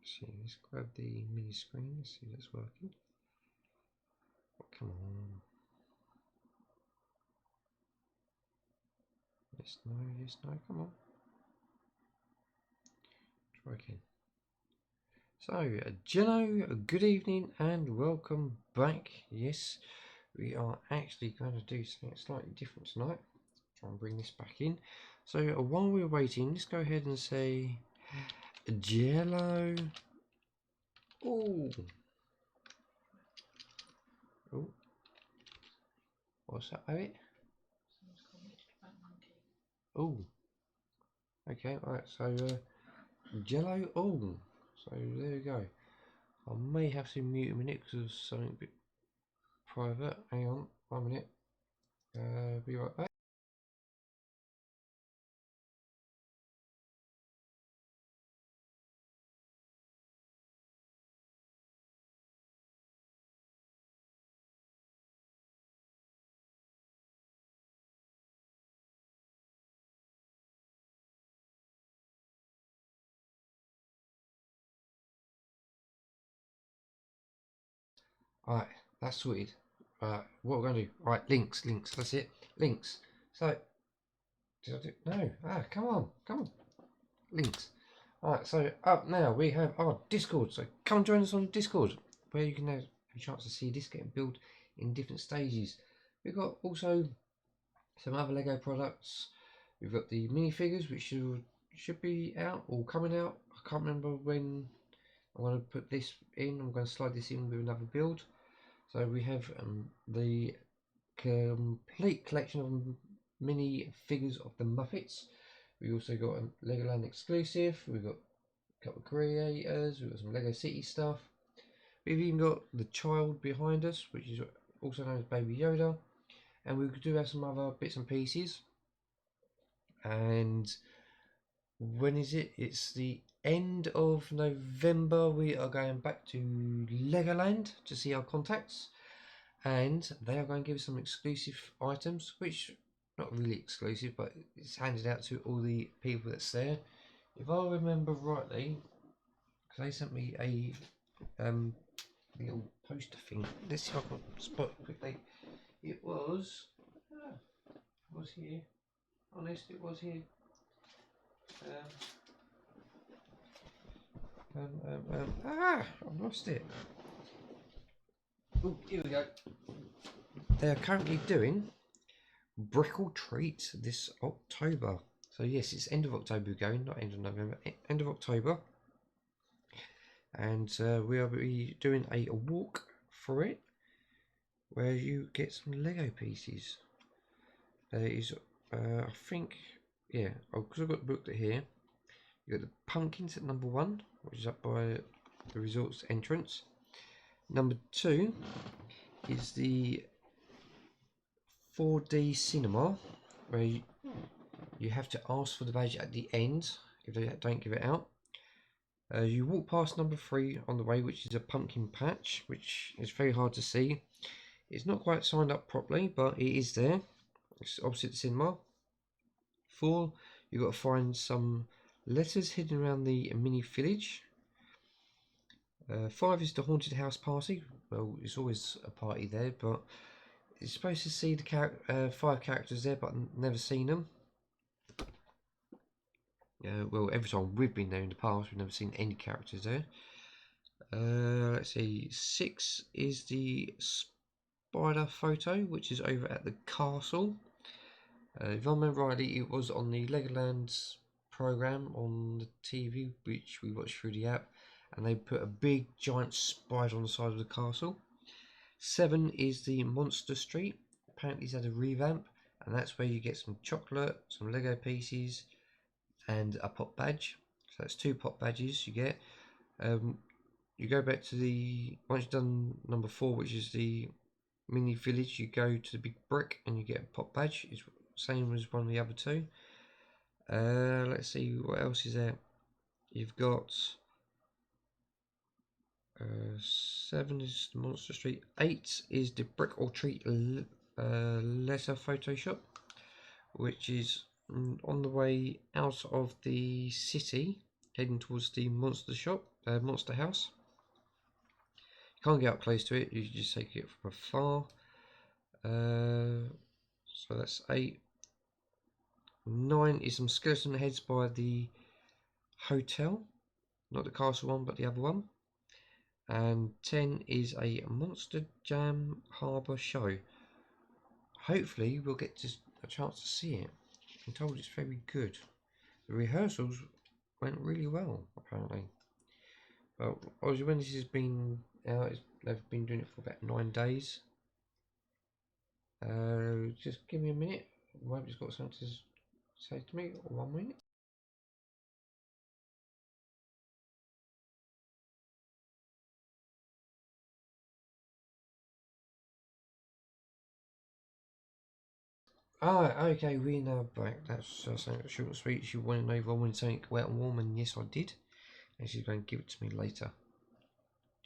see, let's grab the mini screen, let's see if that's working. Oh, come on. Yes, no, come on. Try again. So, Jello, good evening and welcome back. Yes, we are actually going to do something slightly different tonight. Try and bring this back in. So, while we're waiting, let's go ahead and say Jello. Oh, what's that, Owen? Oh, okay, right, so Jello. Oh, so there we go. I may have to mute him in it because of something a bit private. Hang on, 1 minute. Be right back. Alright, that's sorted. What we're going to do? Alright, links, that's it. Links. So, did I do? No. Come on. Links. Alright, so up now we have our Discord. So come join us on Discord, where you can have a chance to see this getting built in different stages. We've got also some other Lego products. We've got the minifigures, which should be out or coming out. I can't remember when I'm going to put this in. I'm going to slide this in with another build. So we have the complete collection of mini figures of the Muppets. We also got a Legoland exclusive. We've got a couple of creators. We've got some Lego City stuff. We've even got the child behind us, which is also known as Baby Yoda. And we do have some other bits and pieces. And when is it? It's the end of November. We are going back to Legoland to see our contacts. And they are going to give us some exclusive items, which not really exclusive, but it's handed out to all the people that's there. If I remember rightly, because they sent me a little poster thing. Let's see if I can spot it quickly. It was here. Honest, it was here. I've lost it. Oh, here we go. They are currently doing Brick or Treat this October. So yes, it's end of October going, not end of November, end of October. And we will be doing a walk for it, where you get some Lego pieces. There is, I think, yeah, because I've got booked it here. You got the pumpkins at number 1, which is up by the resort's entrance. Number 2 is the 4D cinema, where you have to ask for the badge at the end if they don't give it out. You walk past number 3 on the way, which is a pumpkin patch, which is very hard to see. It's not quite signed up properly, but it is there. It's opposite the cinema. 4, you've got to find some letters hidden around the mini village. 5 is the haunted house party. Well, it's always a party there, but you're supposed to see the 5 characters there, but I've never seen them. Well, every time we've been there in the past, we've never seen any characters there. Let's see, 6 is the spider photo, which is over at the castle. If I remember rightly, it was on the Legoland program on the TV, which we watched through the app, and they put a big giant spider on the side of the castle. 7 is the Monster Street. Apparently it's had a revamp, and that's where you get some chocolate, some Lego pieces, and a pop badge. So that's 2 pop badges you get. You go back to the, once you've done number 4, which is the mini village, you go to the big brick and you get a pop badge. It's same as one of the other 2. Let's see what else is there. You've got 7 is the Monster Street. 8 is the Brick or Treat letter Photoshop, which is on the way out of the city, heading towards the monster shop. monster house. You can't get up close to it, you just take it from afar. So that's 8. 9 is some skeleton heads by the hotel, not the castle one but the other one. And 10 is a Monster Jam Harbour show. Hopefully we'll get a chance to see it. I'm told it's very good. The rehearsals went really well apparently. Well, obviously when this has been out, they've been doing it for about 9 days. Just give me a minute. Web's got something to say to me. 1 minute. Okay, we're now back. That's something short and sweet. She wanted to know if I wanted something wet and warm, and yes, I did. And she's going to give it to me later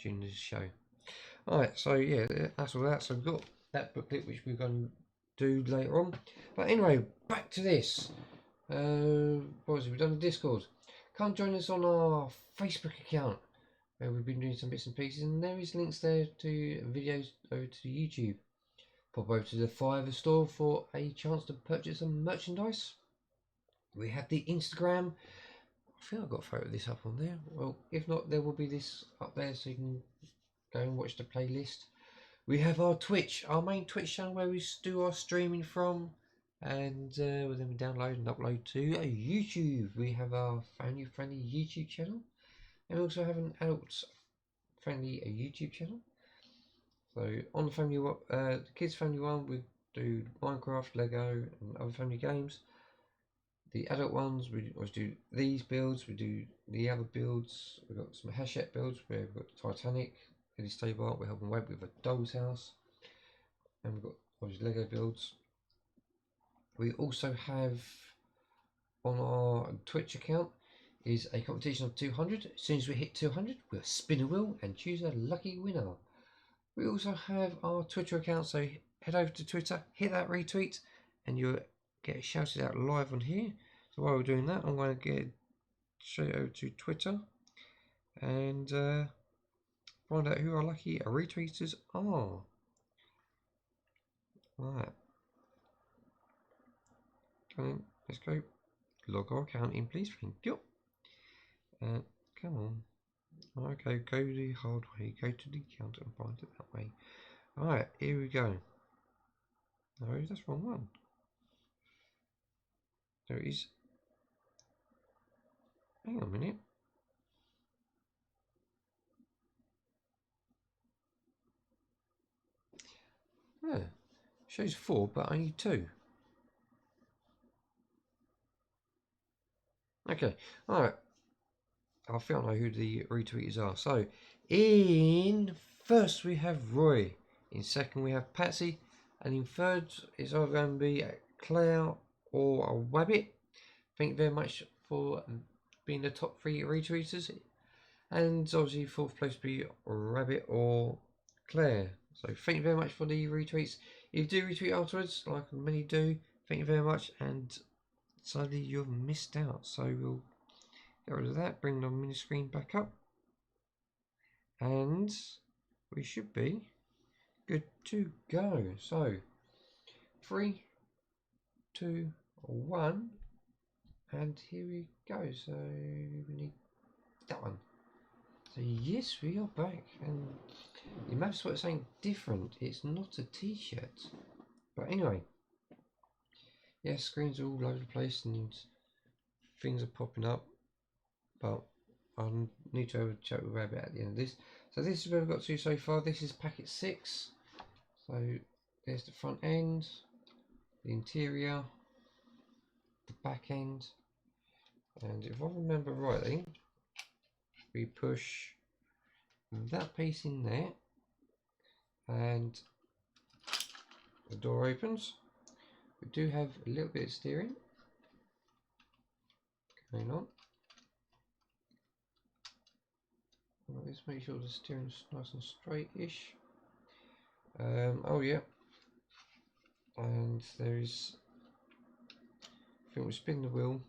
during the show. Alright, so yeah, that's all that. So we've got that booklet which we're going to do later on. But anyway, back to this. What was it? We've done the Discord. Come join us on our Facebook account where we've been doing some bits and pieces, and there is links there to videos over to YouTube. Pop over to the Fiverr store for a chance to purchase some merchandise. We have the Instagram. I think I've got a photo of this up on there. Well, if not, there will be this up there so you can go and watch the playlist. We have our Twitch, our main Twitch channel where we do our streaming from, and then we download and upload to YouTube. We have our family friendly YouTube channel, and we also have an adult friendly YouTube channel. So on the family, the kids family one, we do Minecraft, Lego, and other family games. The adult ones, we always do these builds. We do the other builds. We've got some Hachette builds where we've got Titanic, Eddie Stable. We're helping Web with a doll's house, and we've got obviously Lego builds. We also have on our Twitch account is a competition of 200. As soon as we hit 200, we'll spin a wheel and choose a lucky winner. We also have our Twitter account, so head over to Twitter, hit that retweet, and you'll get shouted out live on here. So while we're doing that, I'm going to get straight over to Twitter and find out who our lucky retweeters are. Right. Let's go. Log our account in, please. Thank you. Come on. Okay, go the hard way. Go to the account and find it that way. Alright, here we go. No, that's the wrong one. There it is. Hang on a minute. Yeah, shows 4, but only 2. Okay, alright. I think I know who the retweeters are. So, in first we have Roy. In second we have Patsy. And in third it's either going to be Claire or a Wabbit. Thank you very much for being the top 3 retweeters. And obviously fourth place will be Rabbit or Claire. So thank you very much for the retweets. If you do retweet afterwards, like many do, thank you very much. And sadly you've missed out. So we'll get rid of that, bring the mini screen back up. And we should be good to go. So 3, 2, 1. And here we go. So we need that one. So yes, we are back, and you might have something different. It's not a t-shirt, but anyway, yeah, screens are all over the place and things are popping up, but I need to have a chat with Rabbit at the end of this. So this is where we've got to so far. This is packet 6. So there's the front end, the interior, the back end, and if I remember rightly, we push that piece in there and the door opens. We do have a little bit of steering going on. Let's make sure the steering's nice and straight-ish. Oh yeah, and there is, I think we spin the wheel.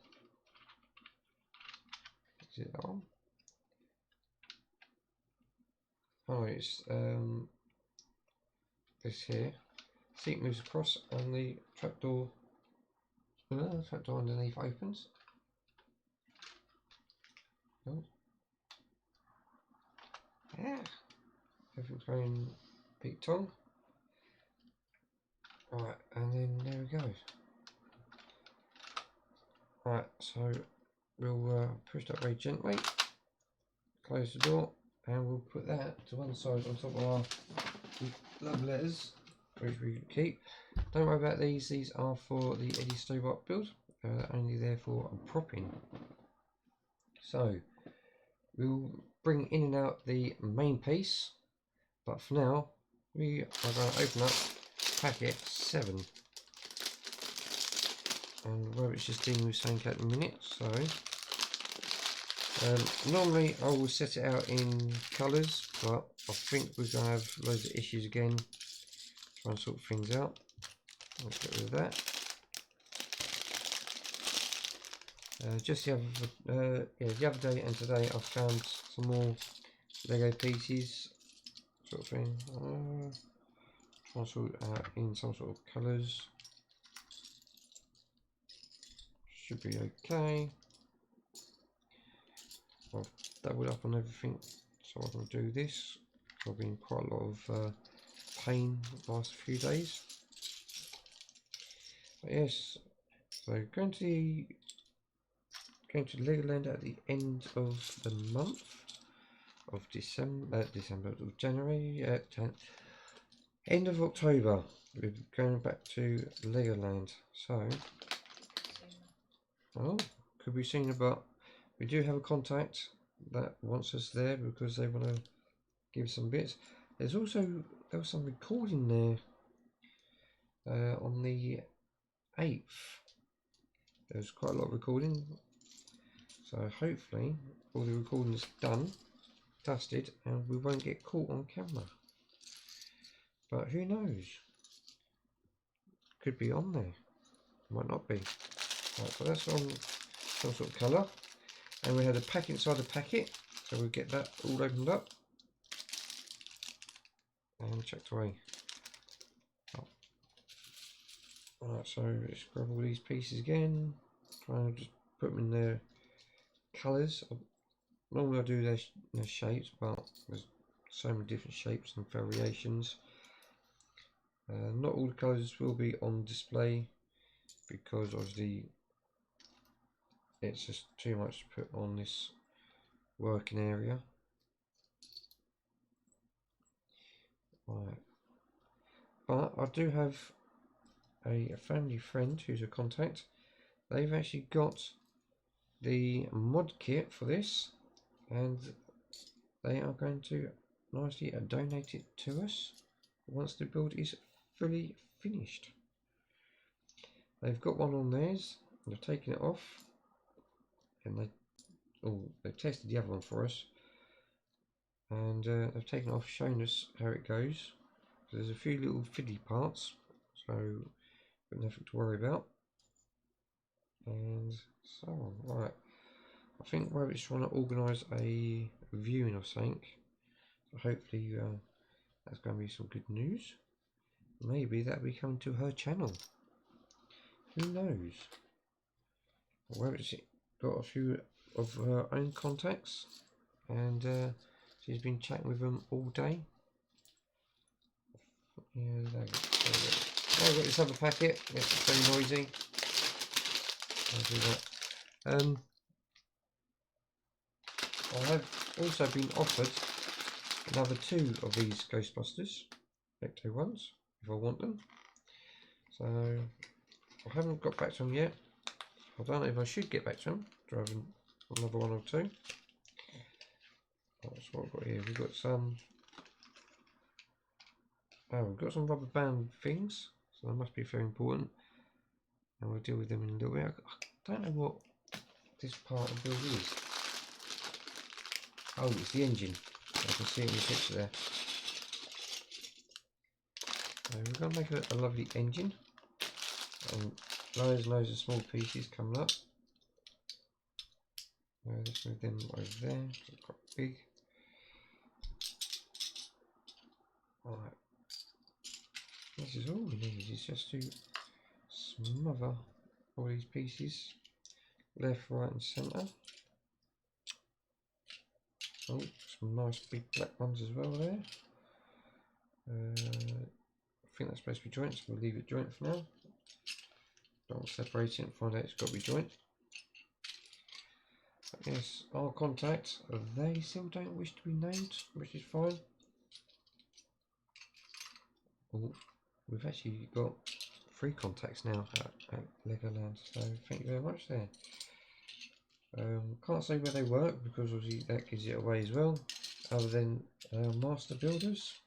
Is it that one? Oh, it's this here. Seat moves across and the trapdoor underneath opens. Oh. Yeah. Everything's going Pete Tong. Alright, and then there we go. Alright, so we'll push that very gently, close the door, and we'll put that to one side on top of our love letters, which we keep. Don't worry about these are for the Eddie Stobart build, only there for propping. So we'll bring in and out the main piece, but for now we are going to open up packet 7. And Robert's just dealing with something at the minute, so normally I will set it out in colours, but I think we're going to have loads of issues again, try and sort things out. Let's get rid of that. Just the other day and today I found some more Lego pieces, sort of thing. Try and sort it out in some sort of colours. Should be okay. I've doubled up on everything so I can do this. I've been in quite a lot of pain the last few days. But yes, so going to Legoland at the end of the month of January, end of October. We're going back to Legoland. So, oh, could be seen, but we do have a contact that wants us there because they want to give some bits. There was some recording there on the 8th. There's quite a lot of recording, so hopefully all the recording is done, dusted, and we won't get caught on camera. But who knows? Could be on there, might not be. Right, so that's on some sort of colour, and we had a pack inside the packet, so we'll get that all opened up and checked away. Oh. Alright, so let's grab all these pieces again, try and just put them in their colours. Normally I do their shapes, but there's so many different shapes and variations. Not all the colours will be on display because obviously it's just too much to put on this working area. Right. But I do have a family friend who's a contact. They've actually got the mod kit for this, and they are going to nicely donate it to us once the build is fully finished. They've got one on theirs, they've taken it off, and they've tested the other one for us, and they've taken it off, showing us how it goes. So there's a few little fiddly parts, so got nothing to worry about, and so on. Right, I think Robert's trying to organise a viewing of something, so hopefully that's going to be some good news. Maybe that'll be coming to her channel. Who knows? Robert's got a few of her own contacts, and she's been chatting with them all day. Yeah, there we go. I've got this other packet. It's very noisy. I'll do that. I have also been offered another 2 of these Ghostbusters Ecto-1s if I want them. So I haven't got back to them yet. I don't know if I should get back to them. Driving another 1 or 2. That's what I've got here. We've got some. Oh, we've got some rubber band things, so they must be very important, and we'll deal with them in a little bit. I don't know what this part of the build is. Oh, it's the engine. I can see it in the picture there. So we're going to make a lovely engine, and loads and loads of small pieces coming up. Let's move them over there, they're quite big. Right, this is all we need, is just to smother all these pieces, left, right and centre. Oh, some nice big black ones as well there. I think that's supposed to be joint, so we'll leave it joint for now. Don't separate it and find out it's got to be joint. But yes, our contact, they still don't wish to be named, which is fine. Oh, we've actually got 3 contacts now at Legoland, so thank you very much there. Can't say where they work because obviously that gives it away as well, other than master builders.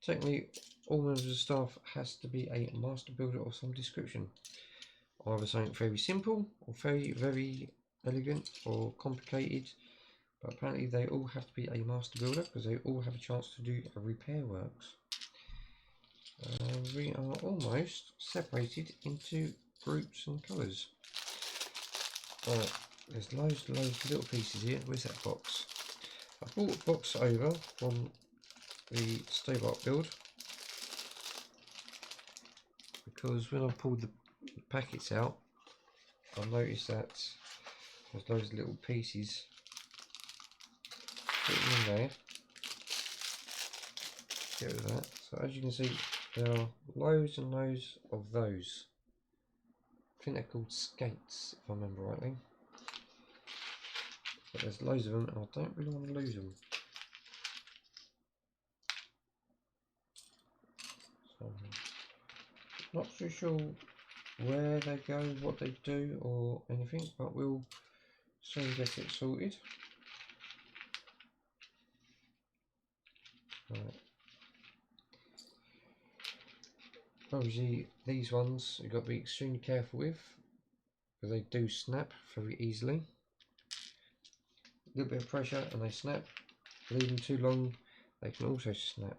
Technically, all members of the staff has to be a master builder of some description. Either something very simple or very elegant or complicated, but apparently they all have to be a master builder because they all have a chance to do repair works. We are almost separated into groups and colours. Right, there's loads of little pieces here. Where's that box? I brought a box over from the Stay-Bart build because when I pulled the packets out, I noticed that there's loads of little pieces sitting in there. Get rid of that. So as you can see, there are loads and loads of those. I think they're called skates, if I remember rightly. But there's loads of them, and I don't really want to lose them. So, not too sure where they go, what they do, or anything, but we'll soon get it sorted. Right. Obviously, these ones you've got to be extremely careful with because they do snap very easily. A little bit of pressure and they snap. Leave them too long, they can also snap.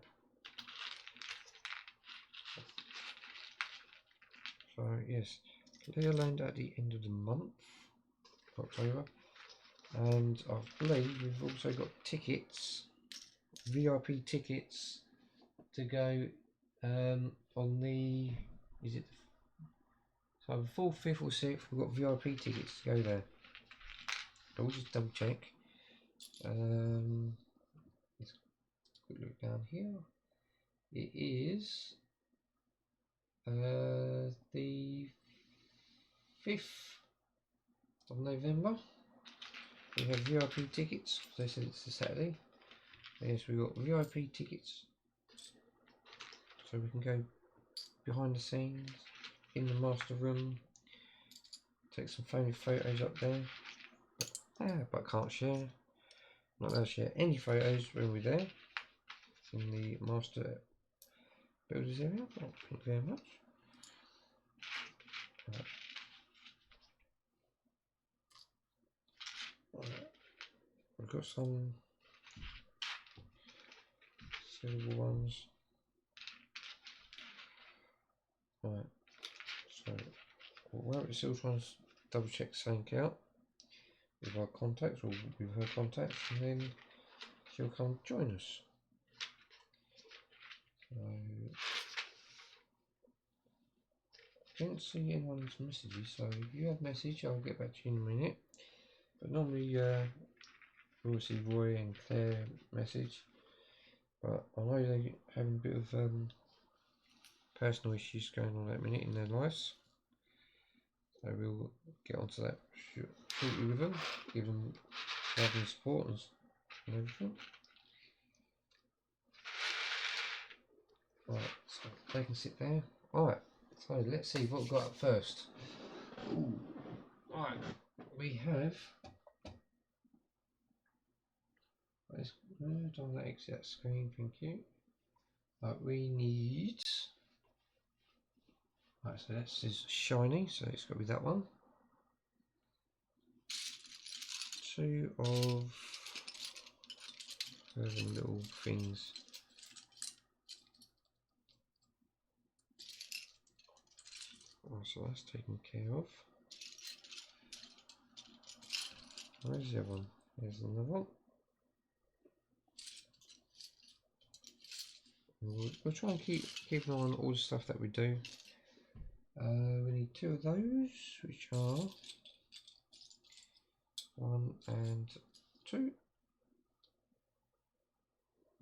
So yes, Legoland at the end of the month, October, and I believe we've also got tickets, VIP tickets, to go on the, is it so the 4th, 5th or 6th, we've got VIP tickets to go there. I'll just double check. Let's quick look down here. It is the 5th of November. We have VIP tickets. They said it's a Saturday. Yes, we've got VIP tickets, so we can go behind the scenes in the master room, take some family photos up there. But can't share. Not allowed to share any photos when we're there in the master builders area. Oh, thank you very much. We've got some silver ones. Right, so we'll have the silver ones, double check something out with our contacts or with her contacts, and then she'll come join us. So, I didn't see anyone's messages, so if you have a message, I'll get back to you in a minute. But normally, we'll see Roy and Claire message, but I know they're having a bit of personal issues going on at the minute in their lives, so we'll get onto that shortly with them, give them love and support and everything. Right, so they can sit there. Right, so let's see what we've got up first. Ooh. Right, we have. Don't exit that screen, thank you. We need. Right, so this is shiny, so it's got to be that one. 2 of those little things. Oh, so that's taken care of. Where's the other one? There's another one. We'll try and keep an eye on all the stuff that we do. We need 2 of those, which are 1 and 2.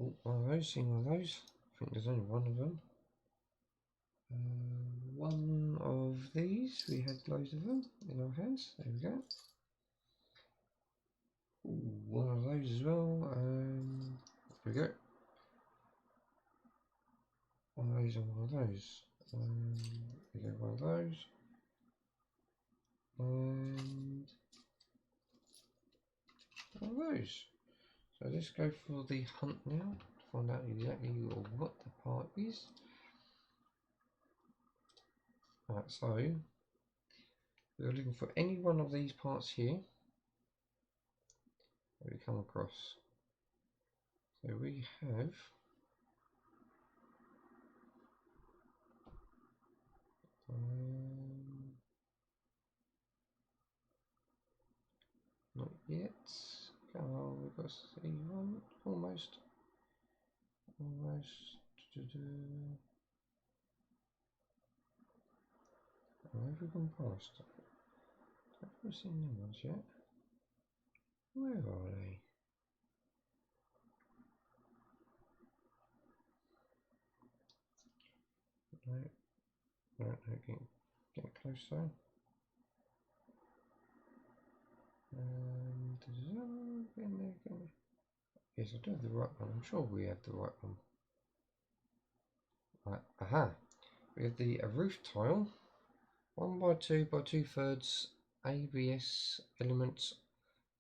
Oh, one of those, seen one of those. I think there's only one of them. One of these, we had loads of them in our hands. There we go. Ooh, one of those as well. There we go. One of those and one of those. We go one of those. And one of those. So let's go for the hunt now to find out exactly what the part is. Right, so we're looking for any one of these parts here that we come across. So we have not yet. Come on, we've got C1, almost. Where have we gone past? I haven't seen them ones yet. Where are they? No, getting close though. Yes, I do have the right one. I'm sure we have the right one. Right, aha! We have the roof tile, 1 by 2 by 2/3 ABS elements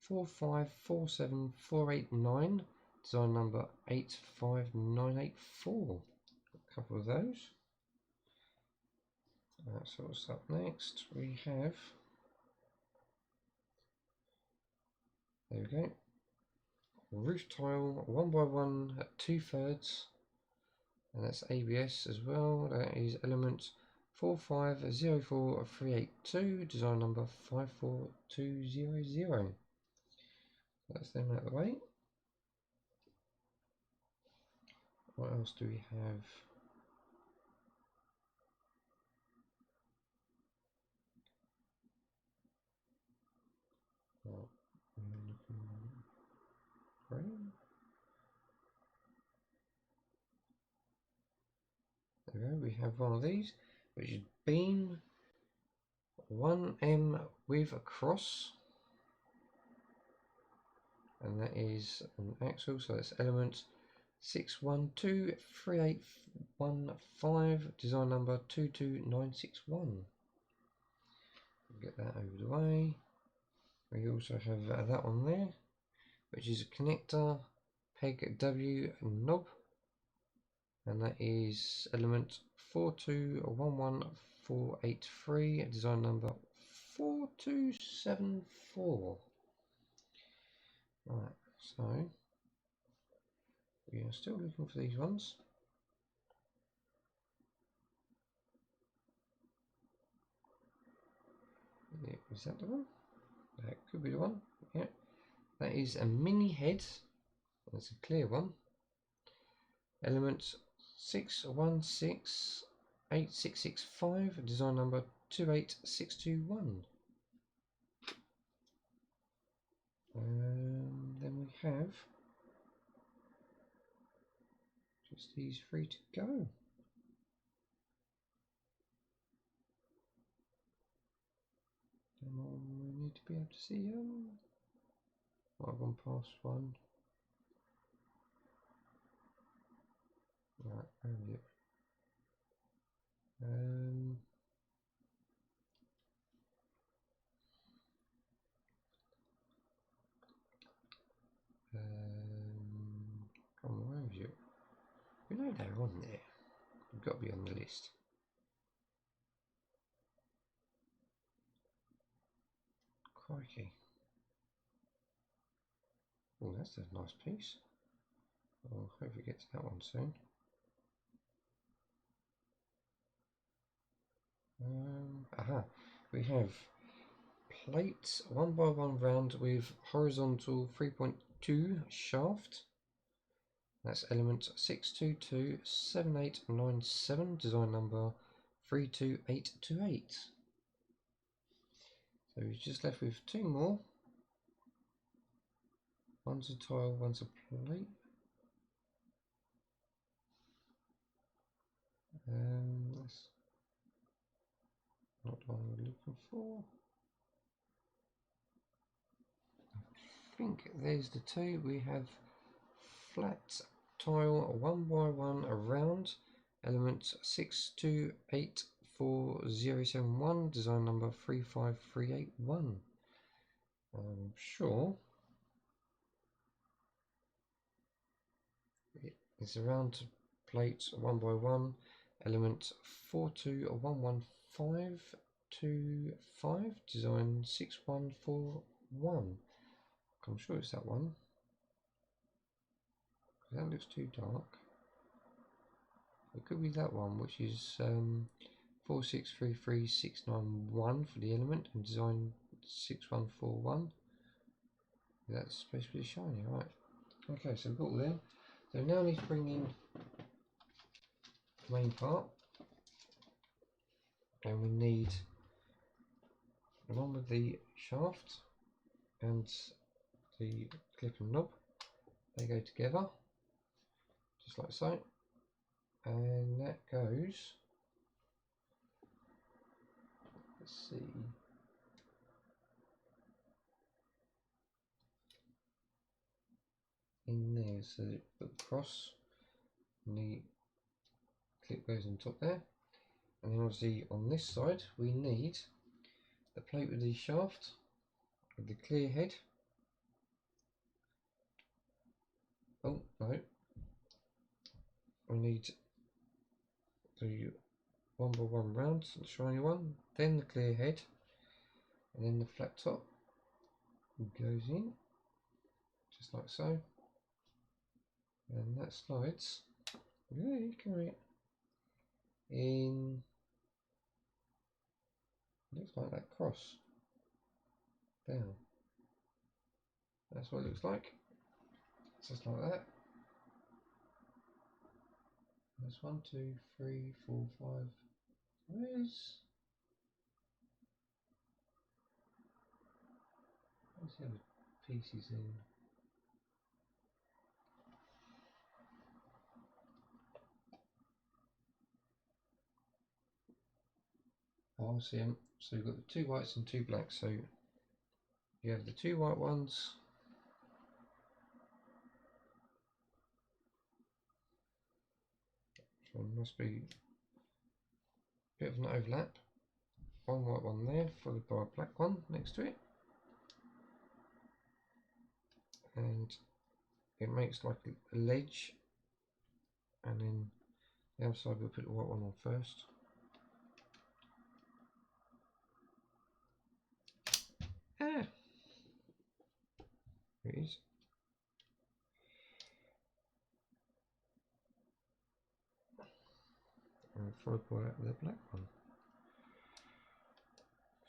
4547489, design number 85984. A couple of those. So what's up next? We have, there we go, roof tile 1 by 1 at 2/3, and that's ABS as well. That is element 4504382, design number 54200. That's them out of the way. What else do we have? There we go, we have one of these, which is beam 1M with a cross, and that is an axle, so that's element 6123815, design number 22961. Get that over the way. We also have that one there, which is a connector peg W knob, and that is element 4211483, design number 4274. Right, so we are still looking for these ones. Yeah, is that the one? That could be the one. Yeah, that is a mini head. That's a clear one. Element 6168665, design number 28621. Then we have just these 3 to go. We need to be able to see them. I've gone past one. Right, where is it? Come on, where is it? We know they're on there. They've got to be on the list. Crikey. Oh, that's a nice piece. I'll hopefully get to that one soon. Aha, we have plate 1 by 1 round with horizontal 3.2 shaft, That's element 6227897, design number 32828. So we're just left with two more. One's a tile, one's a plate. That's not what I'm looking for. I think there's the two. We have flat tile 1x1 around, element 6284071, design number 35381. I'm sure it's a round plate 1x1, element 4211525, design 6141. I'm sure it's that one. That looks too dark. It could be that one, which is 4633691 for the element and design 6141. That's supposed to be shiny, right? Okay, so we've got all them. So now I need to bring in the main part, and we need the one with the shaft and the clip and knob. They go together, just like so, and that goes, let's see, in there, so the cross and the clip goes on top there. And then obviously on this side we need the plate with the shaft with the clear head. Oh no, we need the 1x1 round, the shiny one, then the clear head, and then the flat top goes in just like so, and that slides, yeah, you can read it in, looks like that cross down. That's what it looks like, just like that. There's 1, 2, 3, 4, 5. Where's the other pieces in? Oh, I see them. So you've got the two whites and two blacks. So you have the two white ones. So there must be a bit of an overlap. One white one there, followed by a black one next to it. And it makes like a ledge. And then the other side we'll put the white one on first. Ah! There it is. And followed by the black one.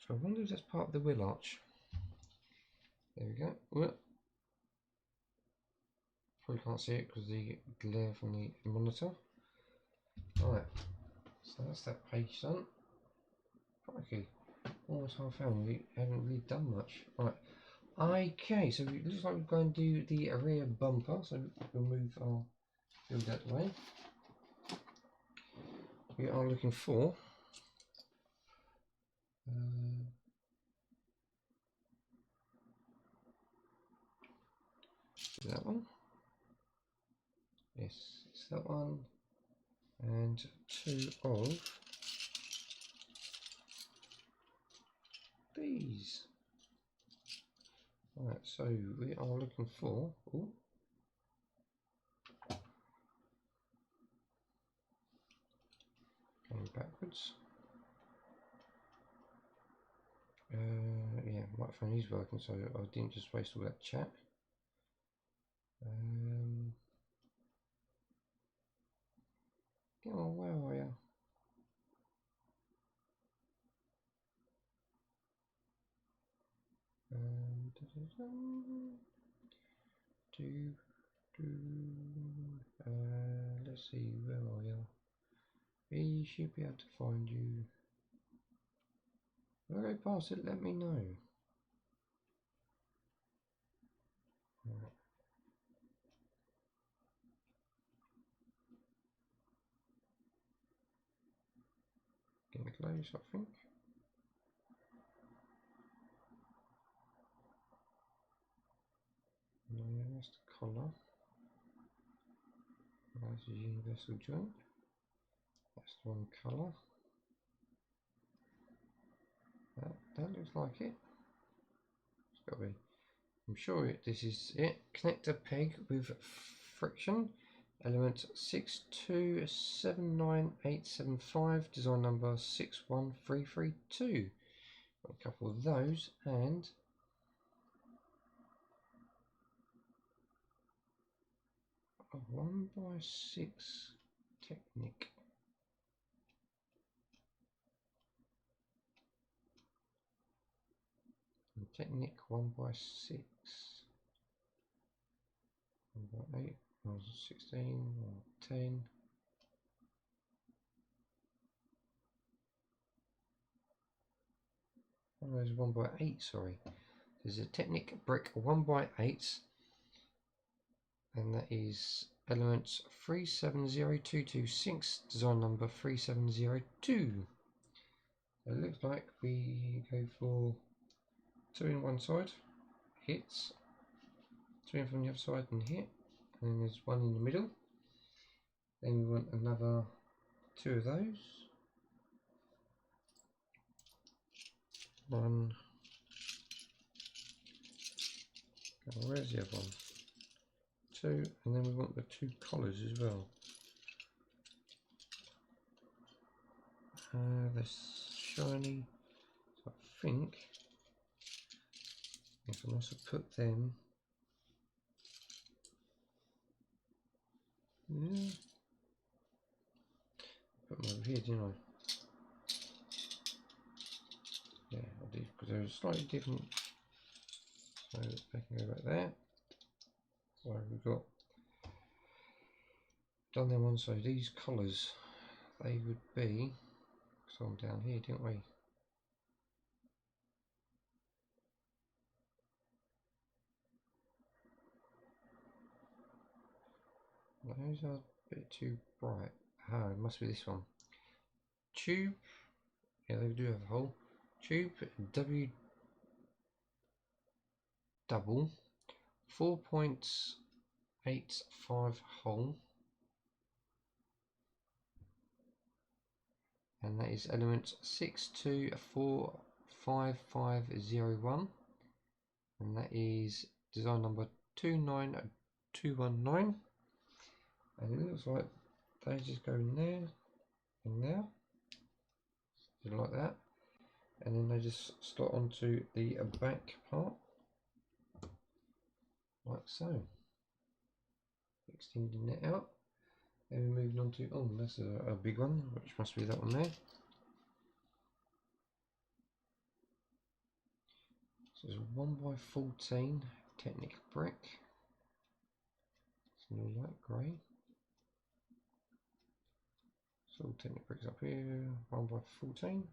So I wonder if that's part of the wheel arch. There we go. Whoop. Probably can't see it because of the glare from the monitor. Right, so that's that page done. Crikey, almost half hour, we haven't really done much. Right, okay, so it looks like we're going to do the rear bumper, so we'll move our build out the way. We are looking for that one. Yes, it's that one, and two of these. Right, so we are looking for, ooh, going backwards. Yeah, microphone is working, so I didn't just waste all that chat. Come on, where are you? Let's see, where are you? We should be able to find you. If I go past it, let me know. Right. Getting close, I think. No, that's the collar. That's the universal joint. That's the one colour. That looks like it. It's got to be. I'm sure this is it. Connector peg with friction. Element 6279875. Design number 61332. Got a couple of those and a 1x6 Technic. Technic 1x6. 1x8, 1x16, 1x10. Oh, there's 1x8, sorry. There's a Technic brick 1x8, and that is elements 370226, design number 3702. It looks like we go for 2 in one side, hits, 2 in from the other side and hit, and then there's 1 in the middle. Then we want another 2 of those. 1. Oh, where's the other one? 2, and then we want the 2 collars as well. This shiny, so I think I must have put them. Yeah. Put them over here, didn't I? Yeah, I did, because they're slightly different. So they can go back there. So we've got done them on. So these collars, they would be, so I'm down here, didn't we? Those are a bit too bright. Ah, it must be this one. Tube. Yeah, they do have a hole. Tube W double 4.85 hole, and that is element 624551, and that is design number 29219. And it looks like they just go in there and there, just like that, and then they just slot onto the back part like so, extending it out. Then we're moving on to, oh, that's a big one, which must be that one there. So it's 1x14 Technic brick. It's all light grey. So Technic bricks up here, 1x14.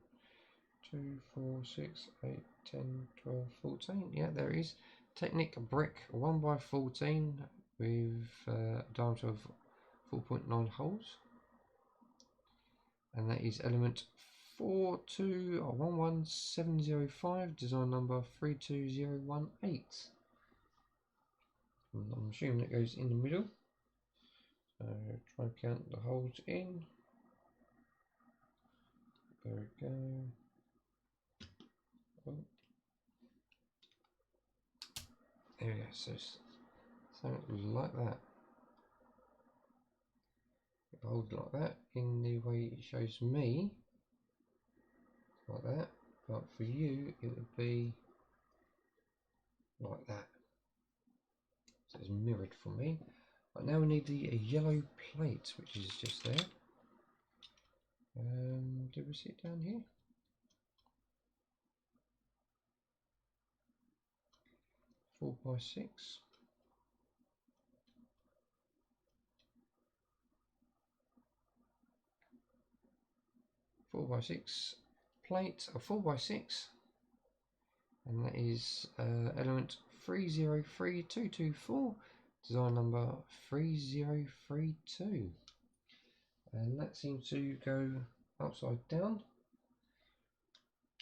2, 4, 6, 8, 10, 12, 14. Yeah, there it is. Technic brick 1x14 with a diameter of 4.9 holes, and that is element 4211705, design number 32018. And I'm assuming it goes in the middle. So try and count the holes in. There we go. Oh. There we go. So something like that. Hold like that in the way it shows me, like that, but for you it would be like that. So it's mirrored for me. But now we need the yellow plate, which is just there. Did we see it down here? Four by 6. 4x6 plate, a 4x6, and that is element 303224, design number 3032, and that seems to go upside down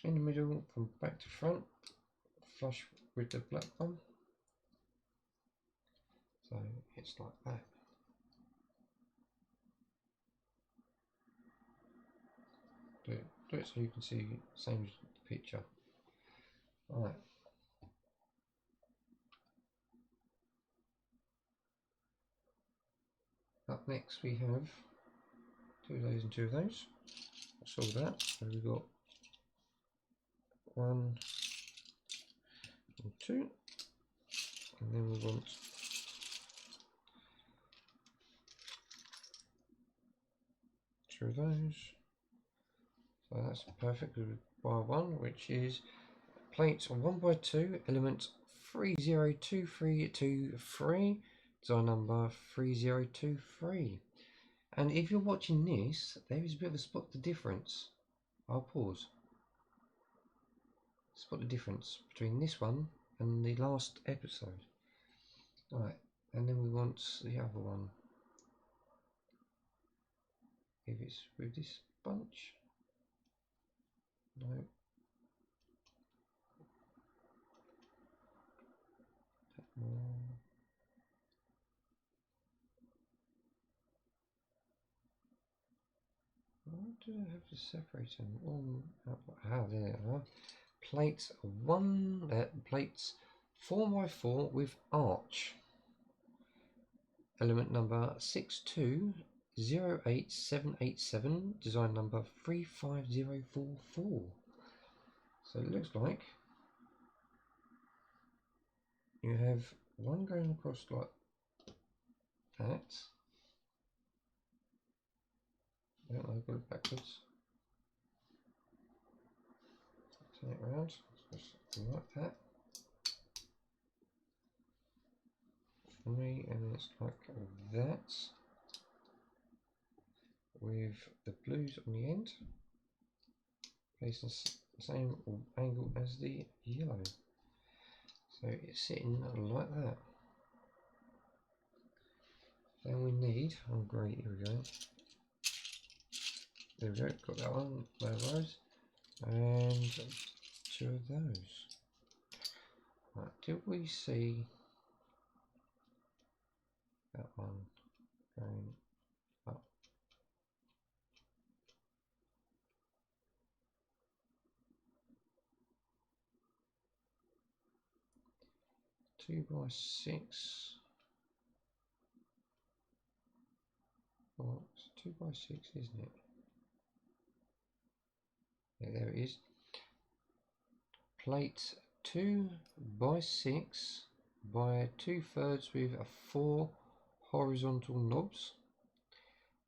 in the middle from back to front, flush with the black one. So it's like that. Do it so you can see same as the picture. Alright. Up next we have two of those and two of those. That's all that. So we've got 1 and 2, and then we want two of those. So that's perfect. We would buy one, which is plate 1x2, element 302323, design number 3023. And if you're watching this, there is a bit of a spot the difference. I'll pause. Spot the difference between this one and the last episode. Right, and then we want the other one. If it's with this bunch. No. Why do I have to separate them? There they are. Plates plates 4x4 with arch. Element number 6208787, design number 35044. So it looks like you have one going across like that. I don't know, I've got it backwards. Turn it around, just like that. For me, and it's like that. With the blues on the end. Placing the same angle as the yellow. So it's sitting like that. Then we need, oh great, here we go. There we go, got that one, one of those, and two of those. Right, did we see that one going up? Two by six. Well, it's 2x6, isn't it? Yeah, there it is. Plate 2x6 by 2/3 with a 4 horizontal knobs.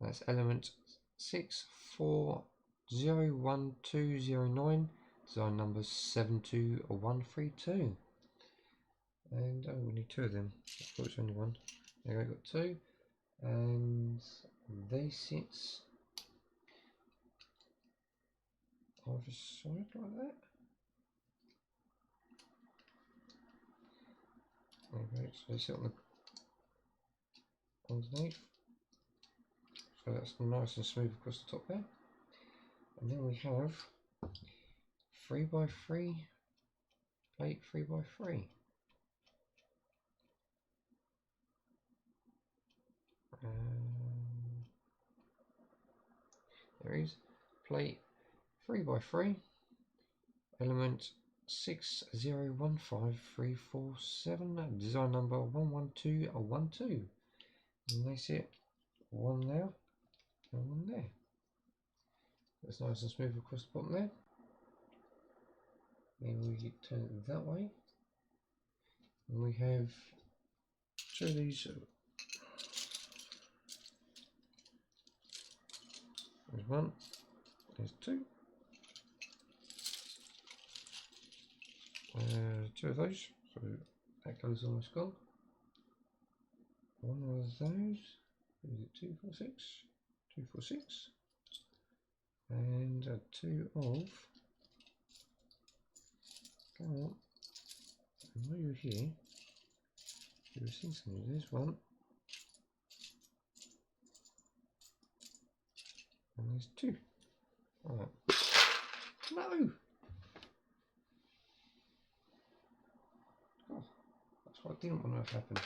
That's element 64010209, design number 72132. And oh, we need two of them. I thought it was only one. There, I got two, and they sit either side like that. Okay, so they sit on the underneath. So that's nice and smooth across the top there. And then we have 3x3 plate 3x3. There is plate 3x3, element 6015347, design number 11212, and they sit one there and one there. That's nice and smooth across the bottom there. Then we turn it that way, and we have two of these. There's one, there's two. Two of those, so that colour's almost gone. One of those, is it 246? 246. and two of. Come on. And while you're here, you were seeing something. There's one. And there's two. Alright. No! Oh, that's what I didn't want to have happen.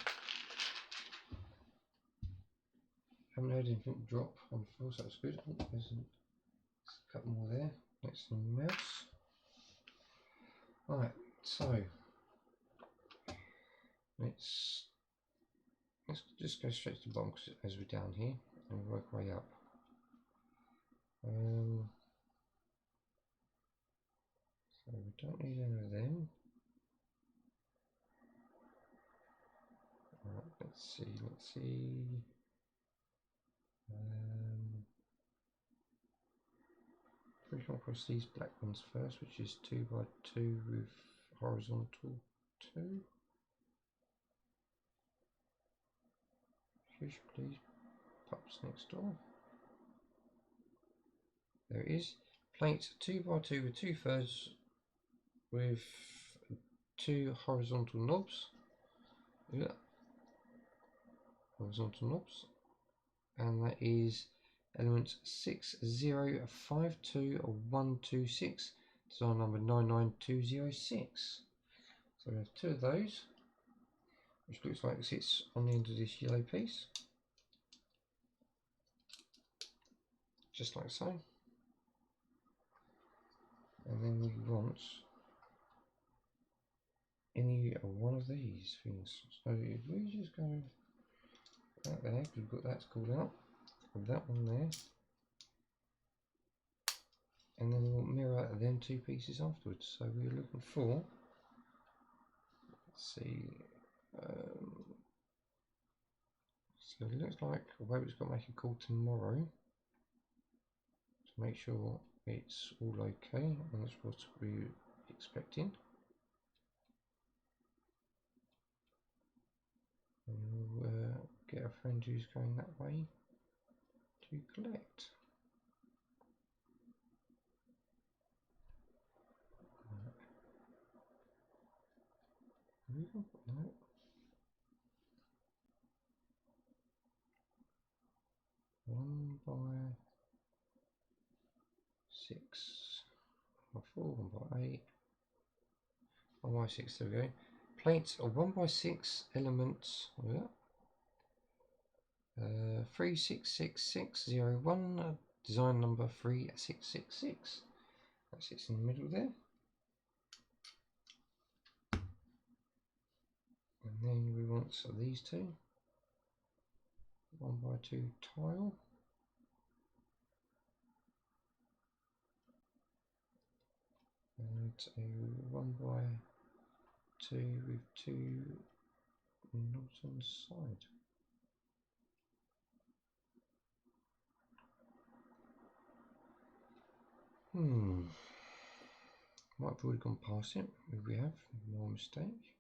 Haven't heard anything drop on the floor, so that's good. Oh, there's a couple more there. Next to the mouse. Right, so let's just go straight to the bottom as we're down here and work our way up. So we don't need any of them. Right, let's see. We come across these black ones first, which is 2x2 with horizontal 2. Huge, please. Pops next door. There it is. Plate 2x2 with 2/3 with 2 horizontal knobs. Yeah. Horizontal knobs. And that is element 6052126, design number 99206. So we have two of those, which looks like it sits on the end of this yellow piece, just like so. And then we want any one of these things. So if we just go out there, we've got that called out, with that one there, and then we'll mirror them two pieces afterwards. So we're looking for, let's see, so it looks like Web's got to make a call tomorrow to make sure it's all okay, and that's what we're expecting. And we'll get a friend who's going that way to collect. No. 1x6, 1x4, 1x8, 1x6, there we go. Plates are 1x6 elements, 366601, design number 3666. That sits in the middle there. And then we want these two, 1x2 tile. And a 1x2 with two knobs on the side. Might have already gone past it. If we have, more mistake.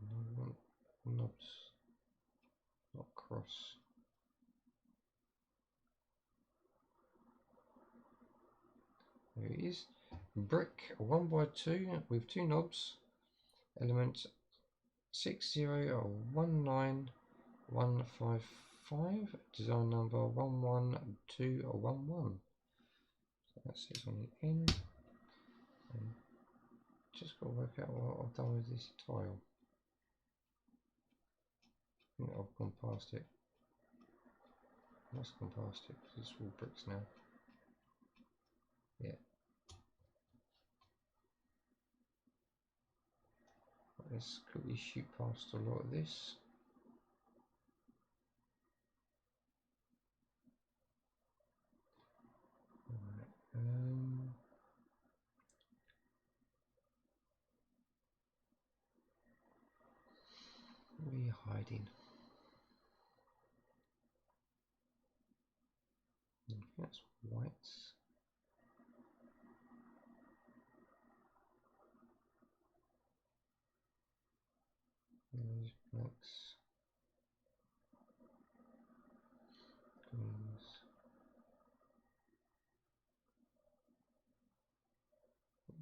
No, we want knobs, not cross. There it is. Brick 1x2 with two knobs. Element 6019155. Design number 11211. So that sits on the end. And just got to work out what I've done with this tile. I think I've gone past it. I must have gone past it because it's all bricks now. Yeah. Let's quickly shoot past a lot of this. Where are you hiding? I think that's whites. There's blacks.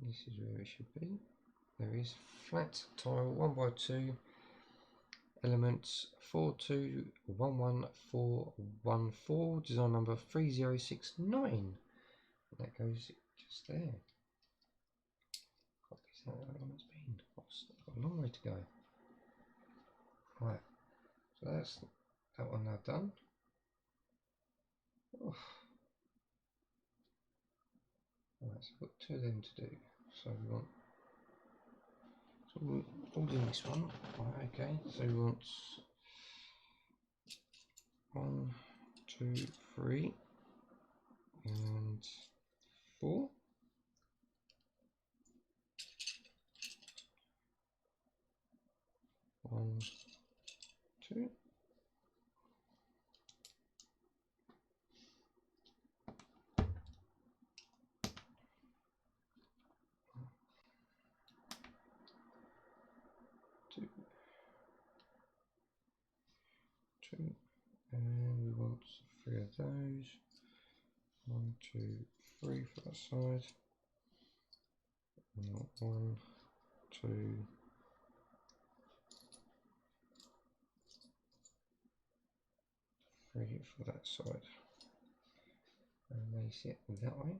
This is where it should be. There is flat tile 1x2 elements 4211414, design number 3069. That goes just there. God, is that how long it's been? I've got a long way to go. Right, so that's that one now done. Oh. Right, so I've got two of them to do. So we want, so we're all doing this one. Right, okay, so we want 1, 2, 3, and 4. One, 2. Two, and we want 3 of those. 1, 2, 3 for that side. And 1, 2, 3 for that side. And they sit that way.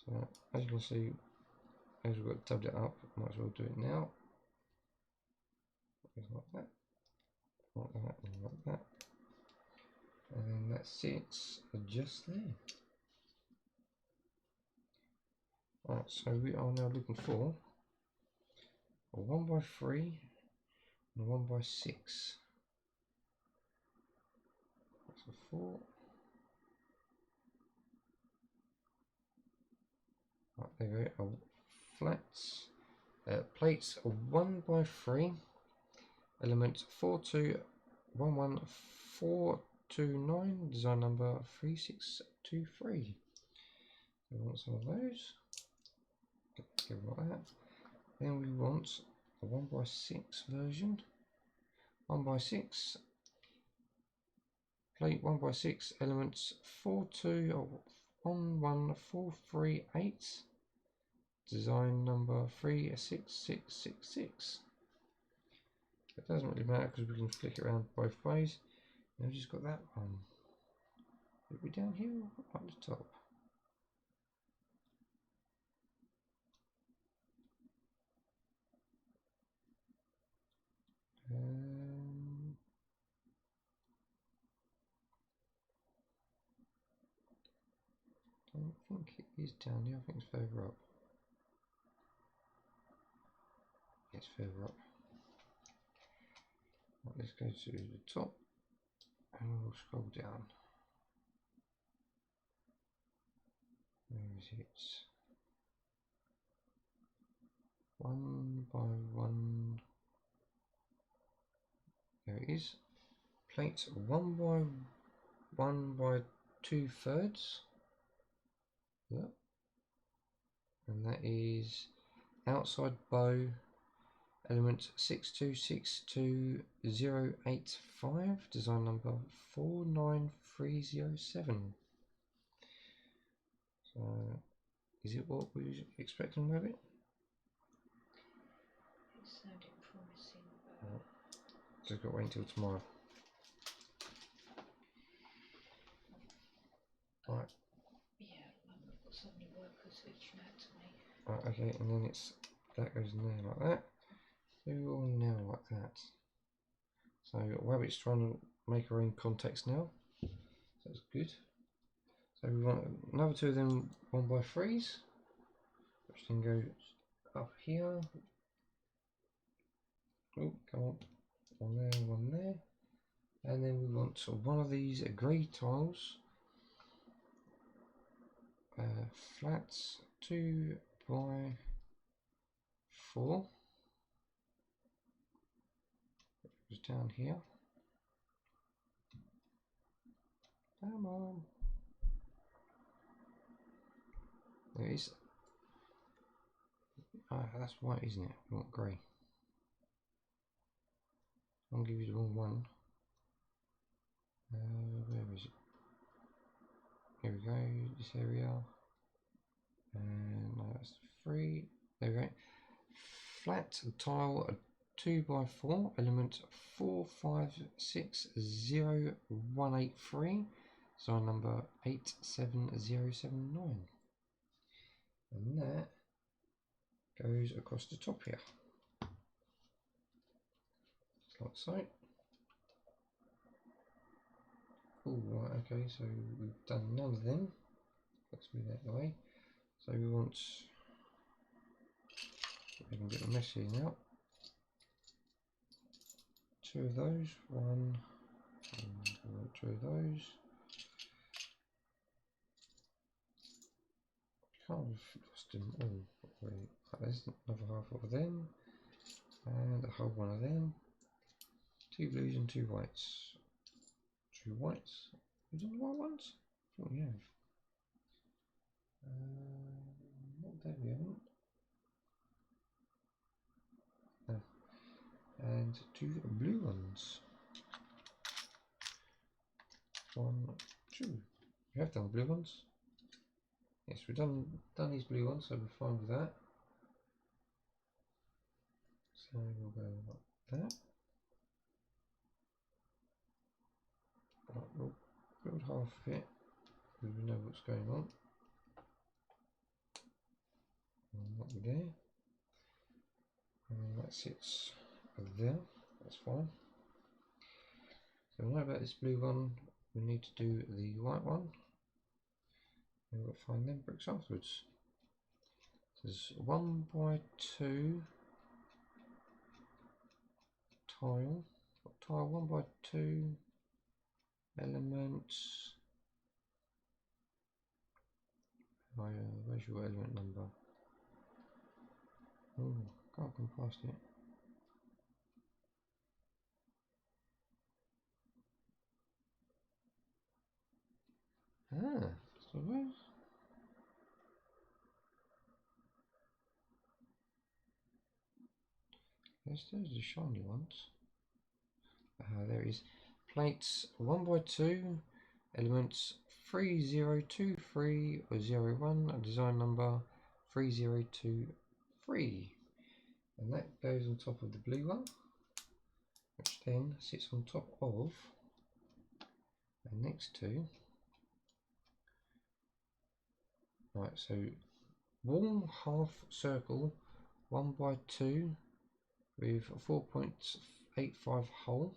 So as you can see, as we've got dubbed it up, might as well do it now. Just like that, like that, and like that. And then that sits just there. Right, so we are now looking for a 1x3 and a 1x6. That's a 4. Right, there we go. Flats, plates 1x3, element 4211429, design number 3623. We want some of those. Give them like that. Then we want a 1x6 version. 1x6, plate 1x6, elements 4211438, design number 36666. It doesn't really matter because we can flick it around both ways. Now we've just got that one. Will it be down here or up the top? I don't think it is down here, I think it's further up. It's further up. Right, let's go to the top and we'll scroll down. Where is it? 1 by 1. There it is. Plate 1 by 1 by 2/3. Yep. And that is outside bow, element 6262085, design number 49307. So, is it what we were expecting with it? It sounded promising, but... Right. Just got to wait until tomorrow. Right. Yeah, I've got so many workers reaching out to me. Right, okay, and then it's that goes in there like that. So all now like that. So Wabbit's trying to make her own context now. So that's good. So we want another 2 of them 1x3s, which then goes up here. Oh, come on. One there, one there. And then we want one of these grey tiles. Flats 2 by 4. It goes down here. Come on. There it is. Ah, that's white, isn't it? We want grey. I'll give you the wrong one. Where is it? Here we go, this area. And no, that's 3. There we go. Flat tile 2x4, element 45600183, sign number 87079. And that goes across the top here. Just like so. Oh, right, okay, so we've done none of them. Let's move that away. So we want, we can get the mesh here now. 2 of those, 1, and we want 2 of those. Kind of lost them all. Right, there's another half of them, and a whole one of them. 2 blues and 2 whites. 2 whites. Have we done the white ones? I thought we have. Not there, we haven't. No. And 2 blue ones. 1, 2. We have done the blue ones. Yes, we've done these blue ones, so we're fine with that. So we'll go like that. Right, we'll build half of it, because we know what's going on. And that there. And that sits there. That's fine. So we know about this blue one. We need to do the white one. And we'll find them bricks afterwards. There's 1x2 tile. Tile 1x2 elements. Where's your element number? Oh, can't come past it. Ah, so where's... There's the shiny ones. There it is. Plates 1x2, elements 302301, design number 3023. And that goes on top of the blue one, which then sits on top of and next to. Right, so wall half circle 1x2 with a 4.85 hole.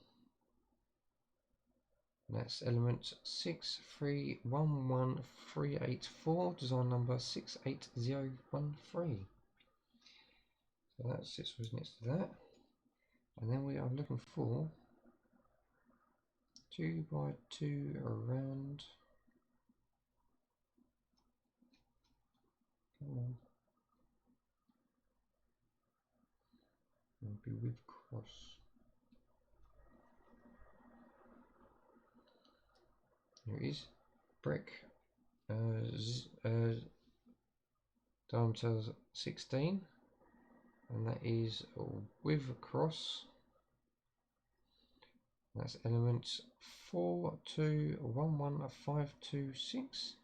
And that's element 6311384, design number 68013. So that sits next to that. And then we are looking for 2x2 around. Come on. It'll be with cross. Here it is. Brick. Diameter 16. And that is with cross. That's elements 4211526.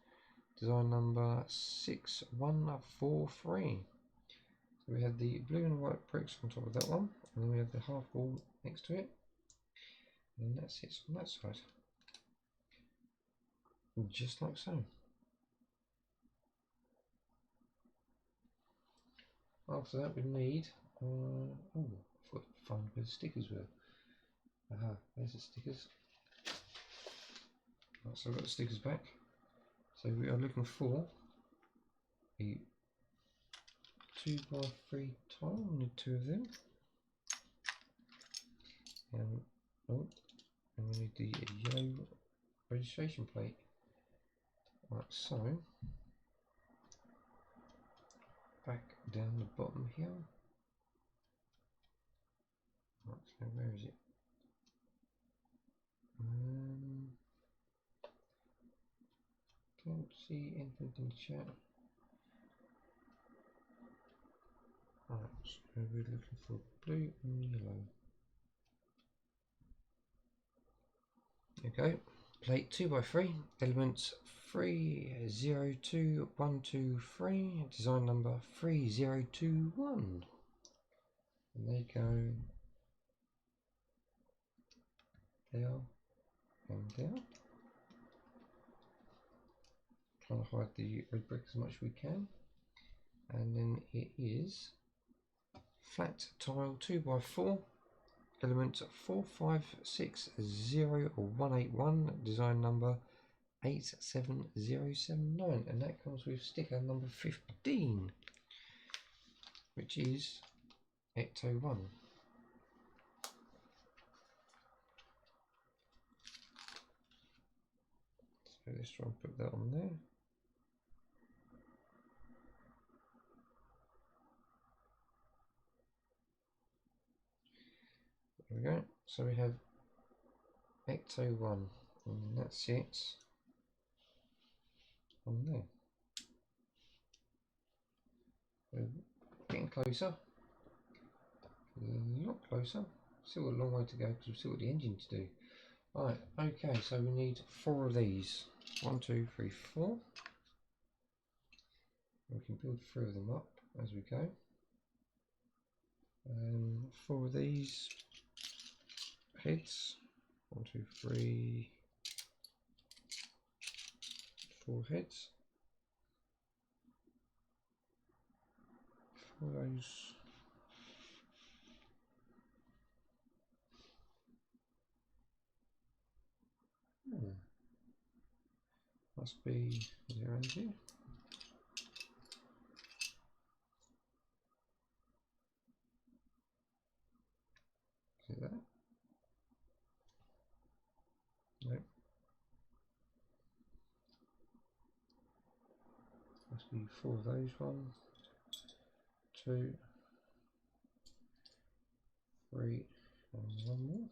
Design number 6143. So we have the blue and white bricks on top of that one, and then we have the half wall next to it, and that sits on that side, just like so. After that we need, oh, I forgot to find where the stickers were. Aha, there's the stickers. Right, so I've got the stickers back. So we are looking for a 2x3 tile. We need 2 of them. And and we need the yellow registration plate. Right, so back down the bottom here. Right, so where is it? Can't see anything in the chat. Right, so we're looking for blue and yellow. There you go. Plate 2x3, elements 302123, design number 3021. And they go there and there. Trying to hide the red brick as much as we can. And then it is flat tile 2x4, element 4560181, design number 87079, and that comes with sticker number 15, which is Ecto-1. So let's try and put that on there. There we go. So we have Ecto-1, and that's it on there. We're getting closer, a lot closer. Still a long way to go because we've still got the engine to do. Right, okay, so we need 4 of these. 1, 2, 3, 4. We can build 3 of them up as we go. 4 of these heads. 1, 2, 3, 4 heads. 4 of those. Must be around here. Is it that? Nope. Must be 4 of those. 1, 2, 3, and 1 more.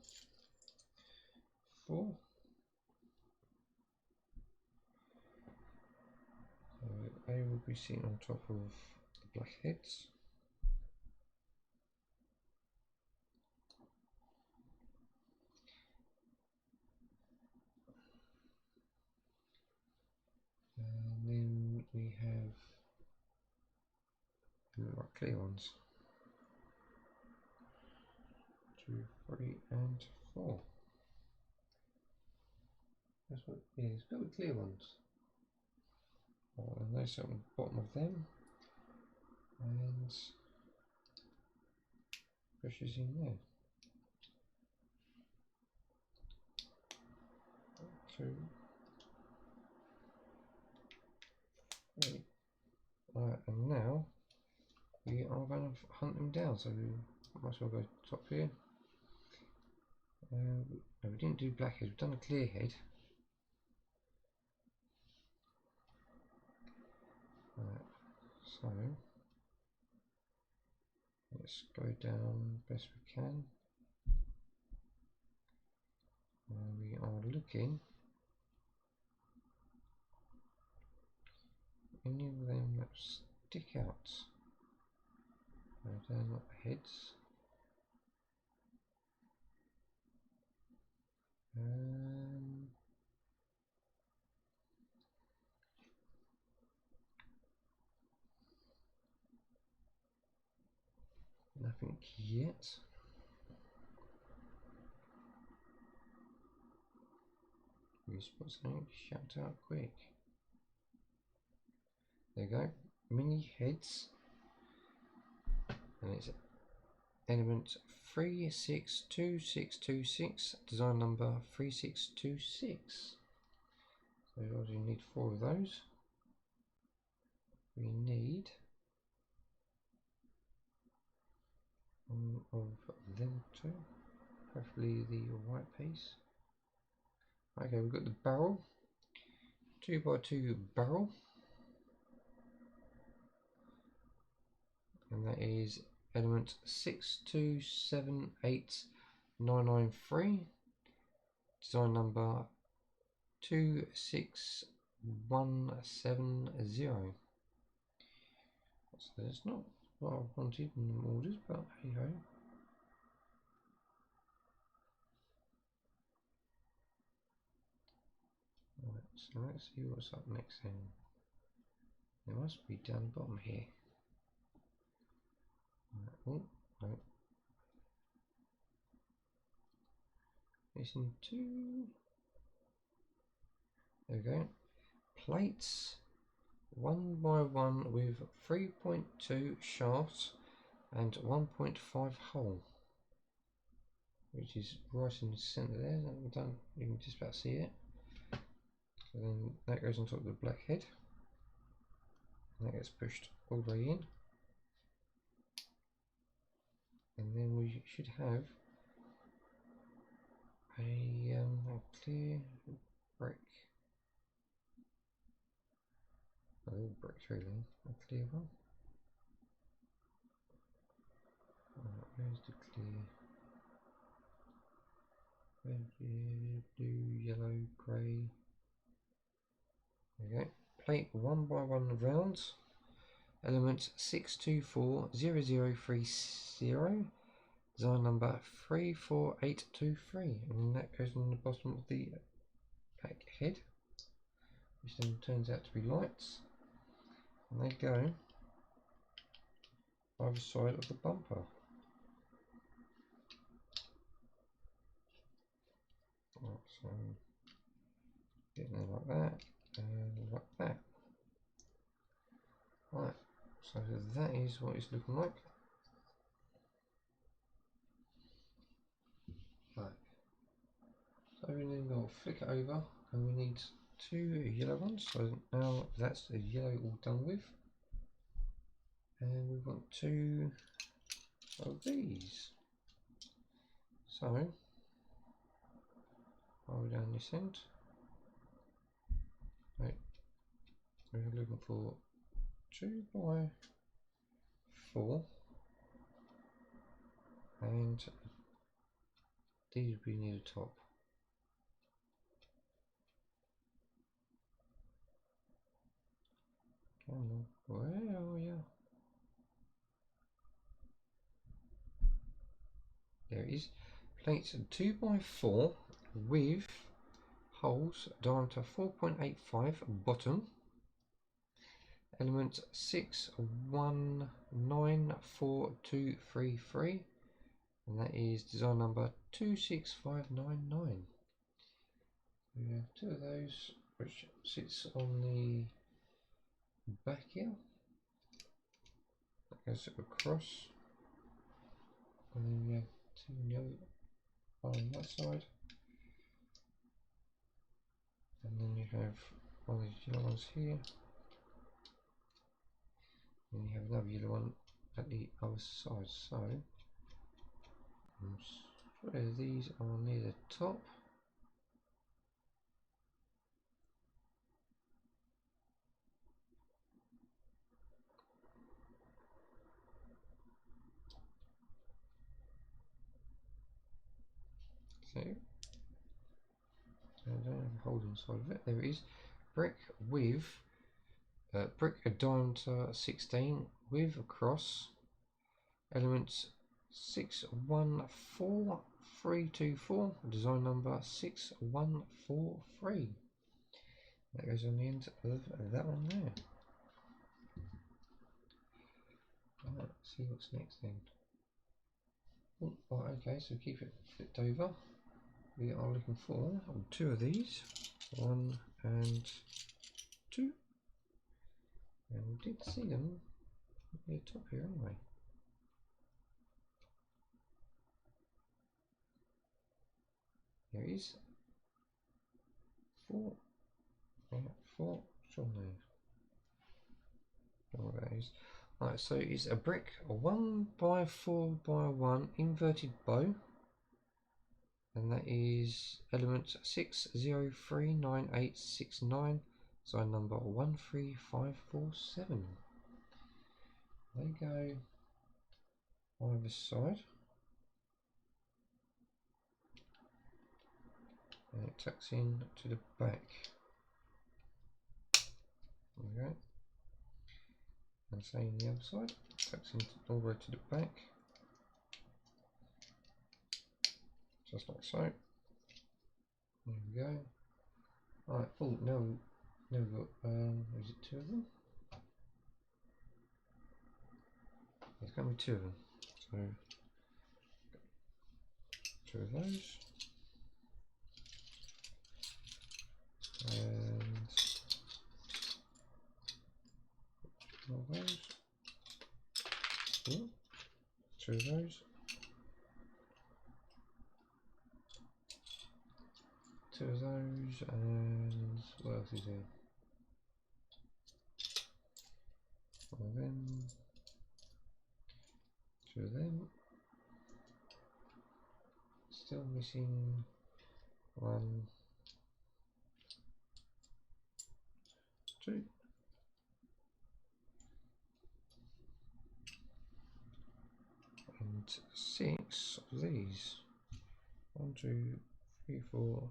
4. So they will be sitting on top of the black heads. And then we have clear ones. 2, 3, and 4. That's what, yeah, it's built with clear ones. And those at the bottom of them, and pushes in there. 2, 3. Right, and now we are going to hunt them down. So we might as well go top here. No, we didn't do black head. We've done a clear head. Right, so let's go down best we can. We are looking any of them that stick out. They're not heads. Nothing yet. You spot something, shout out quick. There you go. Mini heads. And it's element 362626, design number 3626. So we already need 4 of those. We need one of them too, preferably the white piece. Okay, we've got the barrel, 2x2 barrel, and that is element 6278993, design number 26170. So it's not what I wanted in the orders, but hey ho. Right, So let's see what's up next then. There must be down the bottom here. Oh, no. Listen to. There we go. Plates 1 by 1 with 3.2 shafts and 1.5 hole, which is right in the centre there. You can just about see it. So then that goes on top of the black head, and that gets pushed all the way in, and then we should have a clear brick. A little brick really, a clear one. Where's the clear? Red, blue, yellow, grey. There we go. Plate 1 by 1 rounds. Element 6240030. Design number 34823. And that goes on the bottom of the back head, which then turns out to be lights. And they go either side of the bumper. Right, so getting there like that and like that. Right, so that is what it's looking like. Right, so we then got to flick it over, and we need 2 yellow ones. So now that's the yellow all done with, and we want 2 of these. So I'll go down this end. Right, we're looking for 2 by 4, and these will be near the top. Come on, where are you? There it is. Plates 2 by 4 with holes diameter 4.85 bottom. Element 6194233, and that is design number 26599. We have 2 of those, which sits on the back here. That goes across, and then we have 2 yellow on that side, and then you have one of these yellow ones here. And you have another yellow one at the other side. So I'm sure these are near the top. So I don't have a hole inside of it. There it is. Brick with brick diameter 16 with a cross. Elements 614324. Design number 6143. That goes on the end of that one there. Right, let's see what's next then. Oh, right, okay, so keep it flipped over. We are looking for 2 of these, 1 and 2, and we did see them near the top here anyway. There it is. 4, yeah, 4, sure no. Don't know what that is. Right, so it's a brick, a 1 by 4 by 1 inverted bow, and that is element 6039869, design number 13547. They go either side, and it tucks in to the back. There we go. And same on the other side, tucks in all the way to the back, just like so. There we go. Alright, oh, now we've got, is it 2 of them? There's going to be 2 of them. So, 2 of those. And 2 of those. Ooh, 2 of those. 2 of those, and what else is there? 1 of them. 2 of them. Still missing 1, 2. And 6 of these. 1, 2, 3, 4,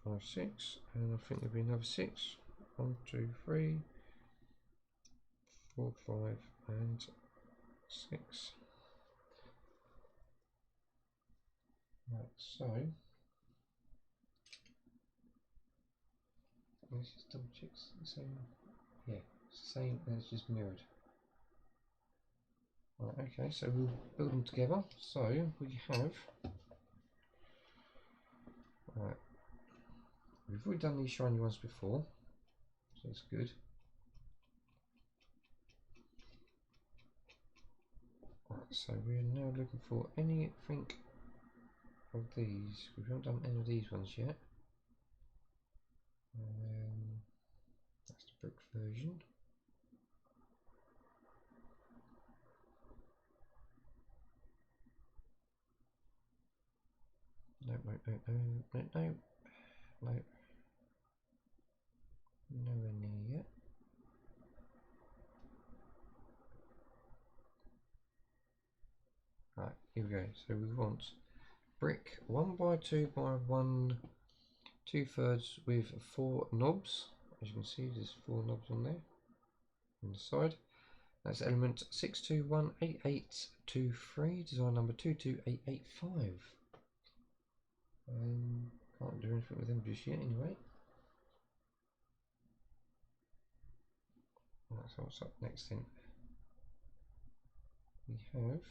5, 6, and I think there'll be another 6. 1, 2, 3, 4, 5, and 6. Right, so let's just double check the same. Yeah, it's the same, and it's just mirrored. Right, okay, so we'll build them together. So we have. Right, we've already done these shiny ones before, so that's good. Right, so we're now looking for anything of these. We haven't done any of these ones yet. That's the brick version. No, no, no, no, no, no, no. Nowhere near yet. Right, here we go. So we want brick 1 by 2 by 1 2/3 with 4 knobs. As you can see, there's 4 knobs on there on the side. That's element 6218823, design number 22885. Can't do anything with them just yet anyway. Right, so what's up next then? We have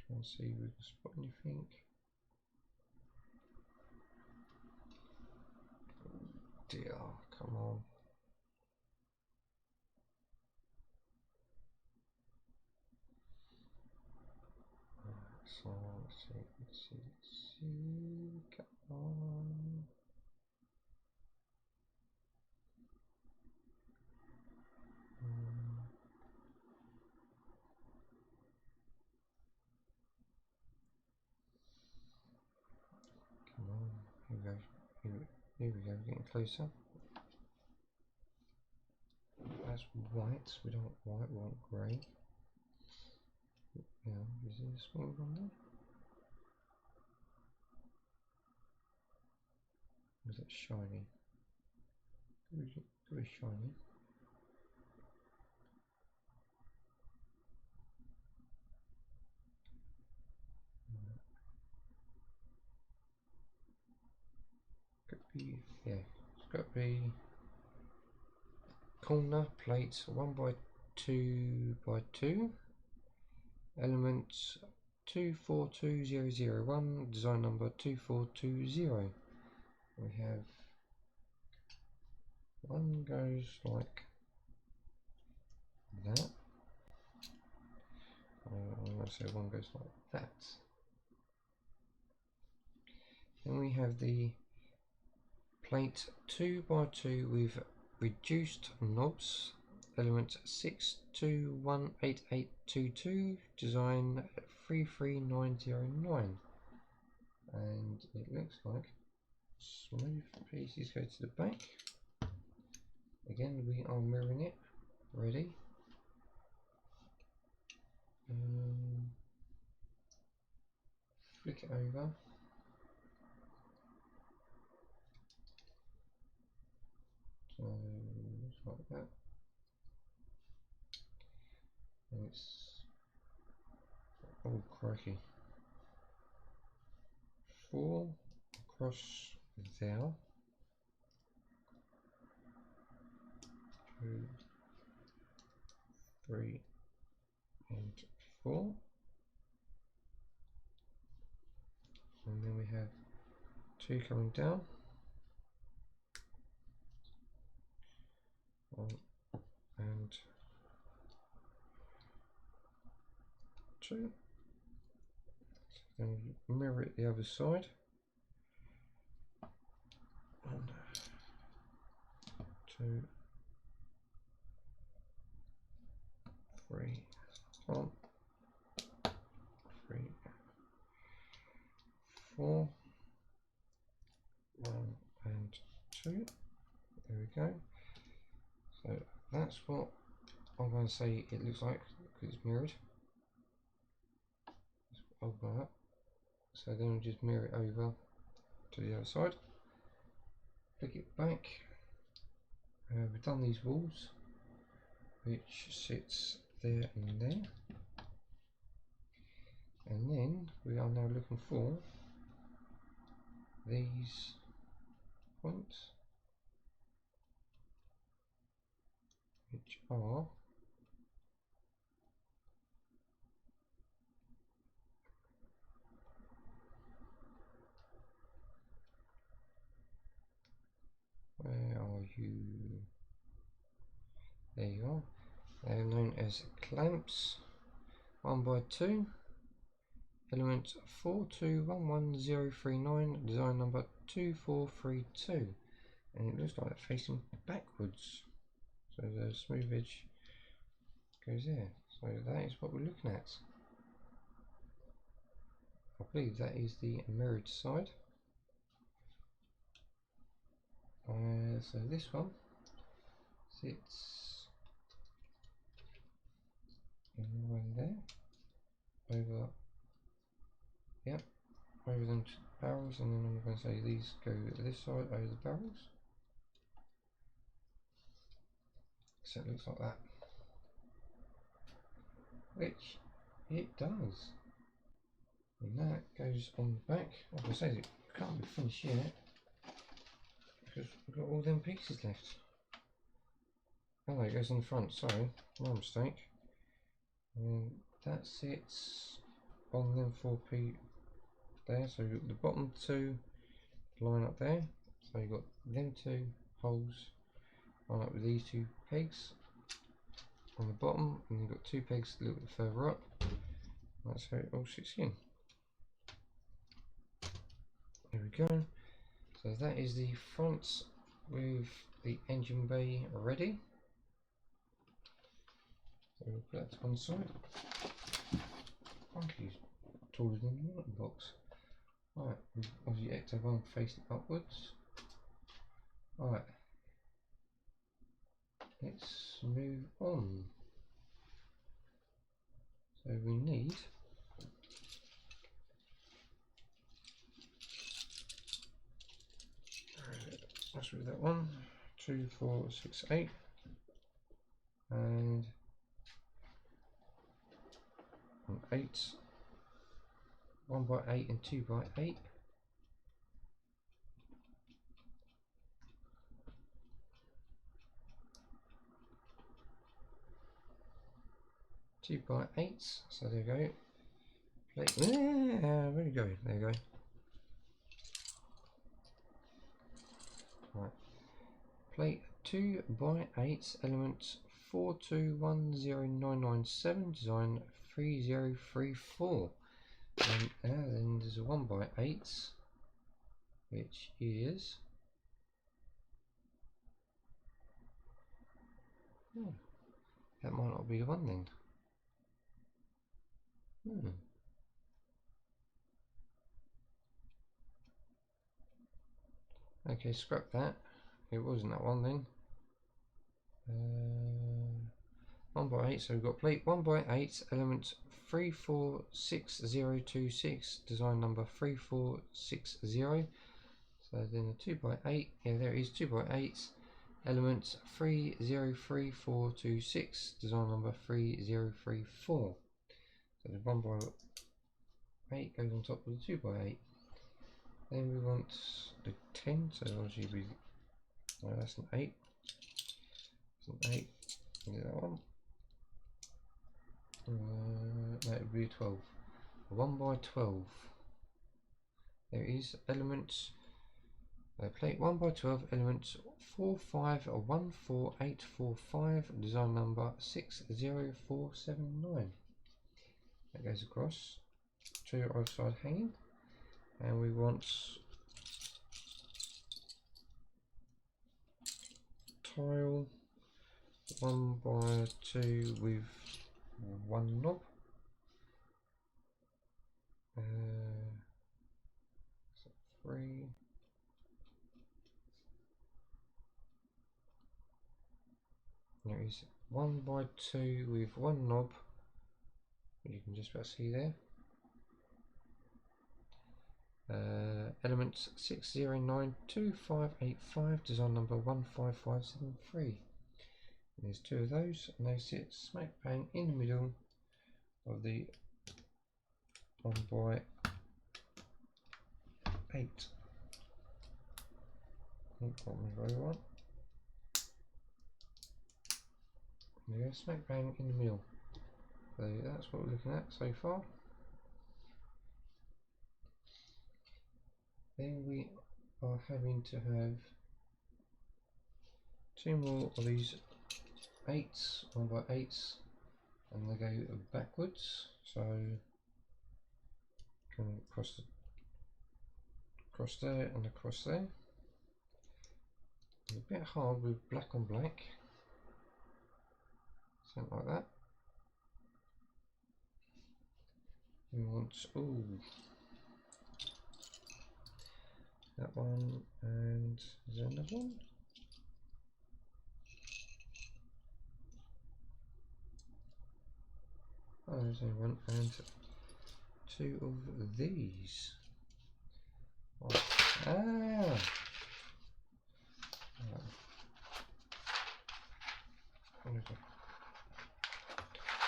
try and see if we can spot anything. Dear, come on. So let's see, come on. Come on, here we go. Here we go, getting closer. That's white, we don't want white, we want grey. Yeah, is there a smooth on there? Or is that shiny? Could be shiny. Could be, yeah, it's got to be corner plate 1 by 2 by 2, element 242001, design number 2420. We have one goes like that. I'm going to say one goes like that. Then we have the plate 2 by 2 with reduced knobs, element 6218822, design 33909, and it looks like smooth pieces go to the back. Again, we are mirroring it. Ready? Flick it over. So, just like that. It's, oh crikey, 4 across there, 2, 3 and 4, and then we have 2 coming down, 1 and 2. So then we mirror it the other side. 1, 2, 3, 1, 3, 4, 1 and 2. There we go. So that's what I'm going to say it looks like because it's mirrored. Open that. So then we just mirror it over to the other side. Flick it back. We've done these walls, which sits there and there. And then we are now looking for these points, which are where are you? There you are. They are known as clamps. 1x2, element 4211039, design number 2432, and it looks like facing backwards. So the smooth edge goes there. So that is what we're looking at. I believe that is the mirrored side. So this one sits in one there, over, yep, over them barrels, and then I'm going to say these go this side over the barrels. So it looks like that, which it does. And that goes on the back. Like I said, it can't be finished yet because we've got all them pieces left. Oh no, it goes on the front, sorry, my mistake. And that sits on them 4p there, so you've got the bottom 2 line up there, so you've got them 2 holes line up with these 2 pegs on the bottom, and you've got 2 pegs a little bit further up. That's how it all sits in. There we go. So that is the front with the engine bay ready. So we'll put that to one side. Funky's taller than the water box. Right, we've obviously Ecto-1 facing upwards. Right, let's move on. So we need let's read that one. 2, 4, 6, 8, and 8, 1x8 and 2x8. Two by 8s, so there you go. Plate, yeah, where you go? There you go. Right. Plate 2x8, element 4210997, design 3034. And then there's a 1x8, which is that might not be the one then. Okay, scrap that. It wasn't that one then. 1x8, so we've got plate 1x8, element 346026, design number 3460. So then the 2x8, yeah, there it is, 2x8, element 303426, design number 3034. So the 1x8 goes on top of the 2x8. Then we want the 10, so obviously we, no, that's an 8. That's an 8. Is that one? No, it would be a 12. A 1x12. There is elements. Plate 1x12, elements 4514845, design number 60479. That goes across to your other side hanging, and we want tile 1x2 with one knob. So 3. There is 1x2 with one knob, you can just about see there. Elements 6092585, design number 15573. And there's 2 of those, and they sit smack bang in the middle of the 1x8. Can't remember the one. There you go, smack bang in the middle. So that's what we're looking at so far. Then we are having to have 2 more of these 8s, 1x8s, and they go backwards. So come across there and across there. It's a bit hard with black on black. Something like that. We want that one, and is there another one? Oh, there's only one, and 2 of these. Oh. Ah!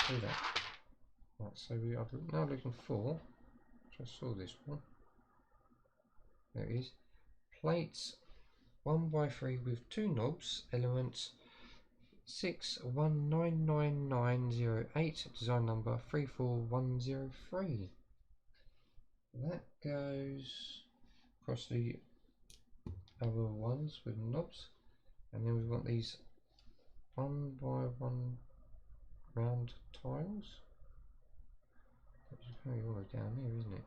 Do that. Right, so we are now looking for, I saw this one, there it is, plates 1x3 with 2 knobs, elements 619908, design number 34103. That goes across the other ones with knobs, and then we want these 1x1 round tiles. Which is probably all the way down here, isn't it?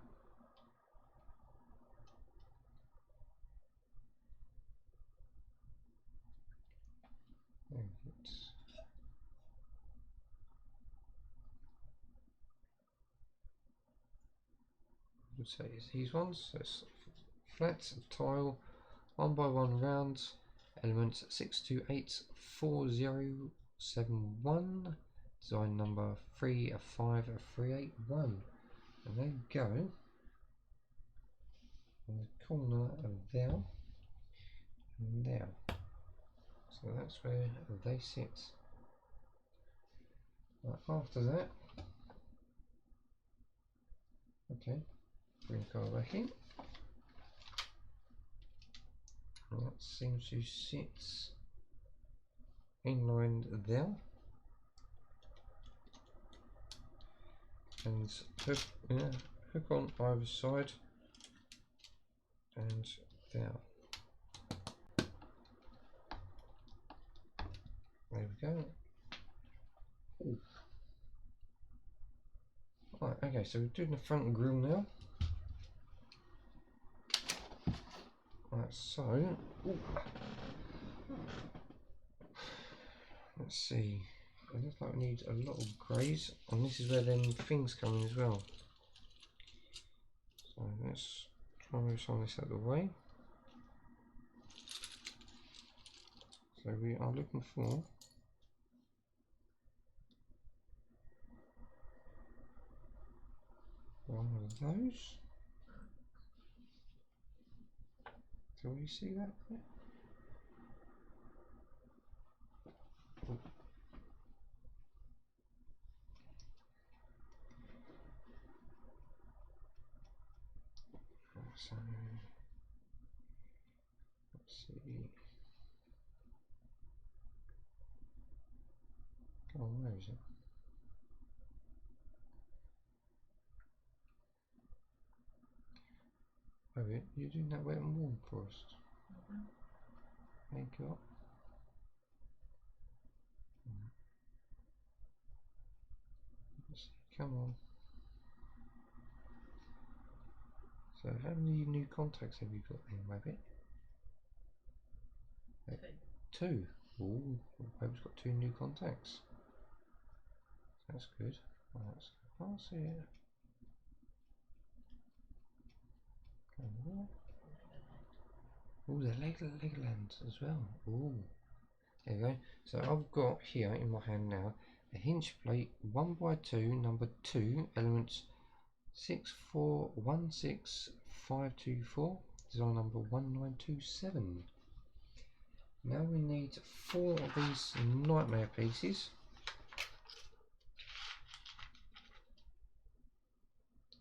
I would say it's these ones. So it's flat tile 1x1 rounds, elements 6284071, design number 35381, and they go on the corner of there and there. So that's where they sit. Right, after that, okay, bring the car back in. And that seems to sit in line there. And hook on either side and there. There we go. Ooh. Right, okay, so we're doing the front grille now. Right, so let's see. It looks like we need a lot of greys, and this is where then things come in as well. So let's try and move some of this out of the way. So we are looking for one of those. Do you see that? so let's see. Oh, where is it? Oh, you're doing that wet and warm for us. Thank you. Let's see, come on. So how many new contacts have you got then, Rabbit? Two. Ooh, Rabbit's got 2 new contacts. That's good. Right, so I can't see it. Oh, the Legoland as well. Ooh. There we go. So I've got here in my hand now a hinge plate 1x2 number 2 elements 6416524 design number 1927. Now we need 4 of these nightmare pieces.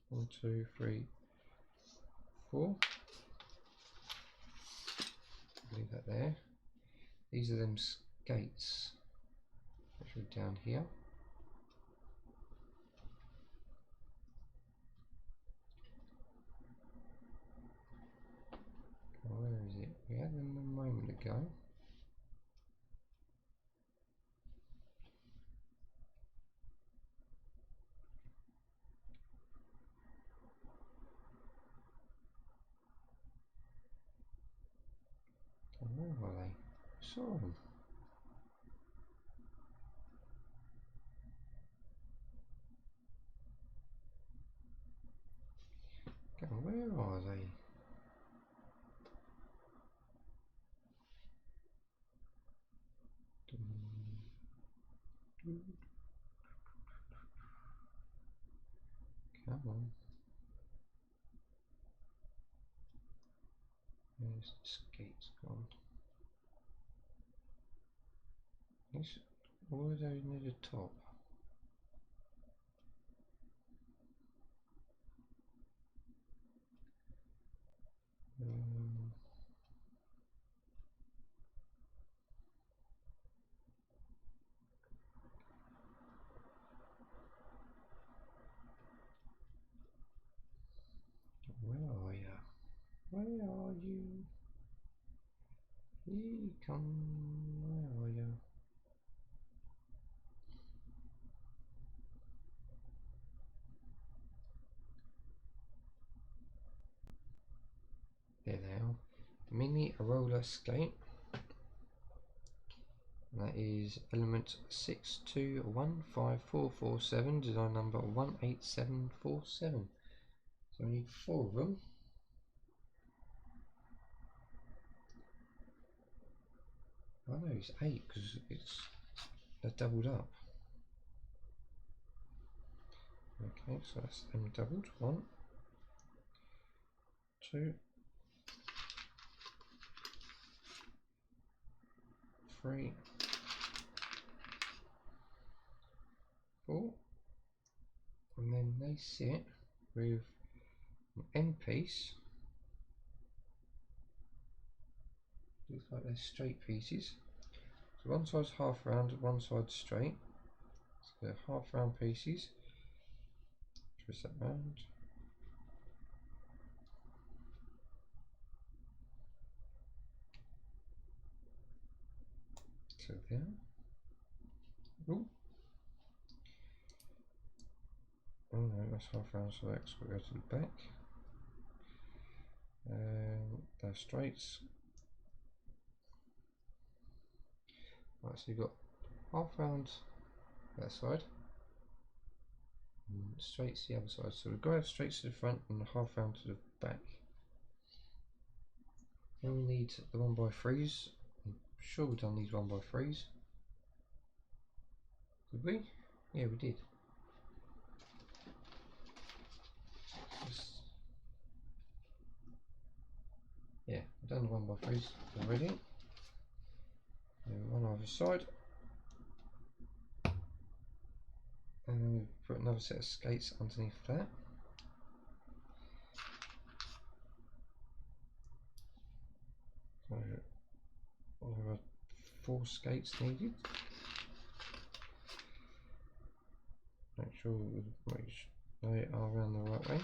1, 2, 3, 4. Leave that there. These are them skates which are down here. Where is it? We had them a moment ago. Where are they? I saw them. Where are they? Come on. Where's the skates gone? What are those near the top? Where are you? Where are you? Here you come. Where are you? There they are. Mini roller skate. That is element 6215447, design number 18747. So we need 4 of them. I know it's 8 because they're doubled up. Okay, so that's them doubled. 1, 2, 3, 4, and then they sit with an end piece. Looks like they're straight pieces. So one side's half round, one side's straight. So they're half round pieces. Twist that round. So there. Ooh. Oh no, that's half round, so that's got to go to the back. They're straights. Right, so you've got half round that side, and straights the other side. So we've got straights to the front and half round to the back. Then we need the 1x3s. I'm sure we've done these 1x3s. Did we? Yeah, we did. Yeah, we've done the 1x3s already. And one either side. And then we put another set of skates underneath that. 4 skates needed. Make sure they are around the right way.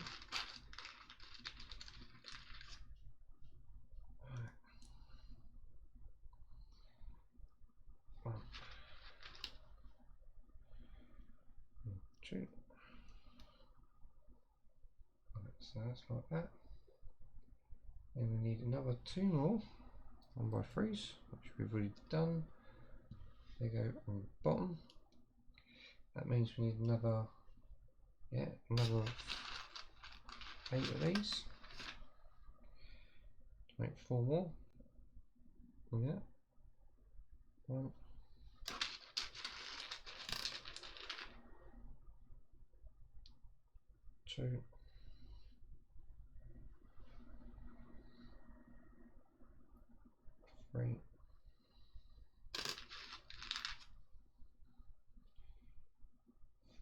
One, 2. Right, so that's like that. Then we need another 2 more 1x3s, which we've already done. They go on the bottom. That means we need another 8 of these to make 4 more. Yeah. 1, 2, 3,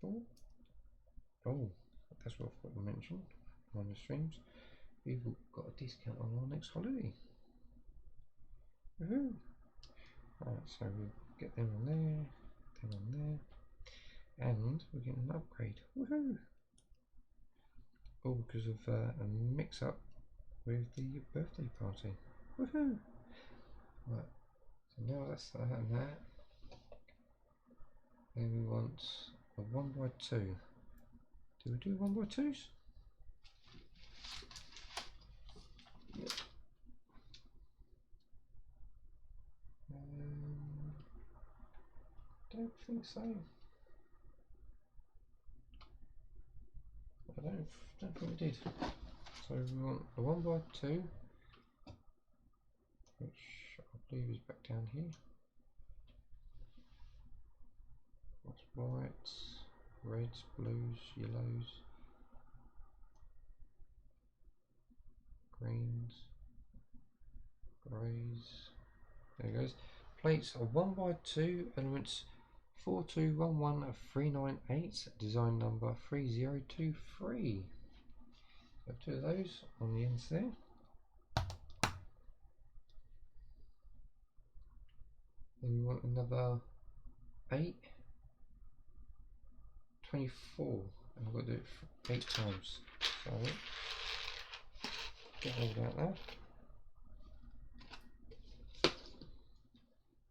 4. Oh, that's what I forgot to mention on the streams. We've got a discount on our next holiday. Woohoo! Alright, so we'll get them on there, and we're getting an upgrade. Woohoo! All because of a mix up with the birthday party. Woohoo! Right, so now that's that and that. Then we want a 1x2. Do we do 1x2s? Yep. Don't think so. I don't think we did. So we want a 1x2, which I believe is back down here. That's whites, reds, blues, yellows, greens, greys. There it goes. Plates are 1x2, elements 4211398, design number 3023. So 2 of those on the ends there. Then we want another 8, 24, and I've got to do it 8 times. So get all that there.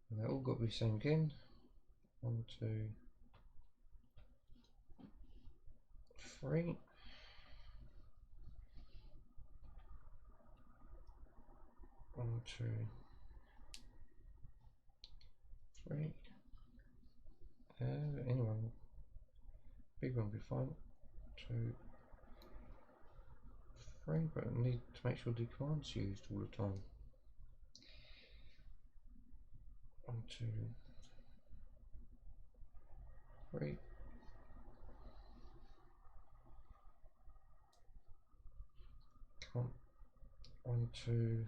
And they're all got to be the same again. 1, 2, 3. 1, 2, 3. Anyone, big one will be fine. 2, 3, but I need to make sure the command's used all the time. 1, 2, 3. Come on. 1, 2,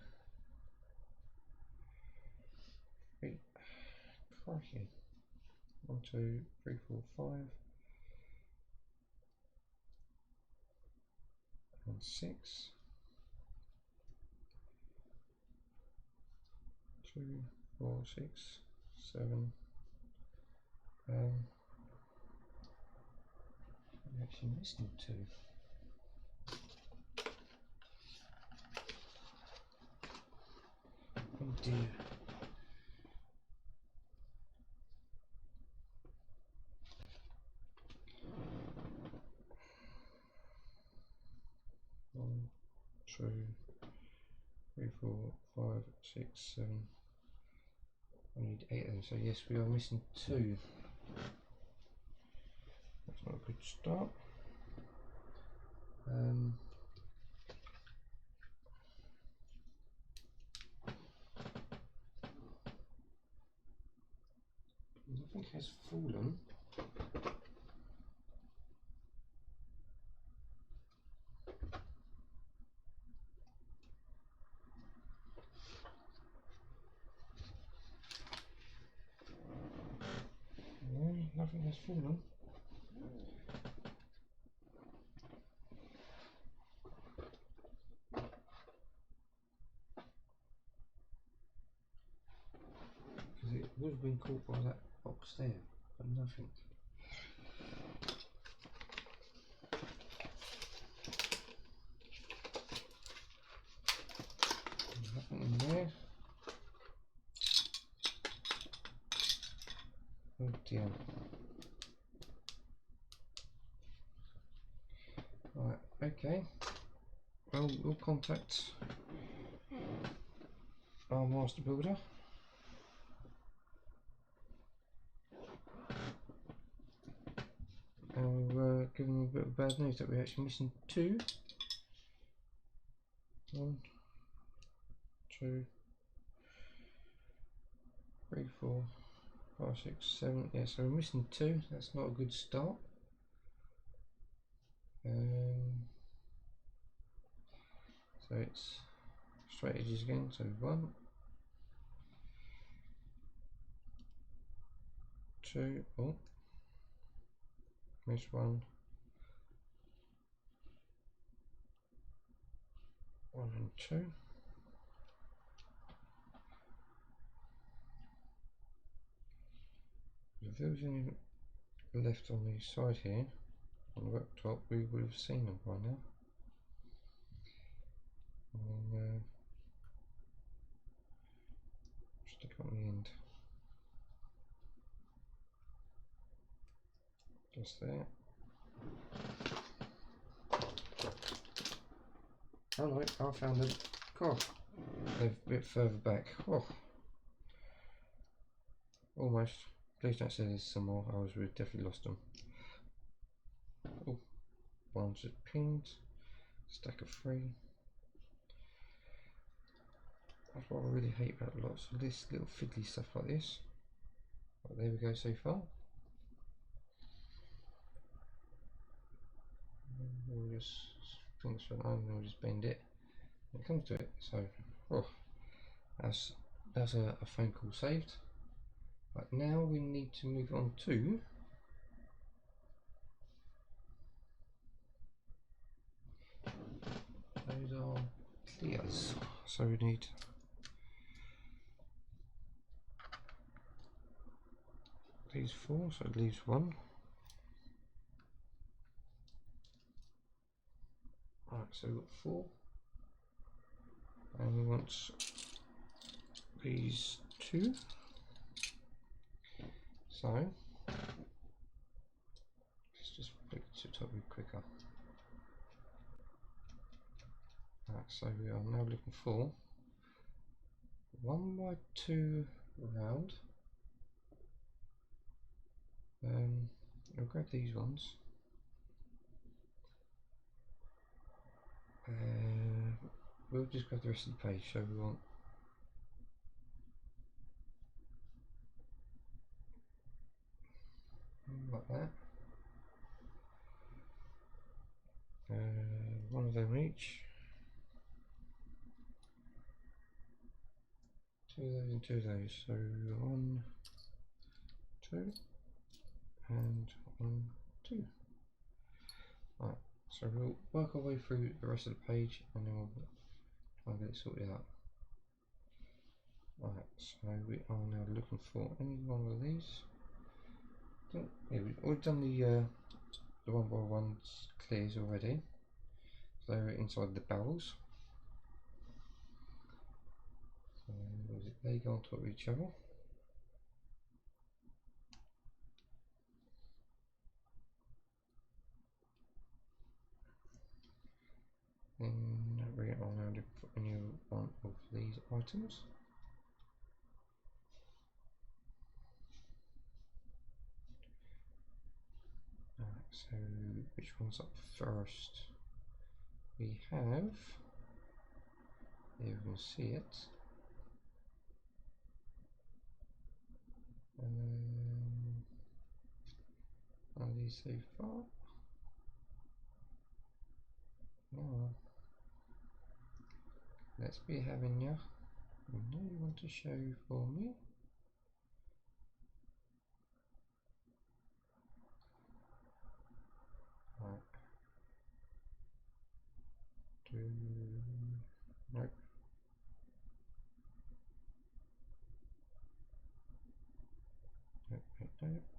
3. Crikey. 1, 2, 3, 4, 5. And 6. 2, 4, 6, 7. I'm actually missing 2. Oh dear. One, 2, 3, 4, 5, 6, 7. I need 8 of them, so yes, we are missing 2. That's not a good start. Nothing has fallen. No, nothing has fallen. Because have been caught by that box there, but nothing. Nothing in there. Oh dear. Right, okay. Well, we'll contact our master builder. And we'll give them a bit of bad news that we're actually missing two. 1, 2, 3, 4, 5, 6, 7. Yeah, so we're missing two. That's not a good start. So it's straight edges again. So 1, 2. Oh, missed 1. 1 and 2. If there was any left on the side here, on the worktop, we would have seen them by now. And then stick on the end. Just there. Oh no, I found them. Oh, they're a bit further back. Oh. Almost. Please don't say there's some more. I was really definitely lost them. Oh, one's just pinned. Stack of 3. That's what I really hate about lots of this little fiddly stuff like this. But there we go so far. We'll just think so, and we'll just bend it. When it comes to it, so oh, that's a phone call saved. But now we need to move on to those are clears. So we need these 4, so it leaves 1. Right, so we've got 4, and we want these 2. So let's just flick it to the top a bit quicker. Right, so we are now looking for 1 by 2 round. I'll grab these ones. We'll just grab the rest of the page. So we want like that. One of them each. 2 of those and 2 of those. So 1, 2, and 1, 2. Right. So we'll work our way through the rest of the page, and then we'll try and get it sorted out. Right. So we are now looking for any one of these. Yeah, we've done the 1 by 1 clears already. So they're inside the barrels. So they go on top of each other. Then we are now looking for any one of these items. So which one's up first? We have, there you can see it. Are these so far? No. Let's be having ya. I know you want to show for me. Right. Nope.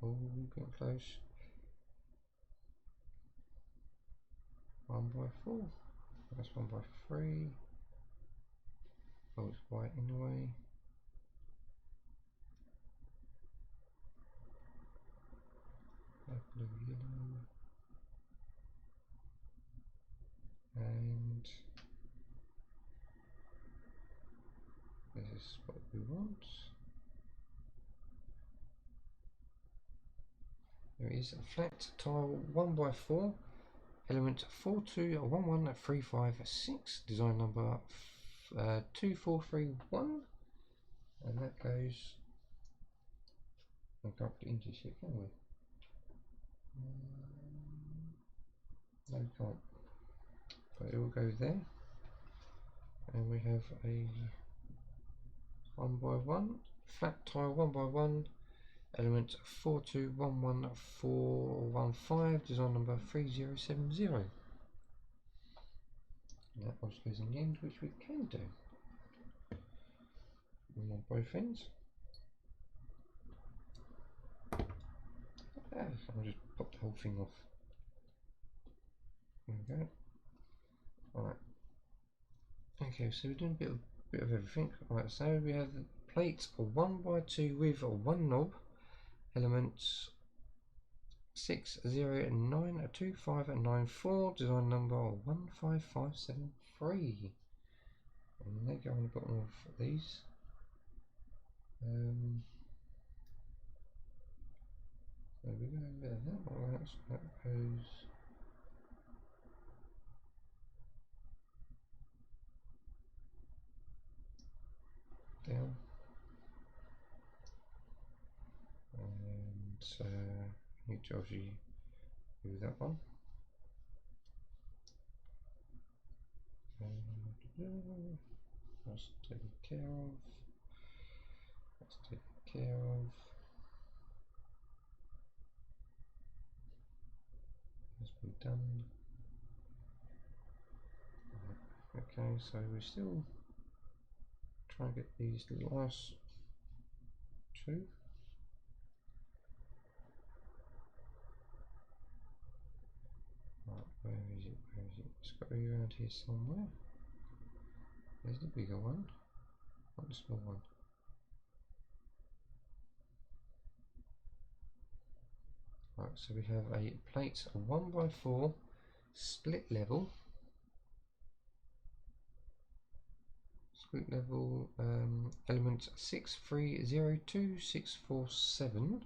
Oh, we're getting close. 1 by 4. That's 1 by 3. Oh, it's white anyway. Blue, yellow. And this is what we want. There is a flat tile 1 by 4, element 4211356, design number 2431, and that goes. I can't put it into shit, can we? No, we can't. But it will go there, and we have a 1 by 1 flat tile 1 by 1. Element 4211415, design number 3070. And that also goes in the end, which we can do. On both ends. I'll just pop the whole thing off. There we go. Alright. Okay, so we're doing a bit of everything. Alright, so we have the plate 1 by 2 with 1 knob. Elements 6092594, design number 15573, and they go on the bottom of these. There we go, there, that goes down. And you need to obviously do that one. That's taken care of. That's taken care of. That's been done. Okay, so we're still trying to get these last two. Right, where is it? Where is it? It's got to be around here somewhere. There's the bigger one, not the small one. Right, so we have a plate 1 by 4 split level. Split level element 6302647.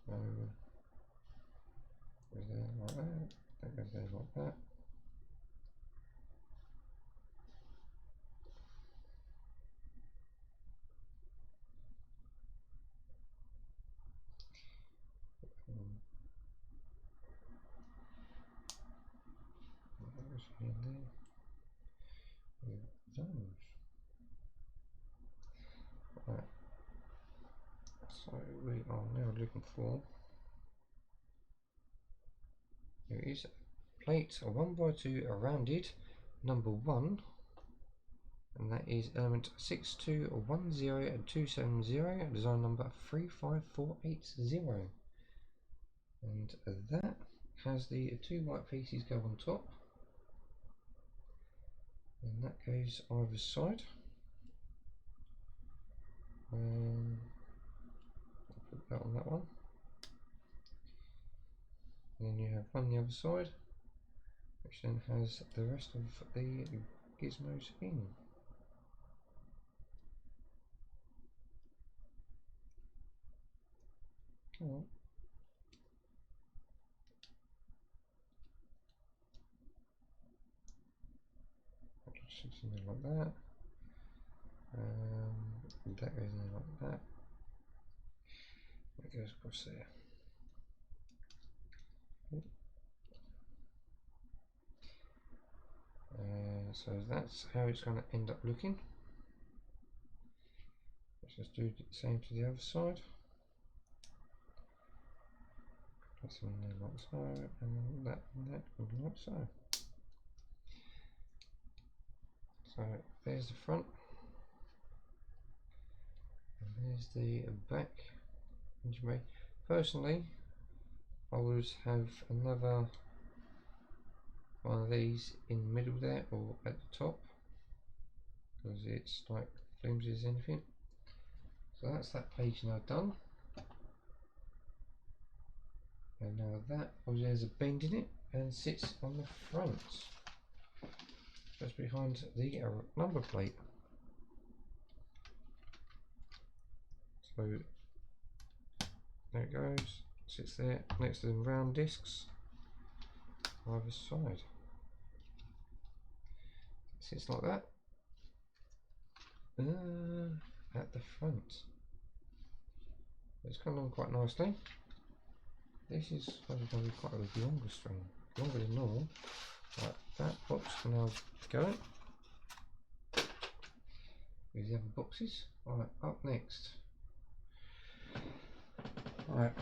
So goes there like that. That goes there like that. That goes in there. With those. Right. So we are now looking for. Here is plate 1 by 2 rounded number 1, and that is element 6210270, design number 35480, and that has the 2 white pieces go on top, and that goes either side. I'll put that on that one. And then you have one on the other side, which then has the rest of the gizmos in. Come on. Sits in there like that. That goes in there like that. It goes across there. So that's how it's going to end up looking. Let's just do the same to the other side. That's in there like so, and that like so. So there's the front, and there's the back Personally, I would have another one of these in the middle there or at the top, because it's like flimsy as anything. So that's that page now done. And now that has a bend in it and sits on the front, just behind the number plate. So there it goes, sits there next to the round discs either side. It sits like that at the front. It's come along quite nicely. This is probably going to be quite a longer string, longer than normal. Right, that box can now go. Here's the other boxes. Right, up next. Right,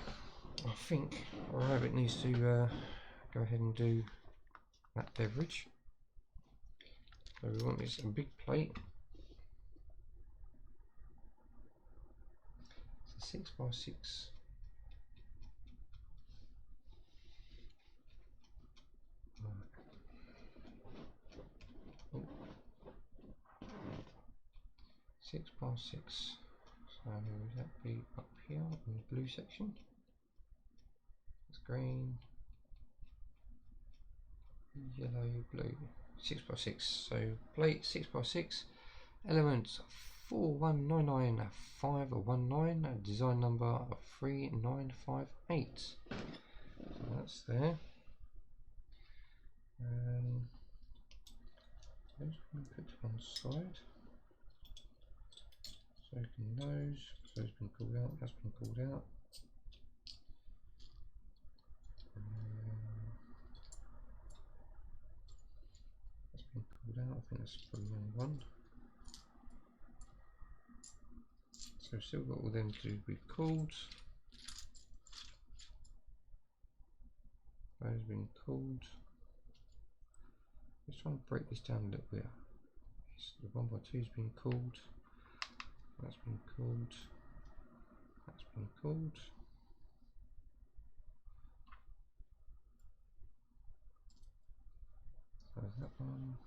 I think Rabbit needs to go ahead and do that beverage. So we want this a big plate. It's a 6x6. Oh. 6x6. So would that be up here in the blue section? It's green, yellow, blue. 6x6. So plate 6x6. Element 4199519. Design number 3958. So that's there. Those can be put to one side. So can those. So it's been pulled out. That's been pulled out. That's been pulled out. I think that's probably the only one. So we've still got all them to be cooled. Those have been cooled. Let's try and break this down a little bit. The 1x2 has been cooled. That's been cooled. That's been cooled. So that one.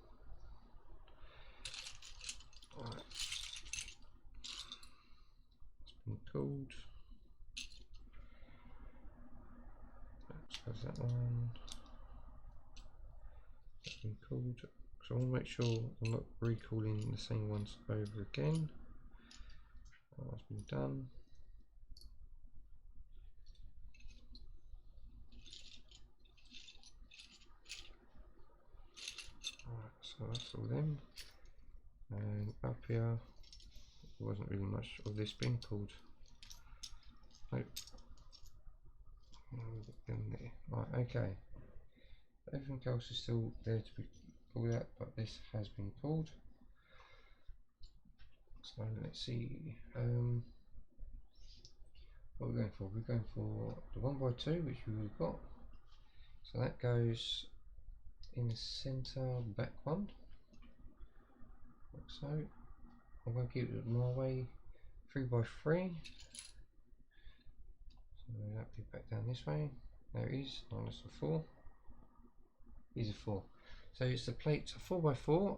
Right. It's been cooled. So that one. That's been cooled. So I want to make sure I'm not recalling the same ones over again. That's been done. Alright, so that's all them. And up here, there wasn't really much of this being pulled. Nope. In there. Right, okay. Everything else is still there to be pulled out, but this has been pulled. So let's see. What we're going for? We're going for the 1x2, which we've got. So that goes in the centre back one, like so. I'm going to keep it my way, 3x3. So that'll be back down this way. There it is. No, that's a 4. These are 4. So it's the plate 4x4,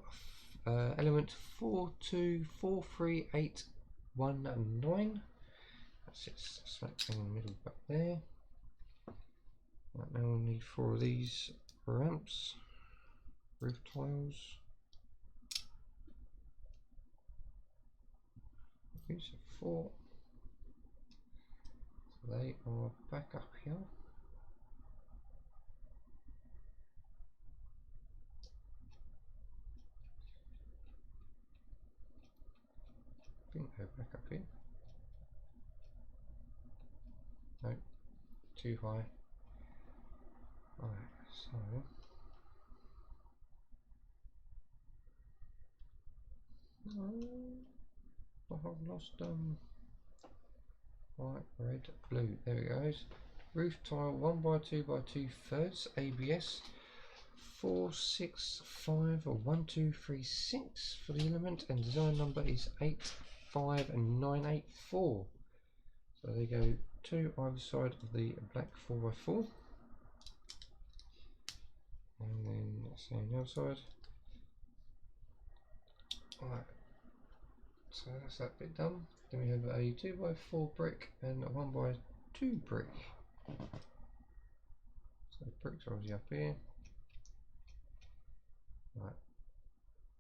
element 42438119. That sits smack bang in the middle back there. Right, now we'll need 4 of these ramps, roof tiles. These are 4. So they are back up here. I think they're back up here. No, too high. Alright, so I've lost white, red, blue. There it goes. Roof tile 1x2x2 ABS 4651236 for the element, and design number is 85984. So they go two either side of the black 4x4, and then same on the other side. Alright, so that's that bit done. Then we have a 2x4 brick and a 1x2 brick. So the bricks are obviously up here. Right,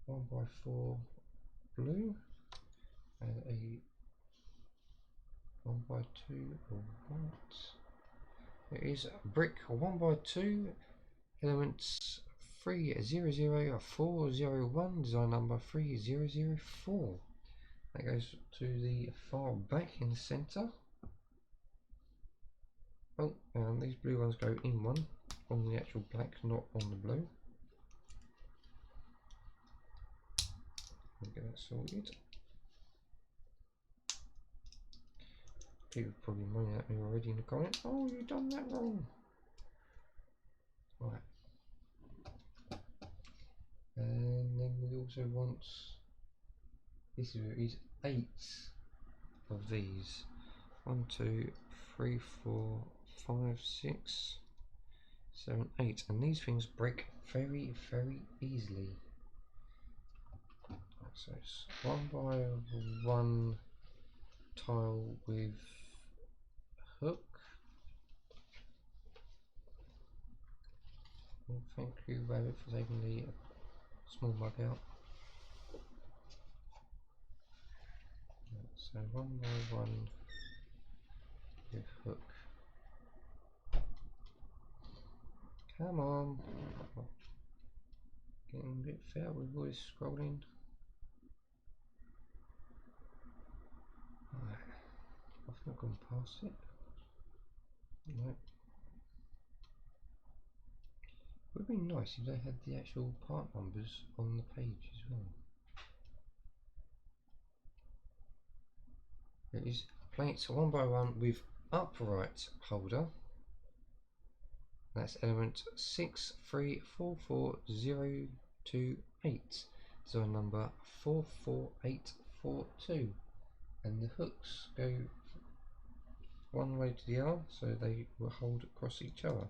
1x4 blue and a 1x2 or white. It is a brick 1x2, elements 300401, design number 3004. That goes to the far back in the centre. Oh, and these blue ones go in one, on the actual black, not on the blue. We'll get that sorted. People probably moaning at me already in the comments. Oh, you've done that wrong. Right. And then we also want, this is 8 of these. 1, 2, 3, 4, 5, 6, 7, 8. And these things break very, very easily. Right, so it's 1x1 tile with hook. Well, thank you, Rabbit, for taking the small mug out. So 1x1 with hook. Come on. Getting a bit fair with voice scrolling. Right. I've not gone past it. No. It would be nice if they had the actual part numbers on the page as well. It is plates 1x1 with upright holder. That's element 6344028. Design number 44842. And the hooks go one way to the other, so they will hold across each other.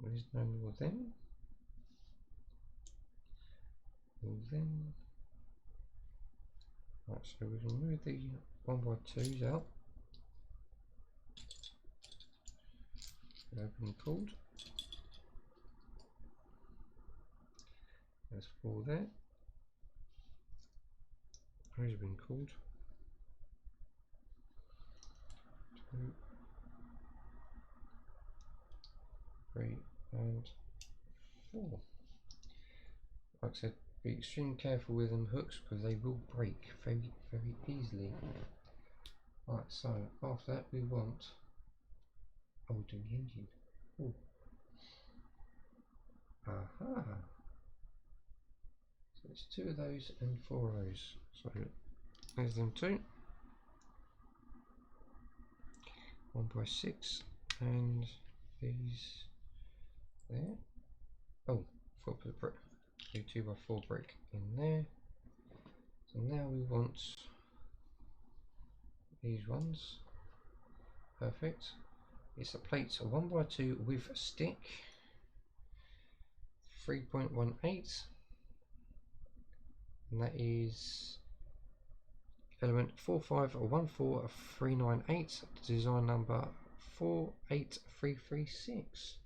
There's no more of them. All them. Right, so we can move the 1x2s out. Open the cord. There's 4 there. Those have been called. 2, 3 and 4. Like I said, be extremely careful with them hooks because they will break very, very easily. Right, so after that we want, oh, we're doing the engine. Ooh. Aha! So it's 2 of those and 4 of those. So there's them 2. 1x6 and these there. Oh, 4 for the brick. Do 2x4 brick in there. So now we want these ones. Perfect. It's a plate 1x2 with a stick. 3.18. And that is element 4514398, design number 48336.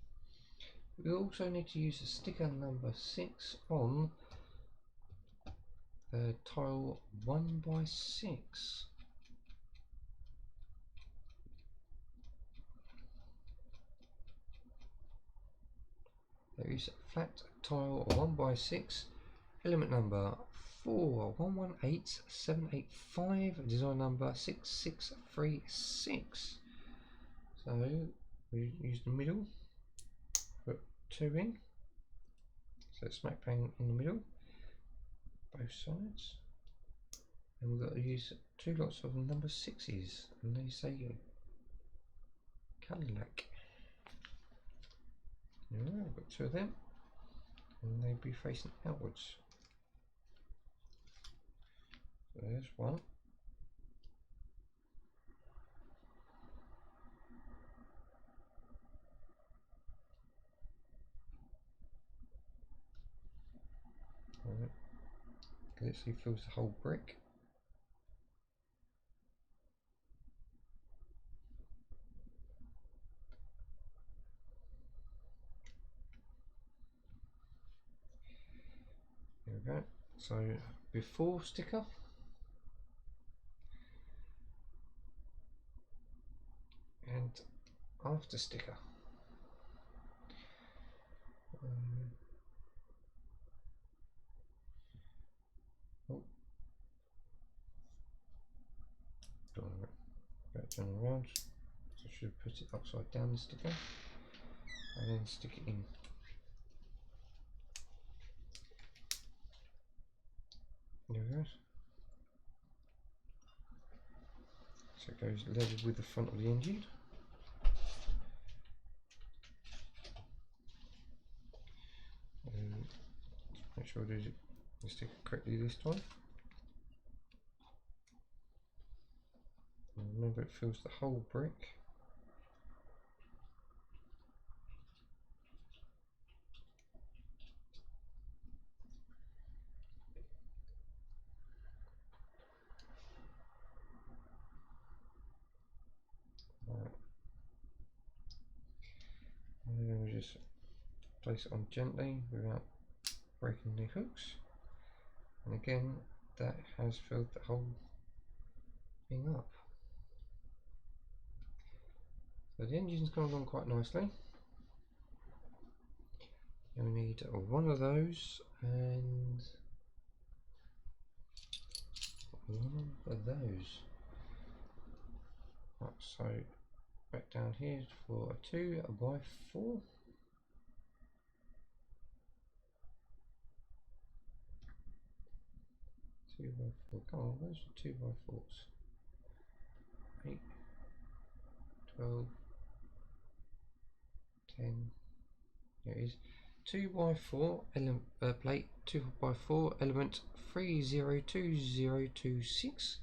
We also need to use sticker number 6 on tile 1x6. There is flat tile 1x6, element number 4118785, design number 6636. So we use the middle, put 2 in, so smack bang in the middle, both sides, and we've got to use 2 lots of number 6s, and they say Cadillac. Yeah, I've got 2 of them, and they'd be facing outwards. So there's one. literally fills the whole brick. There we go. So before sticker and after sticker. Oh, turn around. So I should put it upside down, the sticker, and then stick it in. There we go. So it goes level with the front of the engine. Make sure I do the sticker correctly this time. And remember, it fills the whole brick. Right. And then we just place it on gently without breaking the hooks. And again, that has filled the whole thing up. So the engine's gone along quite nicely. And we need one of those and one of those. Right, so back down here for a 2x4. Come on, where's the 2x4s? 8, 12, 10. Here it is. 2x4 element plate 2x4 element 302026.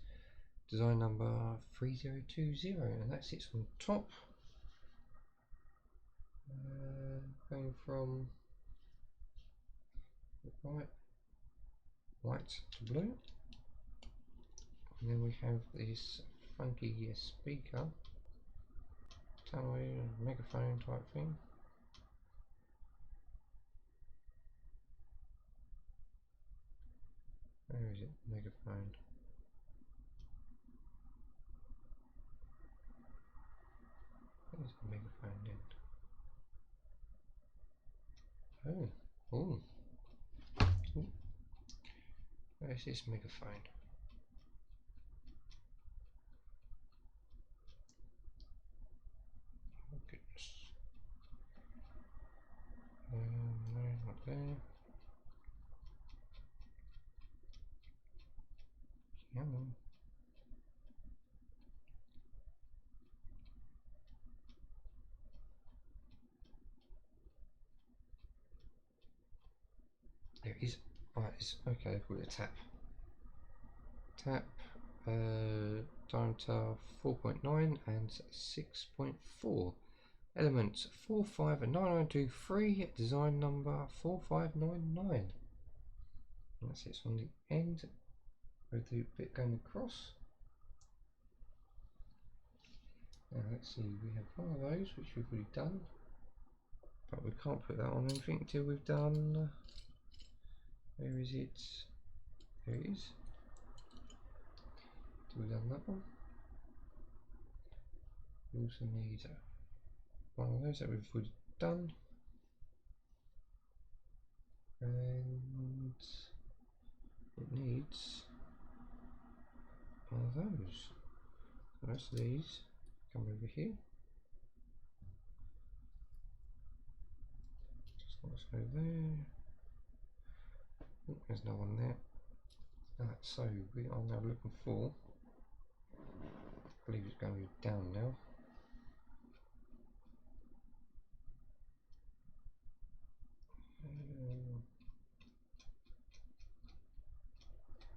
Design number 3020, and that sits on top. Going from white to blue. And then we have this funky speaker, tannoy megaphone type thing. Where is it? Megaphone. Where's the megaphone then? Oh, where's this megaphone? Oh goodness. No, not there. Come on. There it is. Right, it's okay. I've got a tap. Diameter 4.9 and 6.4. Element 459923. Design number 4599. And that's it on the end with the bit going across. Now let's see. We have one of those which we've already done, but we can't put that on anything until we've done. Where is it? There it is. We've done that one. We also need one of those that we've already done, and it needs one of those. The rest of these come over here. Just let's go there. Oh, there's no one there. Right, so we are now looking for, I believe it's going to be down now.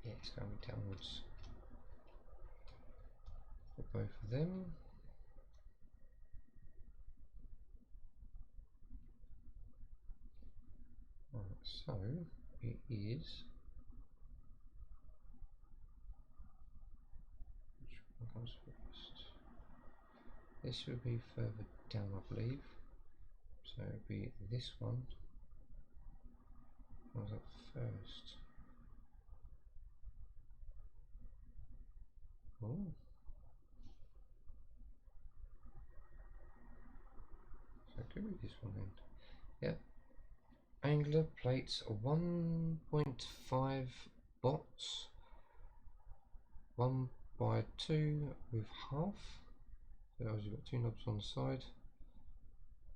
Yeah, it's going to be downwards for both of them. Right, so it is What comes first? This would be further down, I believe. So it would be this one. Comes up first. Oh. So it could be this one then. Yep. Angular plates 1.5 bots. 1x2 with half. So you've got two knobs on the side.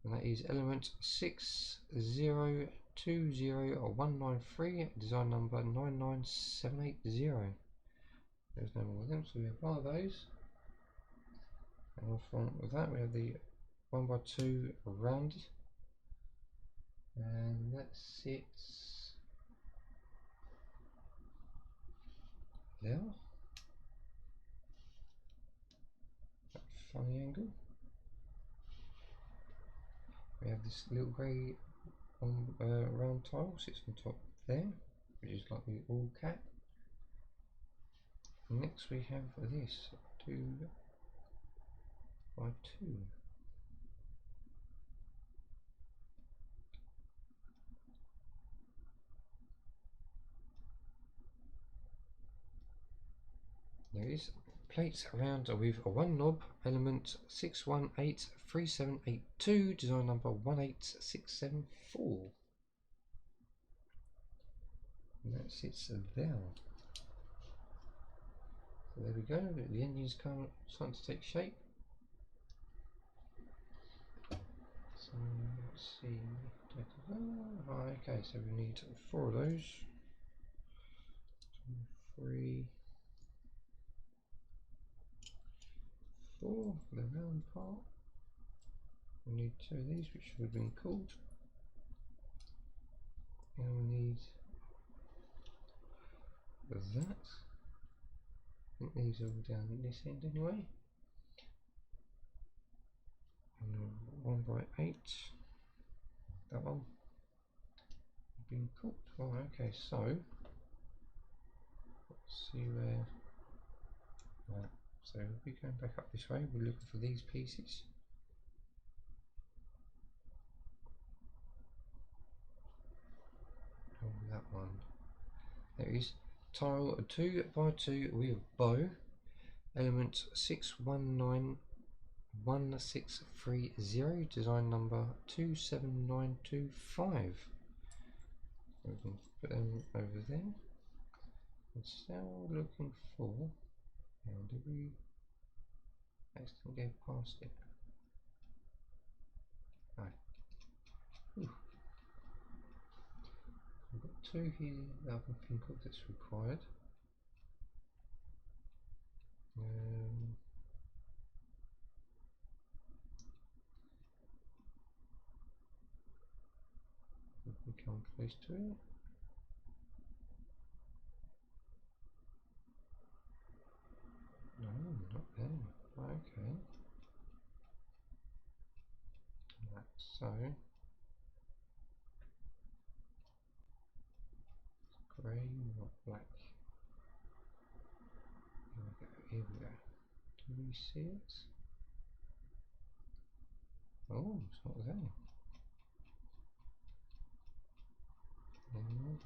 And that is element 6020193, design number 99780. There's no more of them, so we have one of those. And on front of that we have the 1x2 round, and that sits there. That funny angle. We have this little grey round tile sits on top there, which is like the all cap. Next we have this 2x2. There is plates around with a one knob, element 6183782, design number 18674. And that sits there. So there we go, the engine's starting to take shape. So let's see. Okay, so we need 4 of those. 2, 3, 4 for the round part. We need 2 of these, which would have been called. And we need that. I think these are all down this end anyway. And 1x8. That one. Been caught. Oh, okay, so let's see where. Right, so we'll be going back up this way. We're looking for these pieces. Oh, that one. There it is. Tile 2x2 with bow. Element 6191630. Design number 27925. We can put them over there. And still looking for. How did we accidentally go past it? Right. We've got 2 here that I can think of that's required. If we come close to it. No, not there. Okay. Right, so grey, not black. Here we go. Do we see it? Oh, it's not there. Right,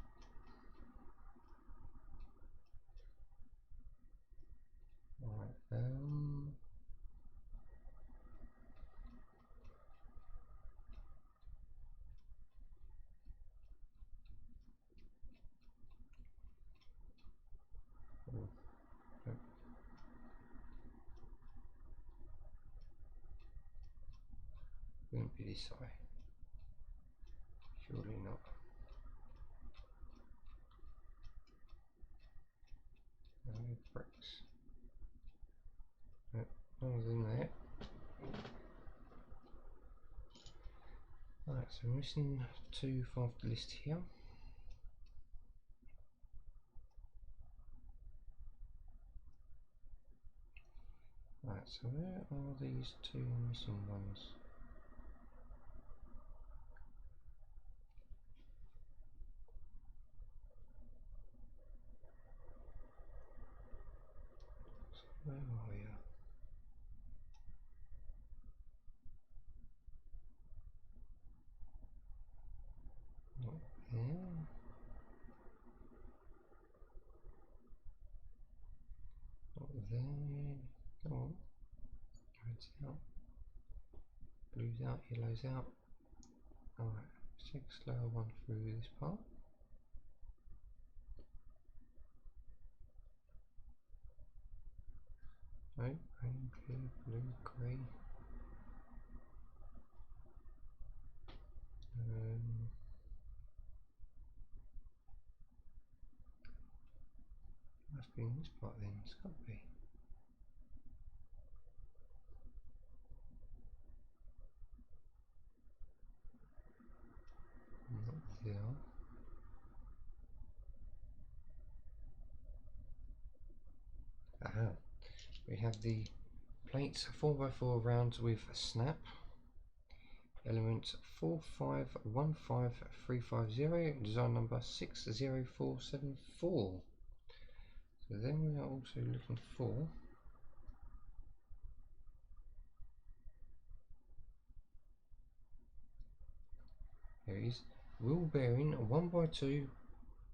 oh, nope. Wouldn't be this way. Surely not. No bricks. Nope, none of them there. Right, so we're missing 2 off the list here. Right, so where are these 2 missing ones? So where are you? out, yellow's out. Alright, let's take a slower one through this part. Right, green, clear, blue, grey. Must be in this part then, it's got to be. Not there. Aha. We have the plates 4x4 rounds with a snap. Element 4515350, design number 60474. So then we are also looking for here it is, wheel bearing 1x2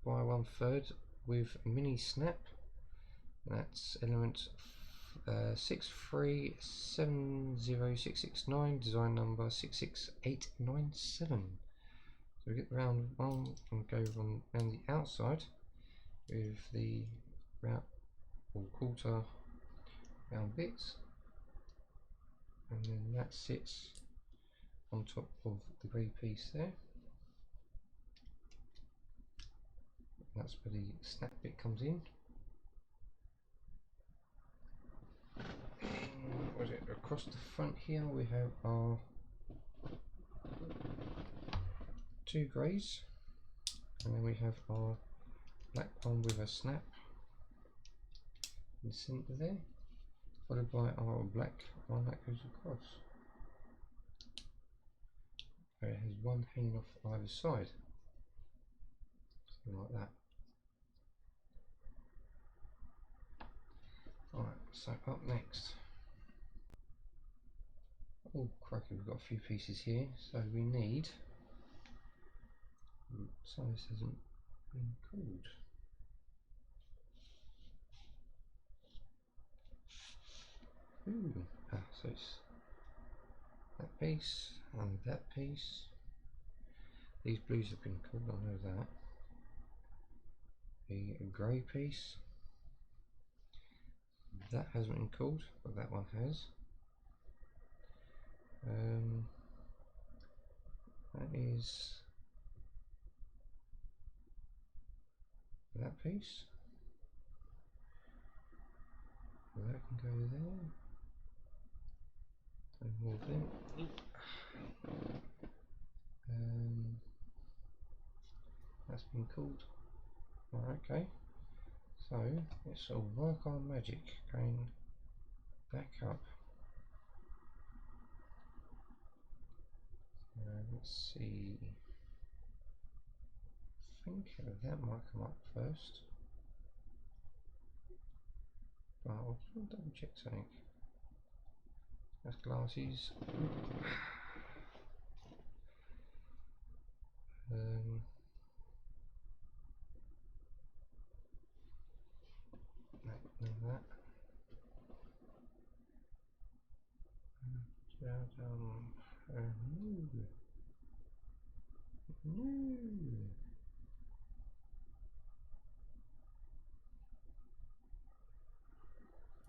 by 1/3 with mini snap. That's element 6370669, design number 66897. So we get round one and go on the outside with the round or quarter round bits, and then that sits on top of the grey piece there. That's where the snap bit comes in. What is it? Across the front here we have our two greys, and then we have our black one with a snap in the centre there, followed by our black one that goes across. So it has one hanging off either side, something like that. Alright, so up next. Oh crikey, we've got a few pieces here, so we need, some of this hasn't been called. Ooh, so it's that piece and that piece. These blues have been called, I know that. The grey piece, that hasn't been called, but that one has. That is that piece. That can go there. And more there. That's been called. Right, okay. So let's all work our magic going back up. Let's see. I think that might come up first. But I'll double check something. That's glasses. None of that. No.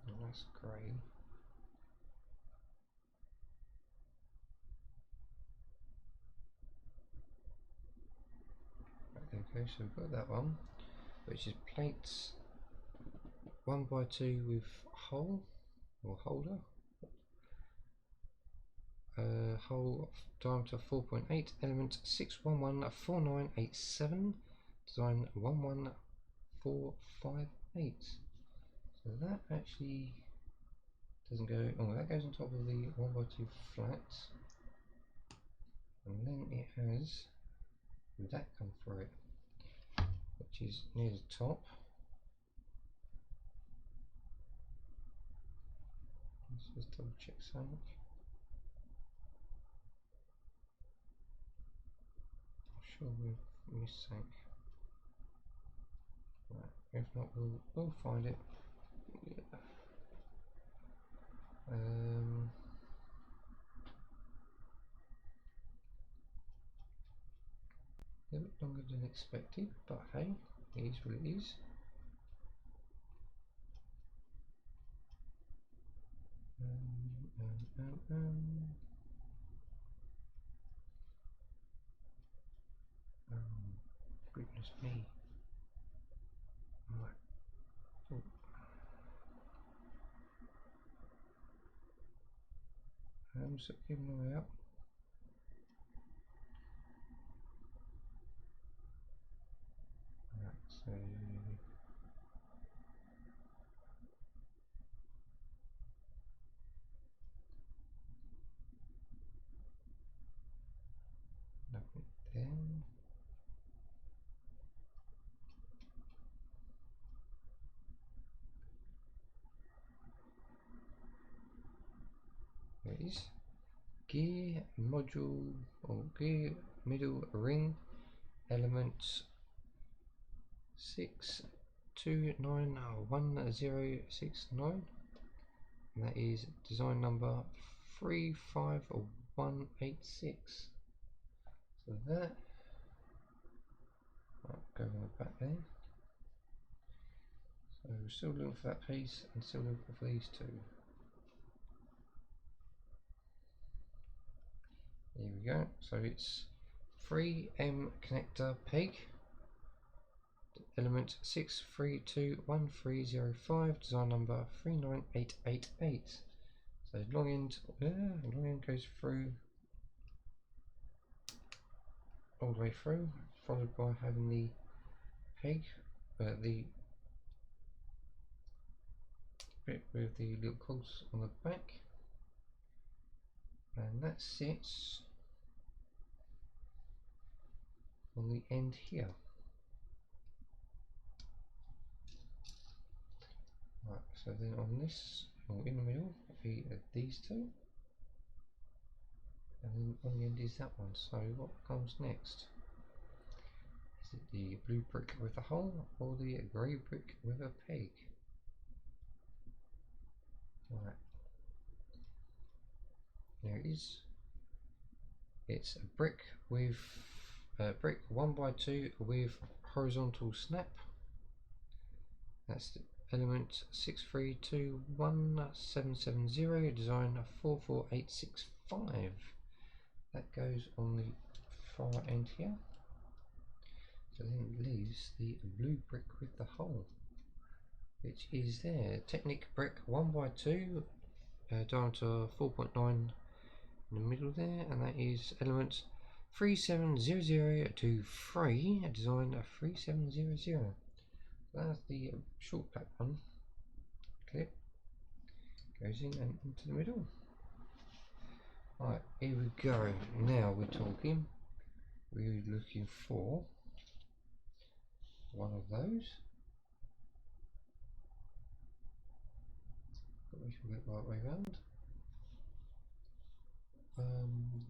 Oh, that's grey. Right, there we go. So we've got that one, which is plates 1x2 with hole or holder. Hole diameter 4.8, element 6114987, design 11458. So that actually doesn't go, oh, that goes on top of the 1x2 flat, and then it has that come through it, which is near the top. Let's just double check something. Sure we've missed something. Right, if not we'll find it. Yeah. A bit longer than expected, but hey, it is what it is. Goodness me. Right. Oh. So keep an eye out. Right, so nothing there. There it is. Gear module or gear middle ring elements 6291069, and that is design number 35186. So that, right, go on the back there. So we're still looking for that piece and still looking for these two. There we go. So it's 3M connector peg, element 6321305, design number 39888. So long end goes through all the way through, followed by having the peg, the bit with the little cogs on the back, and that sits on the end here. Right, so then on this, or in the middle, will be these two, and then on the end is that one. So what comes next? Is it the blue brick with a hole, or the grey brick with a peg? Right, there it is. It's a brick with brick 1x2 with horizontal snap. That's the element 6321770, design 44865. That goes on the far end here. So then it leaves the blue brick with the hole, which is there. Technic brick 1x2, diameter 4.9 in the middle there, and that is element 370023, design 3700. That's the short black one. Clip goes in and into the middle. Right, here we go. Now we're talking. We're looking for one of those. But we should get the right way around.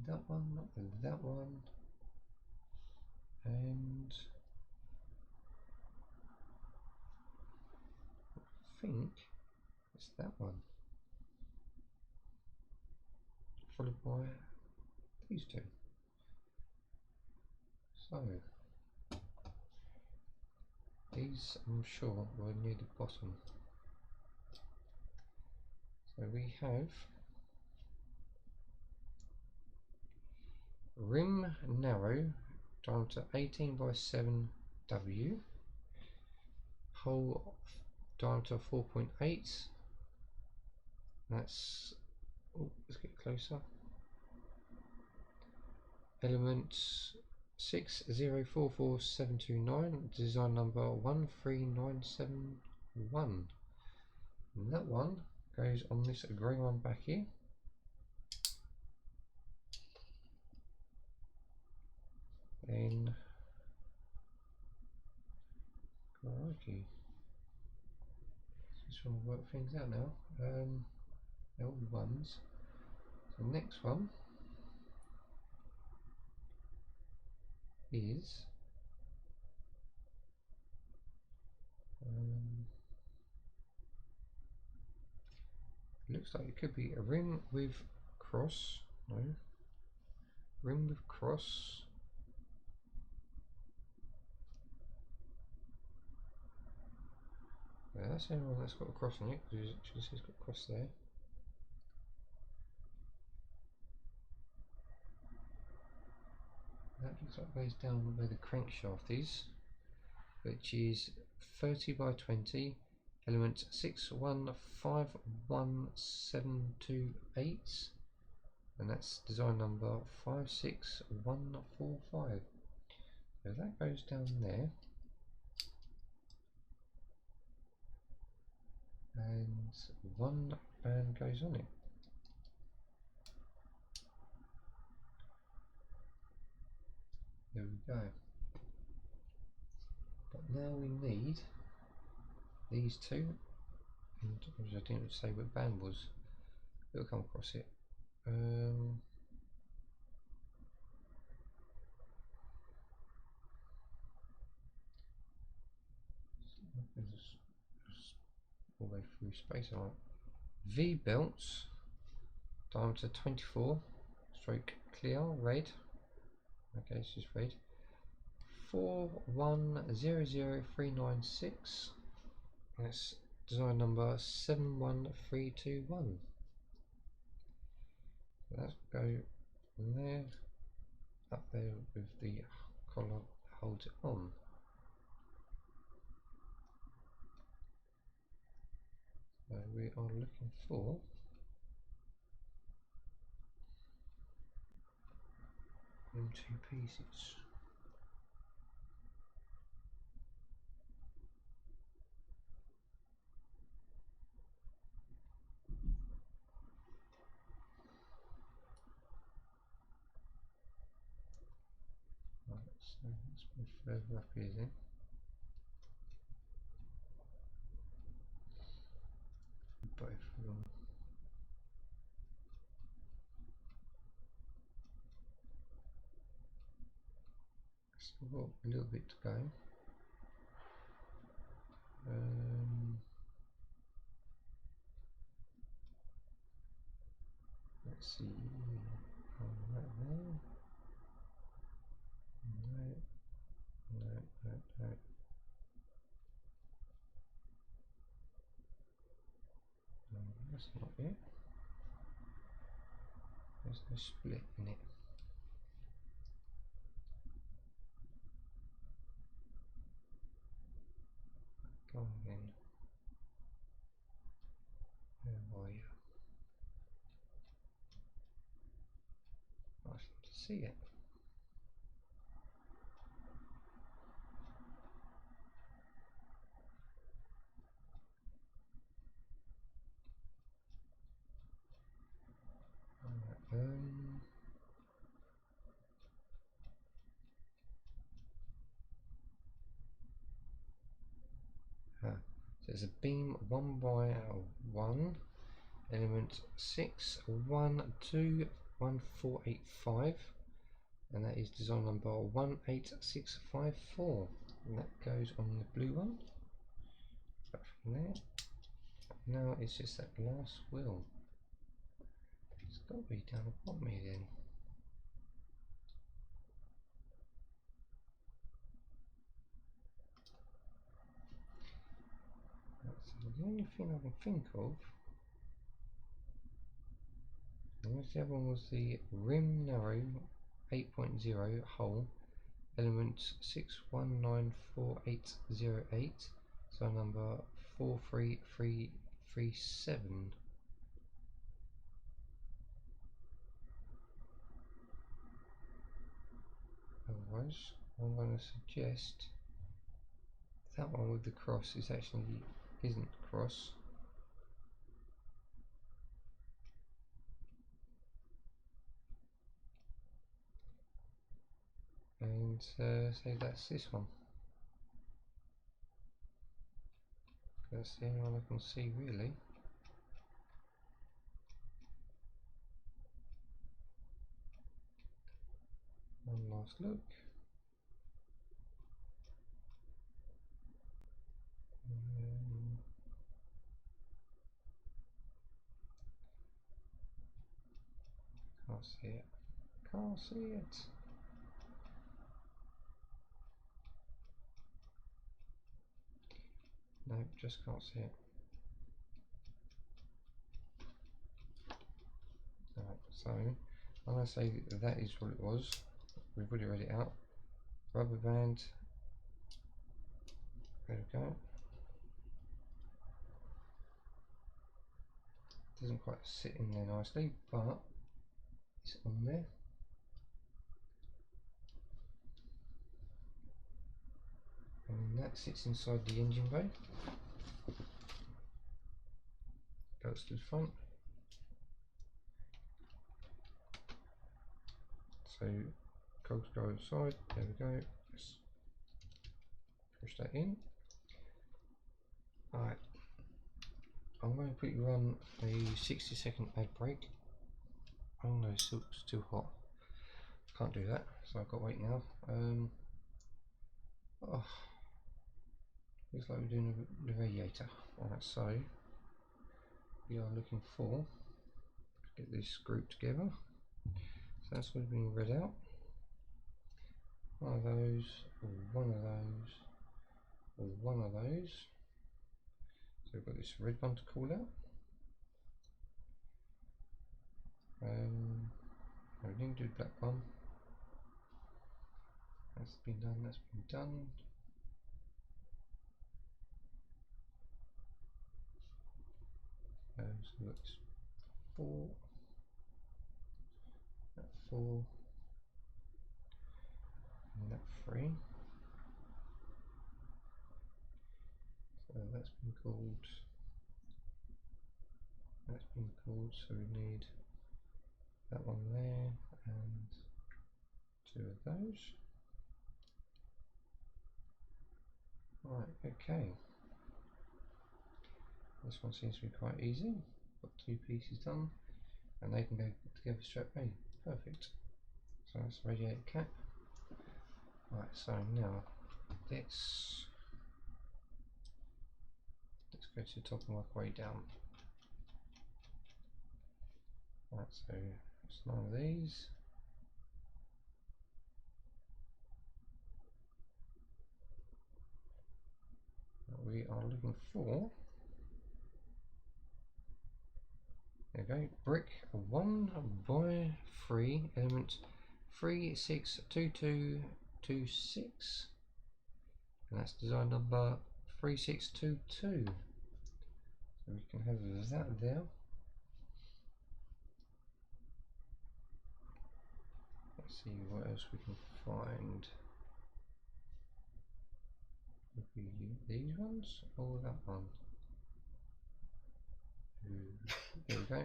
That one, that one, and I think it's that one, followed by these two. So these, I'm sure, were near the bottom. So we have rim narrow, diameter 18x7W, hole diameter 4.8. That's, oh, let's get closer. Elements 6044729, design number 13971. And that one goes on this grey one back here. Then, crikey, just trying to work things out now. They're all ones. So the next one is looks like it could be a rim with cross. No, rim with cross. that's the only one that's got a cross on it, because you can see it's got a cross there. That looks like it goes down where the crankshaft is, which is 30 by 20, element 615172.8, and that's design number 56145. So that goes down there, and one band goes on it. There we go. But now we need these two, and I didn't say what band was. It'll come across it. All the way through space, alright. V belts, diameter 24, stroke clear, red. Okay, it's just red. 4100396. That's design number 71321. So let's go from there, up there with the collar that holds it on. So we are looking for them two pieces. Right, so let's move further up here then. Both of them. Still got a little bit to go. Let's see. Right there. No. No, that's not it. There's no split in it. Go on then. Where are you? I seem to see it. So it's a beam 1x1, element 61121485, and that is design number 18654, and that goes on the blue one. Back from there. Now it's just that last wheel. It's got to be down the bottom here then. That's the only thing I can think of. And the other one was the rim narrow 8.0 hole, element 619488, so number 43337. Otherwise, I'm going to suggest that one with the cross isn't cross. And say that's this one. That's the only one I can see really. One last look. Can't see it. Can't see it. Nope, just can't see it. Right, so I'm going to say that is what it was. We've already read it out. Rubber band. There we go. Doesn't quite sit in there nicely, but it's on there. And that sits inside the engine bay. Goes to the front. So cogs go inside. There we go. Just push that in. Alright. I'm going to put you on a 60-second ad break. Oh no, it's still hot. Can't do that, so I've got to wait now. Oh, looks like we're doing the radiator. Alright, so we are looking for, get this group together. So that's what's being read out. One of those, or one of those, or one of those. So we've got this red one to call out. No, we didn't do the black one. That's been done, that's been done. So that's 4, that 4, and that 3. So that's been called, so we need that one there and 2 of those. Right, okay. This one seems to be quite easy. Got 2 pieces done and they can go together straight away. Perfect. So that's the radiator cap. Right, so now let's go to the top and work our way down. Right, so it's none of these. We are looking for, there we go, brick 1 by 3, element 362226, and that's design number 3622. So we can have that there. Let's see what else we can find. Would we use these ones or that one? There we go.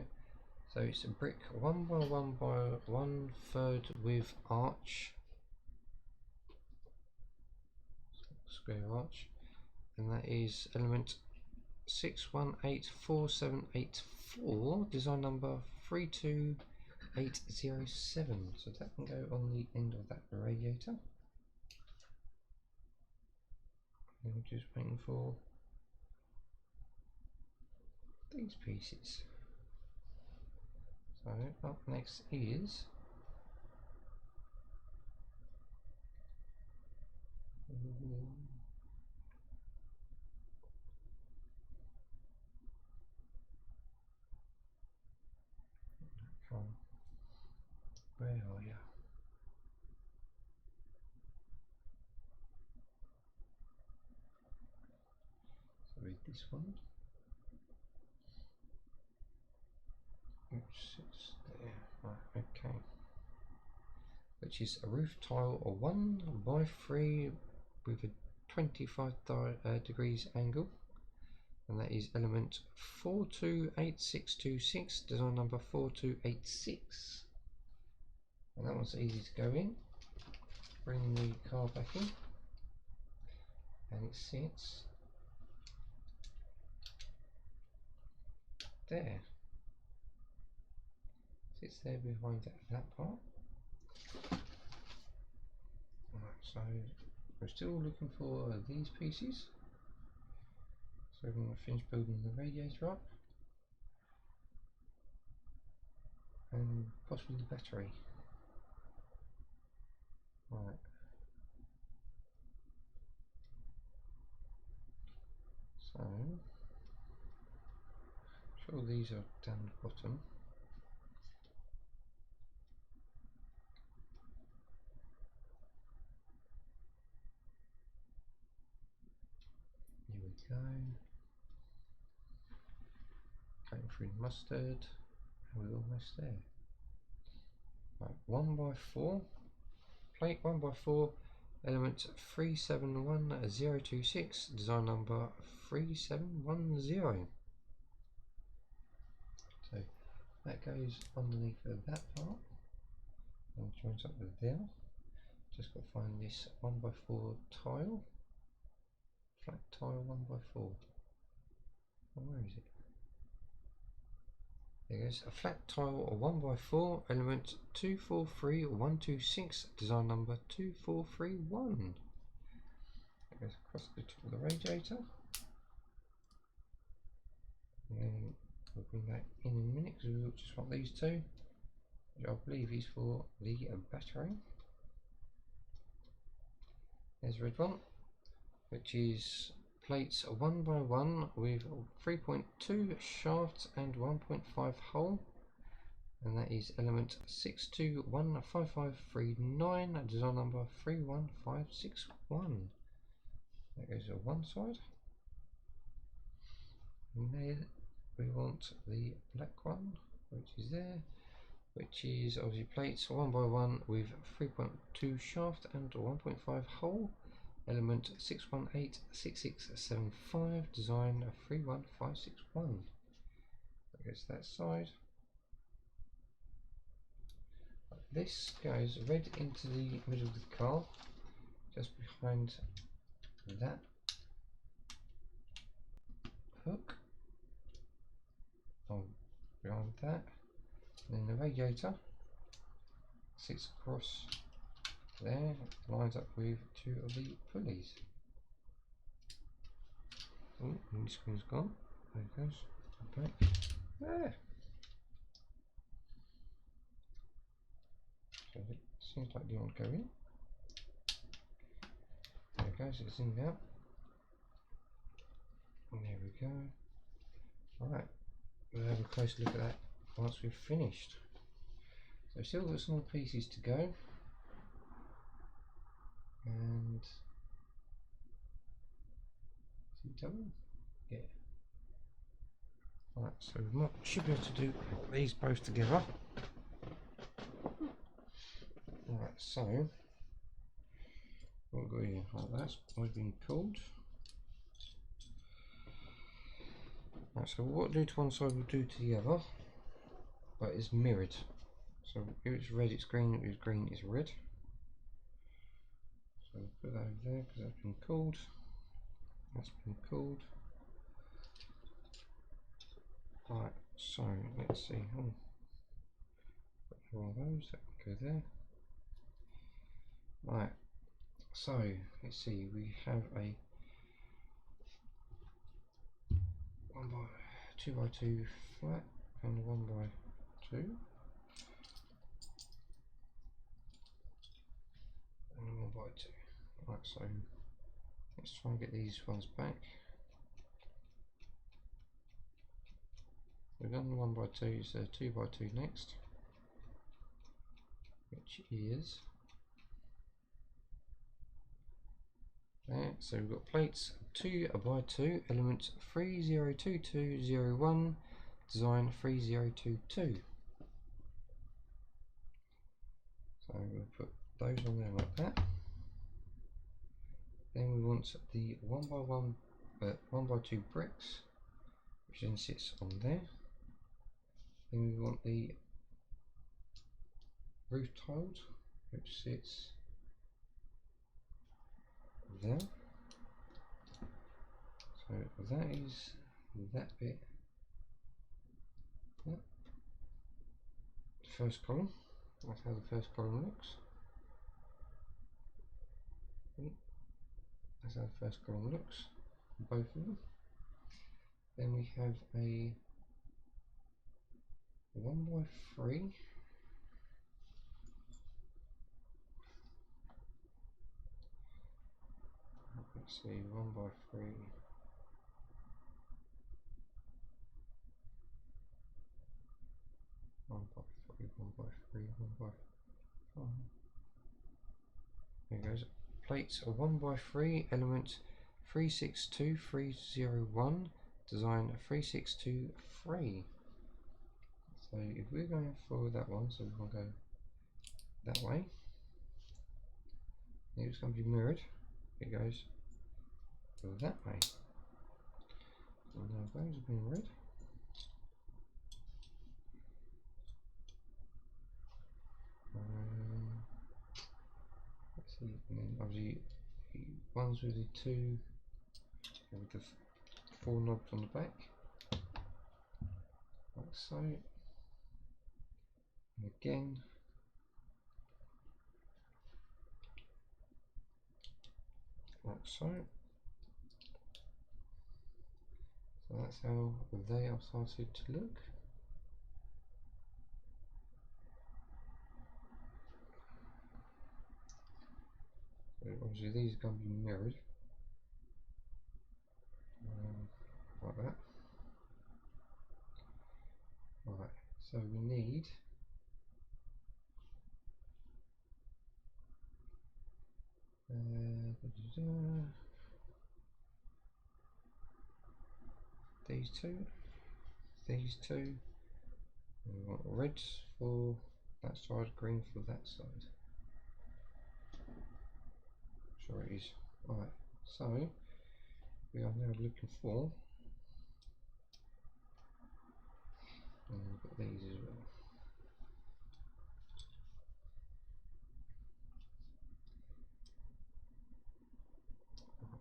So it's a brick 1 by 1 by 1/3 with arch, square arch, and that is element 618478 design number 32807. So that can go on the end of that radiator. And we're just waiting for these pieces. So up next is where are you? So read this one, which sits there. Right, okay. Which is a roof tile or 1 by 3 with a 25 degrees angle, and that is element 428626, design number 4286. And that one's easy to go in. Bring the car back in, and it sits there. Sits there behind that part. Right, so we're still looking for these pieces. So we're going to finish building the radiator up and possibly the battery. Right. So sure these are down the bottom. Here we go. Cutting through the mustard, and we're almost there. Right, 1x4 plate, 1x4, element 371026, design number 3710. So that goes underneath of that part and joins up with there. Just got to find this 1x4 tile, flat tile 1x4. Oh, where is it? There goes a flat tile 1x4, element 243126, design number 2431. That goes across the top of the radiator. And then we'll bring that in a minute because we'll just want these two, which I believe is for the battery. There's the red one, which is plates 1x1 with 3.2 shaft and 1.5 hole, and that is element 62155339, design number 31561. That goes to one side, and then we want the black one, which is there, which is obviously plates 1x1 with 3.2 shaft and 1.5 hole, element 6186675, design 31561. That goes to that side. This goes red into the middle of the car, just behind that hook. Oh, behind that. And then the radiator sits across there, lines up with two of the pulleys. Oh, and this one's gone. There it goes. Back there. So it seems like you want to go in. There it goes, it's in now. And there we go. Right, we'll have a close look at that once we've finished. So still got some more pieces to go. And is it double? Yeah. Right, so we should be able to do these both together. Right, so what we've got here, right, that's always been cooled. Right, so what we'll do to one side we'll do to the other, but it's mirrored. So if it's red it's green, if it's green it's red. So we'll put that over there because that's been cooled. That's been cooled. Right, so let's see. Oh, got one of those that can go there. Right, so let's see. We have a 2x2 flat and 1x2. And 1x2. Right, so let's try and get these ones back. We've done the 1x2, so 2x2 next, which is there. So we've got plates 2x2, element 302201, design 3022. So we'll put those on there like that. Then we want the 1x2 bricks, which then sits on there. Then we want the roof tiles, which sits there. So that is that bit. Yep. The first column. That's how the first column looks. That's how the first column looks. Both of them. Then we have a 1x3. Let's see, 1x3. 1 by 3, 1 by 3, 1 by 5. There goes. Plates are 1 by 3, element 362301, design 3623. So if we're going for that one, so we're going to go that way. It's going to be mirrored. It goes that way. So now those have been read. Let's see, and then obviously the ones with the two, with the 4 knobs on the back, like so. And again, like so. So that's how they are started to look. So obviously these are going to be mirrored, like that. Right, so we need these two, and we want red for that side, green for that side. Sure it is. Right, so we are now looking for, and we've got these as well.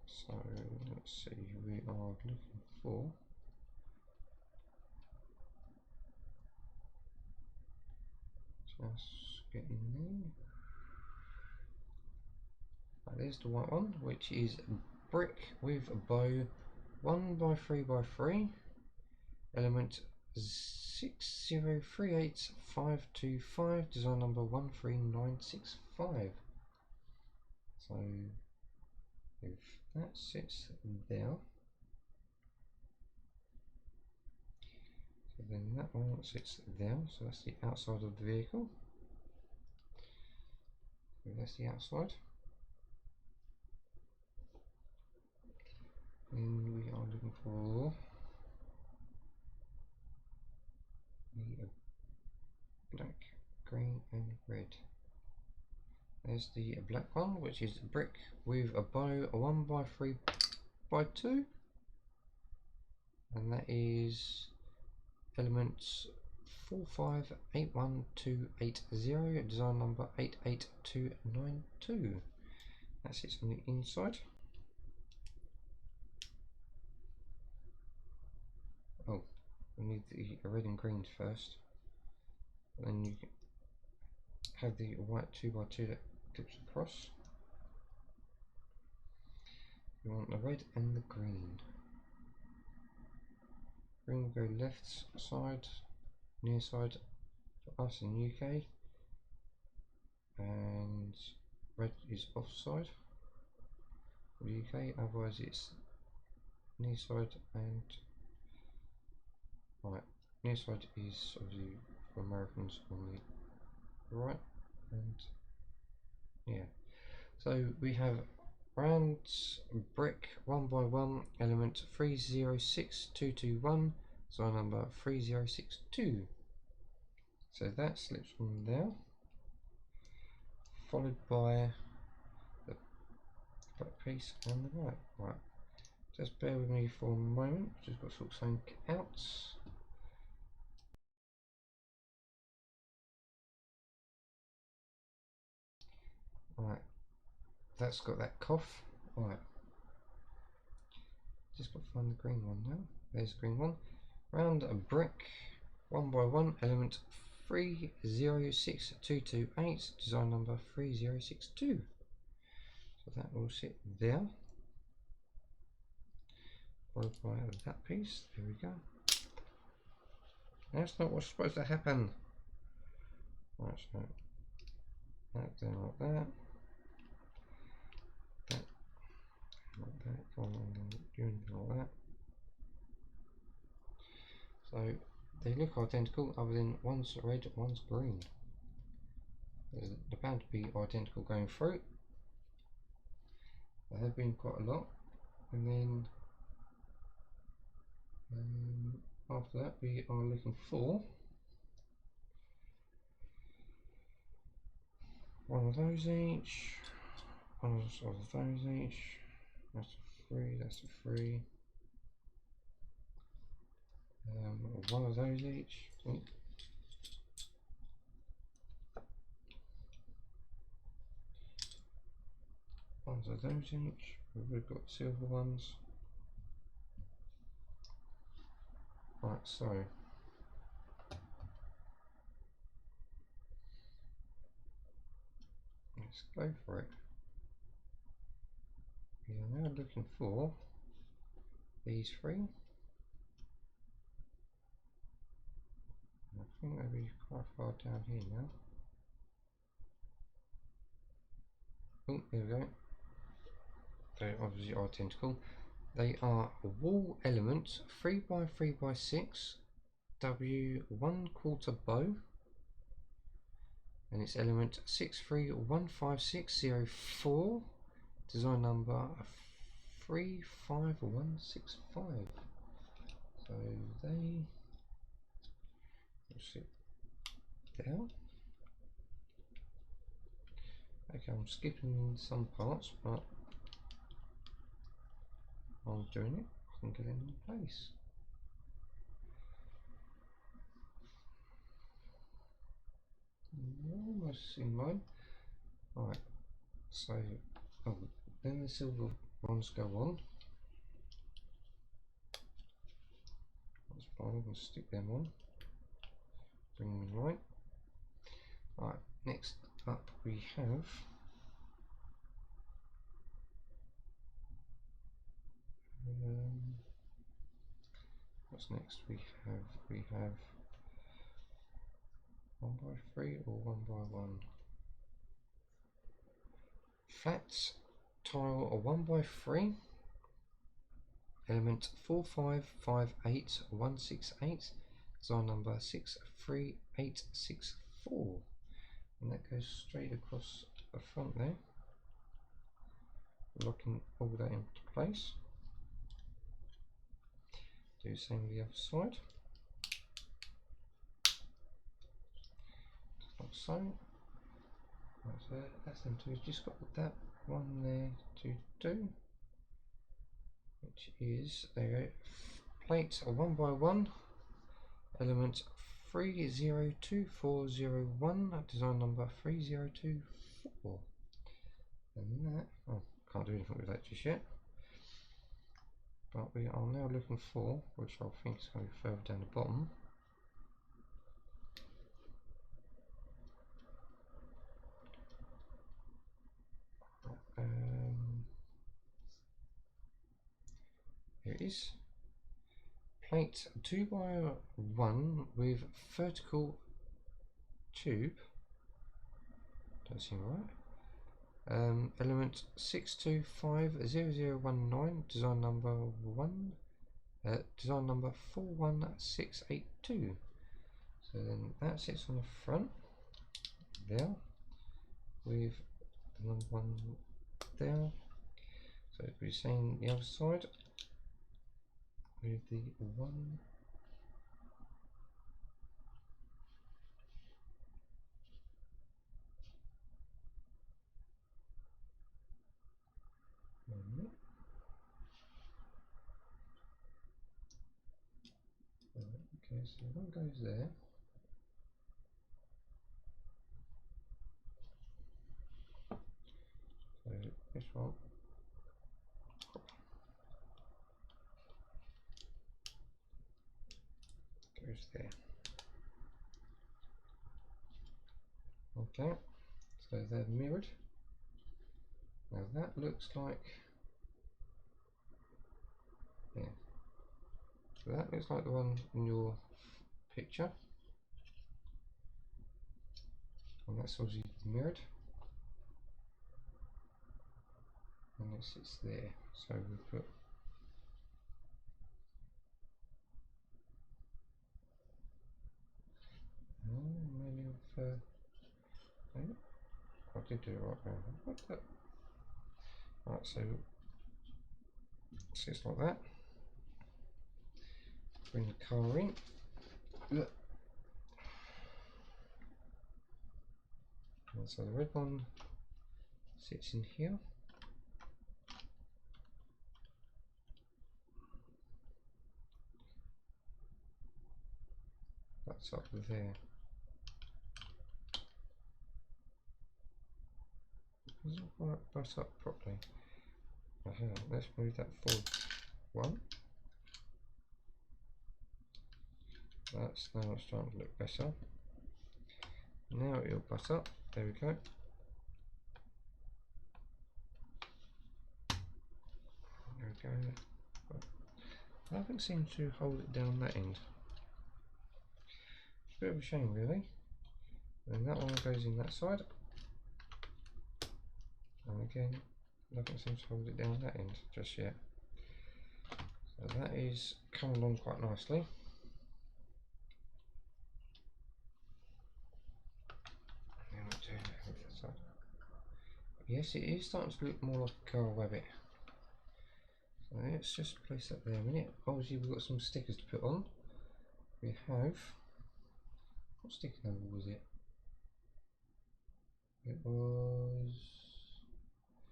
So let's see, we are looking for just getting there. Right, there's the white one, which is brick with a bow, 1 by 3 by 3, element 6038525, design number 13965. So if that sits there, so then that one sits there, so that's the outside of the vehicle. So that's the outside. And we are looking for the black, green and red. There's the black one, which is brick with a bow, a 1 by 3 by 2, and that is elements 4581280, design number 88292. That sits on the inside. Oh, we need the red and green first. Then you have the white 2 by 2 that clips across. You want the red and the green. Green will go left side, near side for us in UK, and red is offside for the UK, otherwise it's near side and right. Near side is obviously for Americans on the right, and yeah. So we have round brick 1 by 1, element 306221, design number 3062. So that slips from there, followed by the black piece and the white. Right, just bear with me for a moment, just got to sort something out. Right, that's got that cough. Right, just got to find the green one now. There's the green one. Round a brick 1 by 1, element 306228, design number 3062. So that will sit there, followed by that piece. There we go. That's not what's supposed to happen. Right, so that down like that. That like that. Go on, and then like that. So they look identical other than one's red, one's green. They're bound to be identical going through. There have been quite a lot, and then after that we are looking for one of those each, one of those each. That's a 3, that's a 3. One of those each. One of those each. We've got silver ones. Right, so let's go for it. We are now looking for these 3. I think they'll be quite far down here now. Oh, there we go. They're obviously identical. They are wall element 3x3x6 W 1/4 bow, and it's element 6315604, design number 35165. So they sit down. Okay, I'm skipping some parts, but I'm doing it. I can get it in place. Almost in line. Right, so then the silver ones go on. That's fine, I'm going to stick them on. Bring them in line. Right, next up we have what's next? We have 1x3 or 1x1. Flat tile or 1x3. Element 4558168. Design number 63864. And that goes straight across the front there. Locking all that into place. Do the same with the other side. Like so. Right, so that's them two. Just got that one there to do, which is there you go. Plate a 1x1, element 302401, design number 3024. And that, oh, can't do anything with that just yet. But we are now looking for, which I think is going to be further down the bottom. Here it is. Plate 2x1 with vertical tube. Don't seem right. Element 6250019, design number 41682. So then that sits on the front there with the number 1 there. So it'll be same the other side with the 1. Okay, so one goes there. So this one goes there. Okay, so they're mirrored. Now that looks like, yeah, so that looks like the one in your picture, and that's obviously mirrored, and it sits there. So we put did do it right there. What the? Right, so it's like that. Bring the car in. Look. And so the red one sits in here. That's up there. Doesn't quite butt up properly. Let's move that forward one. That's now starting to look better. Now it'll butt up. There we go. There we go. Nothing seems to hold it down that end. It's a bit of a shame, really. And that one goes in that side. And again, nothing seems to hold it down that end just yet. So that is coming along quite nicely. Yes, it is starting to look more like a car rabbit. So let's just place that there a minute. Obviously we've got some stickers to put on. We have, what sticker number was it? It was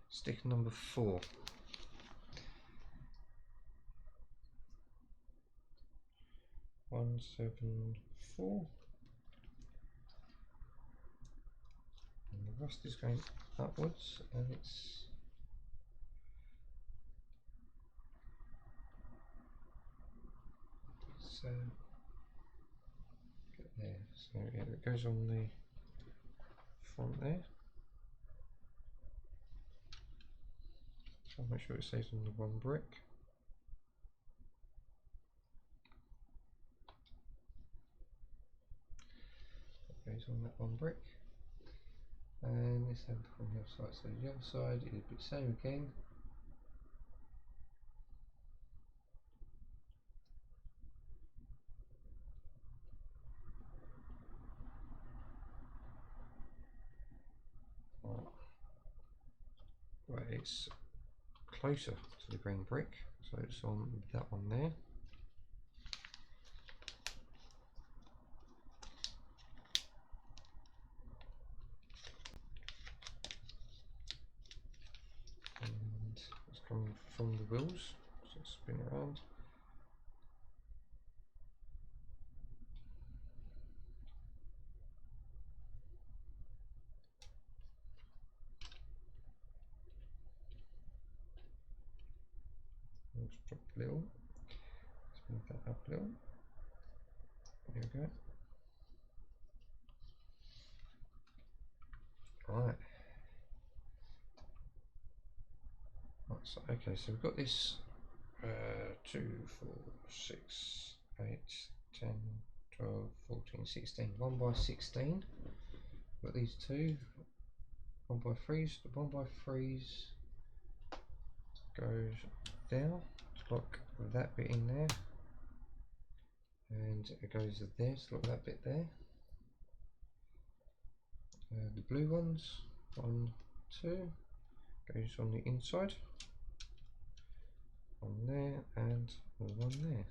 sticker number 4. One 7-4. And the rust is going upwards, and it's get there. So yeah, it goes on the front there. I'll make sure it stays on the one brick. It goes on that one brick. And let's have from the other side. So the other side is the same again. Right, it's closer to the green brick, so it's on that one there. And it's coming from the wheels, so spin around. Let's drop a little. Let's move that up a little. There we go. Right. So, okay, so we've got this 2, 4, 6, 8, 10, 12, 14, 16. 1 by 16. Got these two. 1 by 3s. The 1 by 3s goes down to lock that bit in there, and it goes there to lock that bit there. The blue ones, 1, 2, goes on the inside, on there, and one there.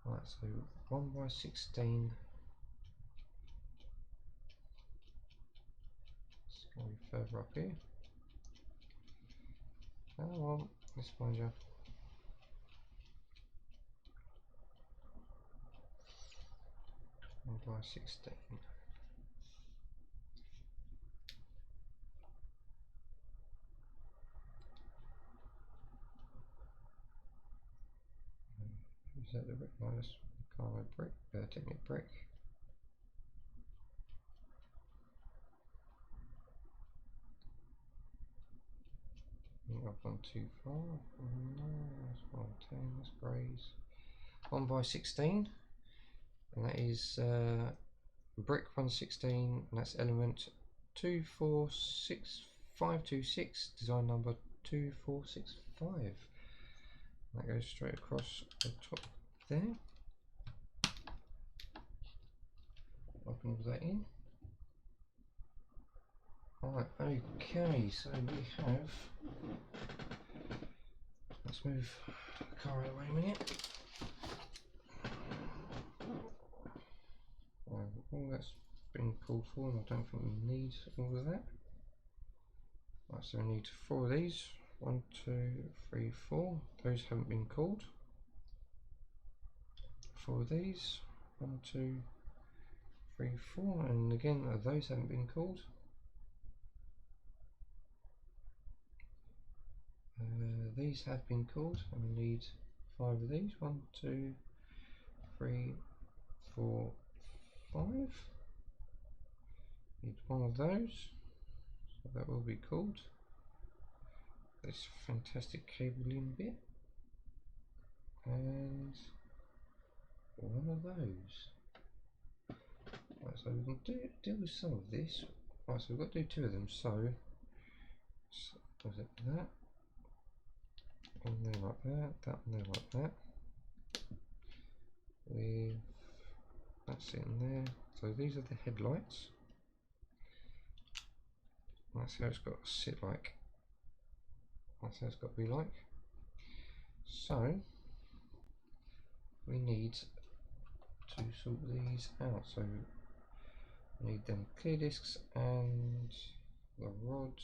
Right, so 1 by 16. It's going to be further up here. Come on, let's find you. By 16. Is that the brick? No, that's carbon brick, technic brick. I've gone too far. No, that's 110, that's greys. 1 by 16, and that is brick 116, and that's element 246526, design number 2465. That goes straight across the top there. Open all that in. Right, okay, so we have, let's move the car away a minute. All that's been called for, and I don't think we need all of that. Right, so we need 4 of these. 1, 2, 3, 4. Those haven't been called. 4 of these. 1, 2, 3, 4. And again, those haven't been called. These have been called, and we need 5 of these. 1, 2, 3, 4, 5. Need 1 of those, so that will be called. This fantastic cabling bit, and 1 of those. Right, so we can deal with some of this. Right, so we've got to do 2 of them. So was it that? One there like that. That one there like that. With that's it in there. So these are the headlights. That's how it's got to sit like. That's how it's got to be like. So we need to sort these out. So we need them clear discs and the rod.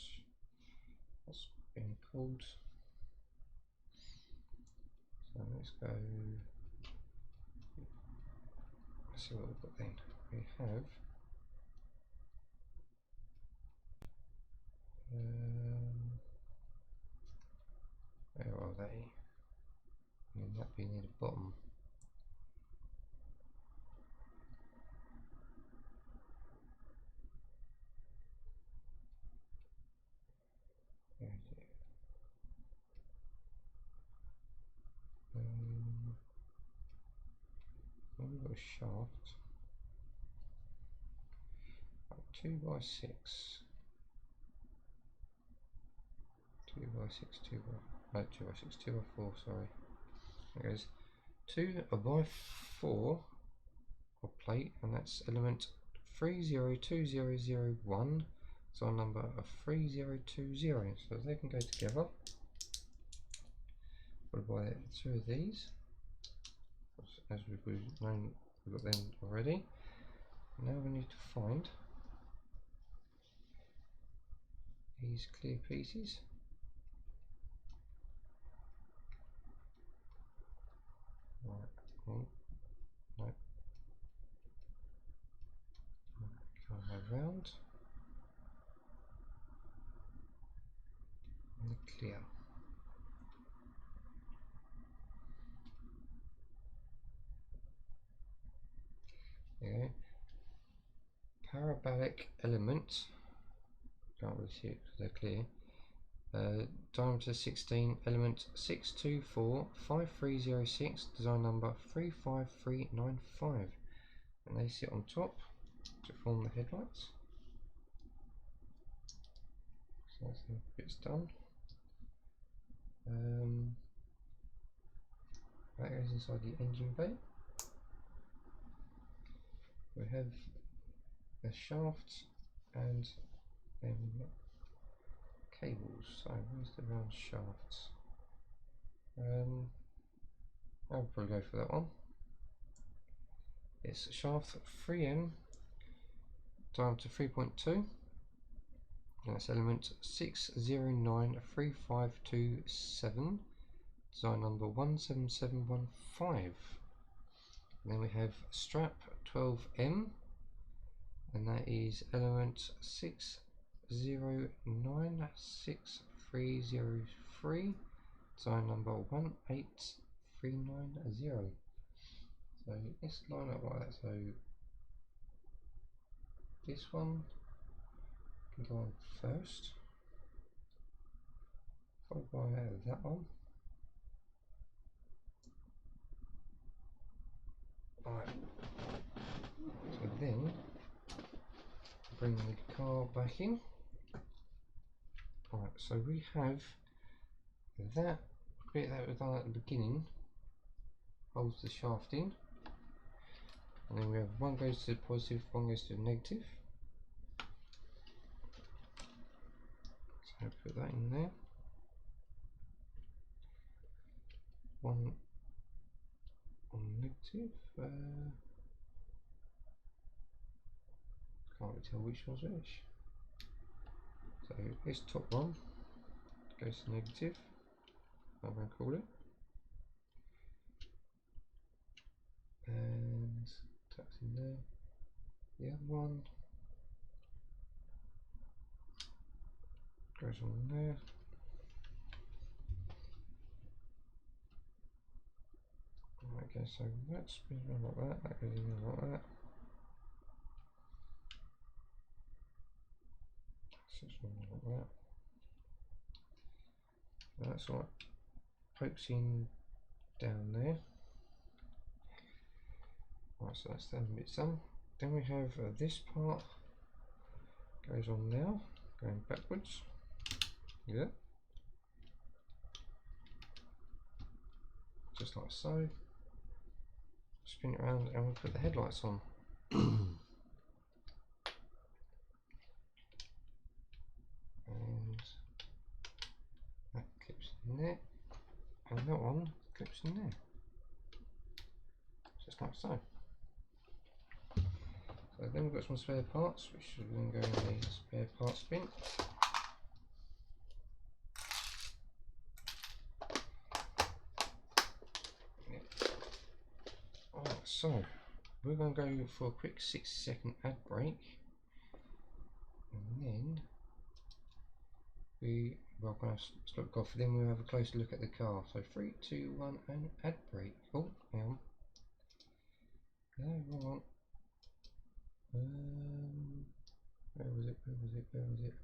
That's been called. So let's go. Let's see what we've got then. We have where are they? And that being near the bottom. We've got a shaft. 2 by 6. 2 by 6, 2 by 2 by 6, 2 by 4, sorry. There goes 2 by 4 of plate, and that's element 302001. So a number of 3020. So they can go together. Followed by 2 of these. As we've known, we've got them already. Now we need to find these clear pieces. Right, oh, no. Come around. And clear. There you go. Parabolic element. Can't really see it because they're clear. Diameter 16, element 6245306, design number 35395, and they sit on top to form the headlights. So that's the bits done. That goes inside the engine bay. We have the shaft and then cables. So where's the round shafts? I'll probably go for that one. It's shaft 3M, diameter 3.2, and that's element 6093527, design number 17715. And then we have strap 12M, and that is element 6096303, design number 18390. So let's line up like that. So this one can go on first, followed by that one. Alright, so then bring the car back in. Alright, so we have that bit that was done at the beginning, holds the shaft in, and then we have one goes to the positive, one goes to the negative. I'll put that in there. One on negative. Can't really tell which one's which. So this top one goes to negative. I'm going to call it. And that's in there. The other one goes on there. Okay, so that spins around like that, that goes in there like that. Sits around like that. That's like pokes in down there. Right, so that's done a bit some. Then we have this part goes on now, going backwards. Yeah. Just like so. Spin it around and we'll put the headlights on. And that clips in there. And that one clips in there. Just like so. So then we've got some spare parts, which should then go in the spare parts bin. Alright, so we're going to go for a quick 6-second ad break, and then we're going to stop off. Then we'll have a closer look at the car. So 3, 2, 1, and ad break. Oh, hang on. No, wrong one. Where was it? Where was it? Where was it?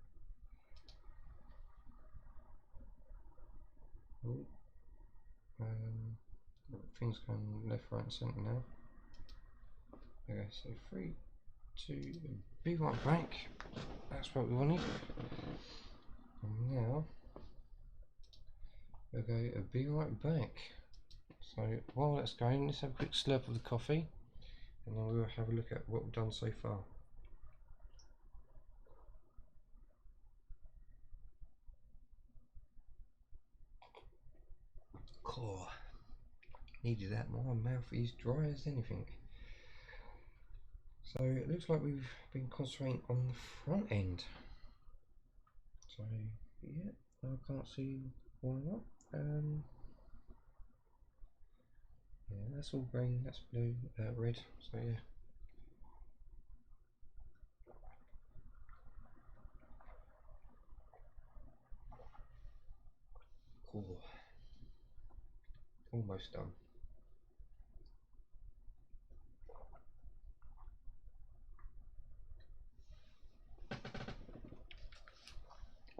Oh, things going left, right, and centre now. Okay, so 3, 2, be right back. That's what we wanted. And now we'll go be right back. So while that's going, let's have a quick slurp of the coffee, and then we'll have a look at what we've done so far. Cool. Needed that. My mouth is dry as anything. So it looks like we've been concentrating on the front end. So yeah, I can't see why not. Yeah, that's all green, that's blue, red. So yeah. Cool. Almost done.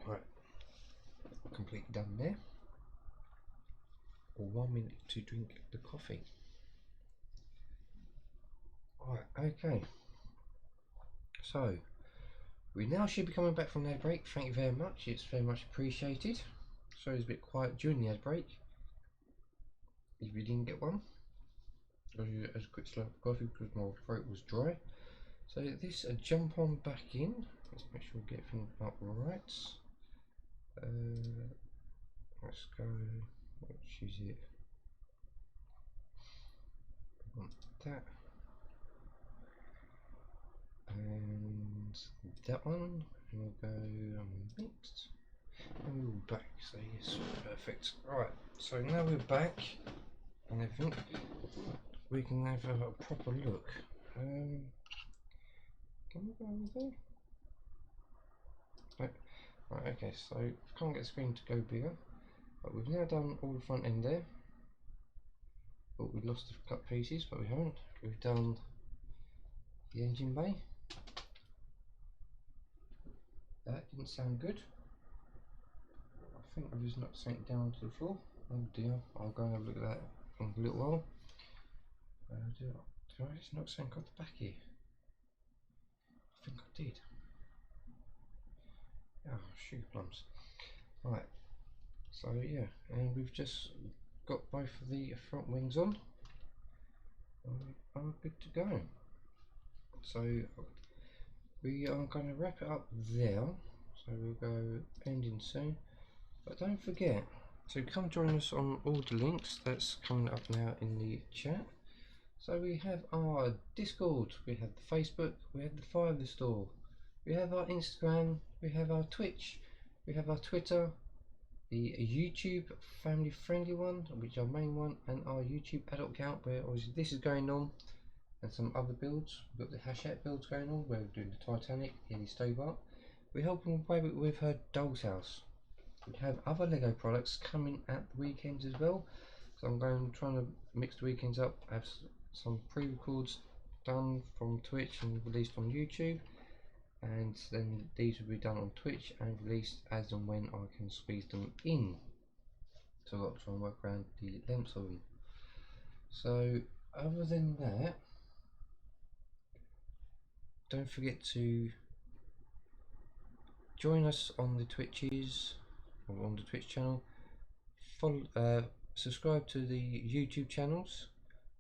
Right, completely done there. 1 minute to drink the coffee. Right, okay. So we now should be coming back from the ad break. Thank you very much. It's very much appreciated. Sorry it's a bit quiet during the ad break. If you didn't get one, as a quick slurp of coffee because my throat was dry. So this jump on back in. Let's make sure we get everything up right. Let's go. Which is it? I want that. And that one. And we'll go next. And we're back. So yes, perfect. Alright, so now we're back and everything. We can have a proper look. Can we go over there? Right, okay, so I can't get the screen to go bigger, but we've now done all the front end there. But we lost the cut pieces, but we haven't. We've done the engine bay. That didn't sound good. I think I've just knocked something down to the floor. Oh dear, I'll go and have a look at that in a little while. Did I just knock something off the back here? I think I did. Oh, sugar plums. Right, so yeah, and we've just got both of the front wings on. We are good to go. So we are going to wrap it up there. So we'll go ending soon. But don't forget to come join us on all the links that's coming up now in the chat. So we have our Discord, we have the Facebook, we have the Fiverr store, we have our Instagram, we have our Twitch, we have our Twitter, the YouTube family friendly one, which is our main one, and our YouTube adult account where obviously this is going on, and some other builds. We've got the Hachette builds going on where we're doing the Titanic, the Stobart. We're helping away with her doll's house. We have other Lego products coming at the weekends as well. So I'm trying to mix the weekends up, have some pre-records done from Twitch and released on YouTube, and then these will be done on Twitch and released as and when I can squeeze them in. So I've got to try and work around the lengths of them. So other than that, don't forget to join us on the Twitches, or on the Twitch channel. Follow, subscribe to the YouTube channels.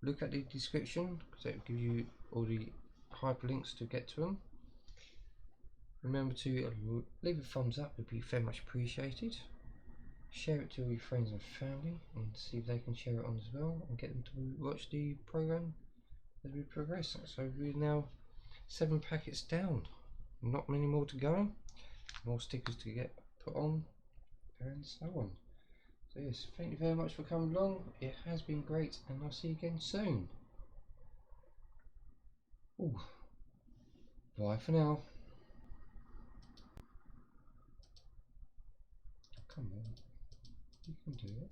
Look at the description because it will give you all the hyperlinks to get to them. Remember to leave a thumbs up, it would be very much appreciated. Share it to all your friends and family and see if they can share it on as well and get them to watch the program as we progress. So we're now 7 packets down, not many more to go, more stickers to get put on and so on. So yes, thank you very much for coming along. It has been great and I'll see you again soon. Ooh. Bye for now. Come on, you can do it.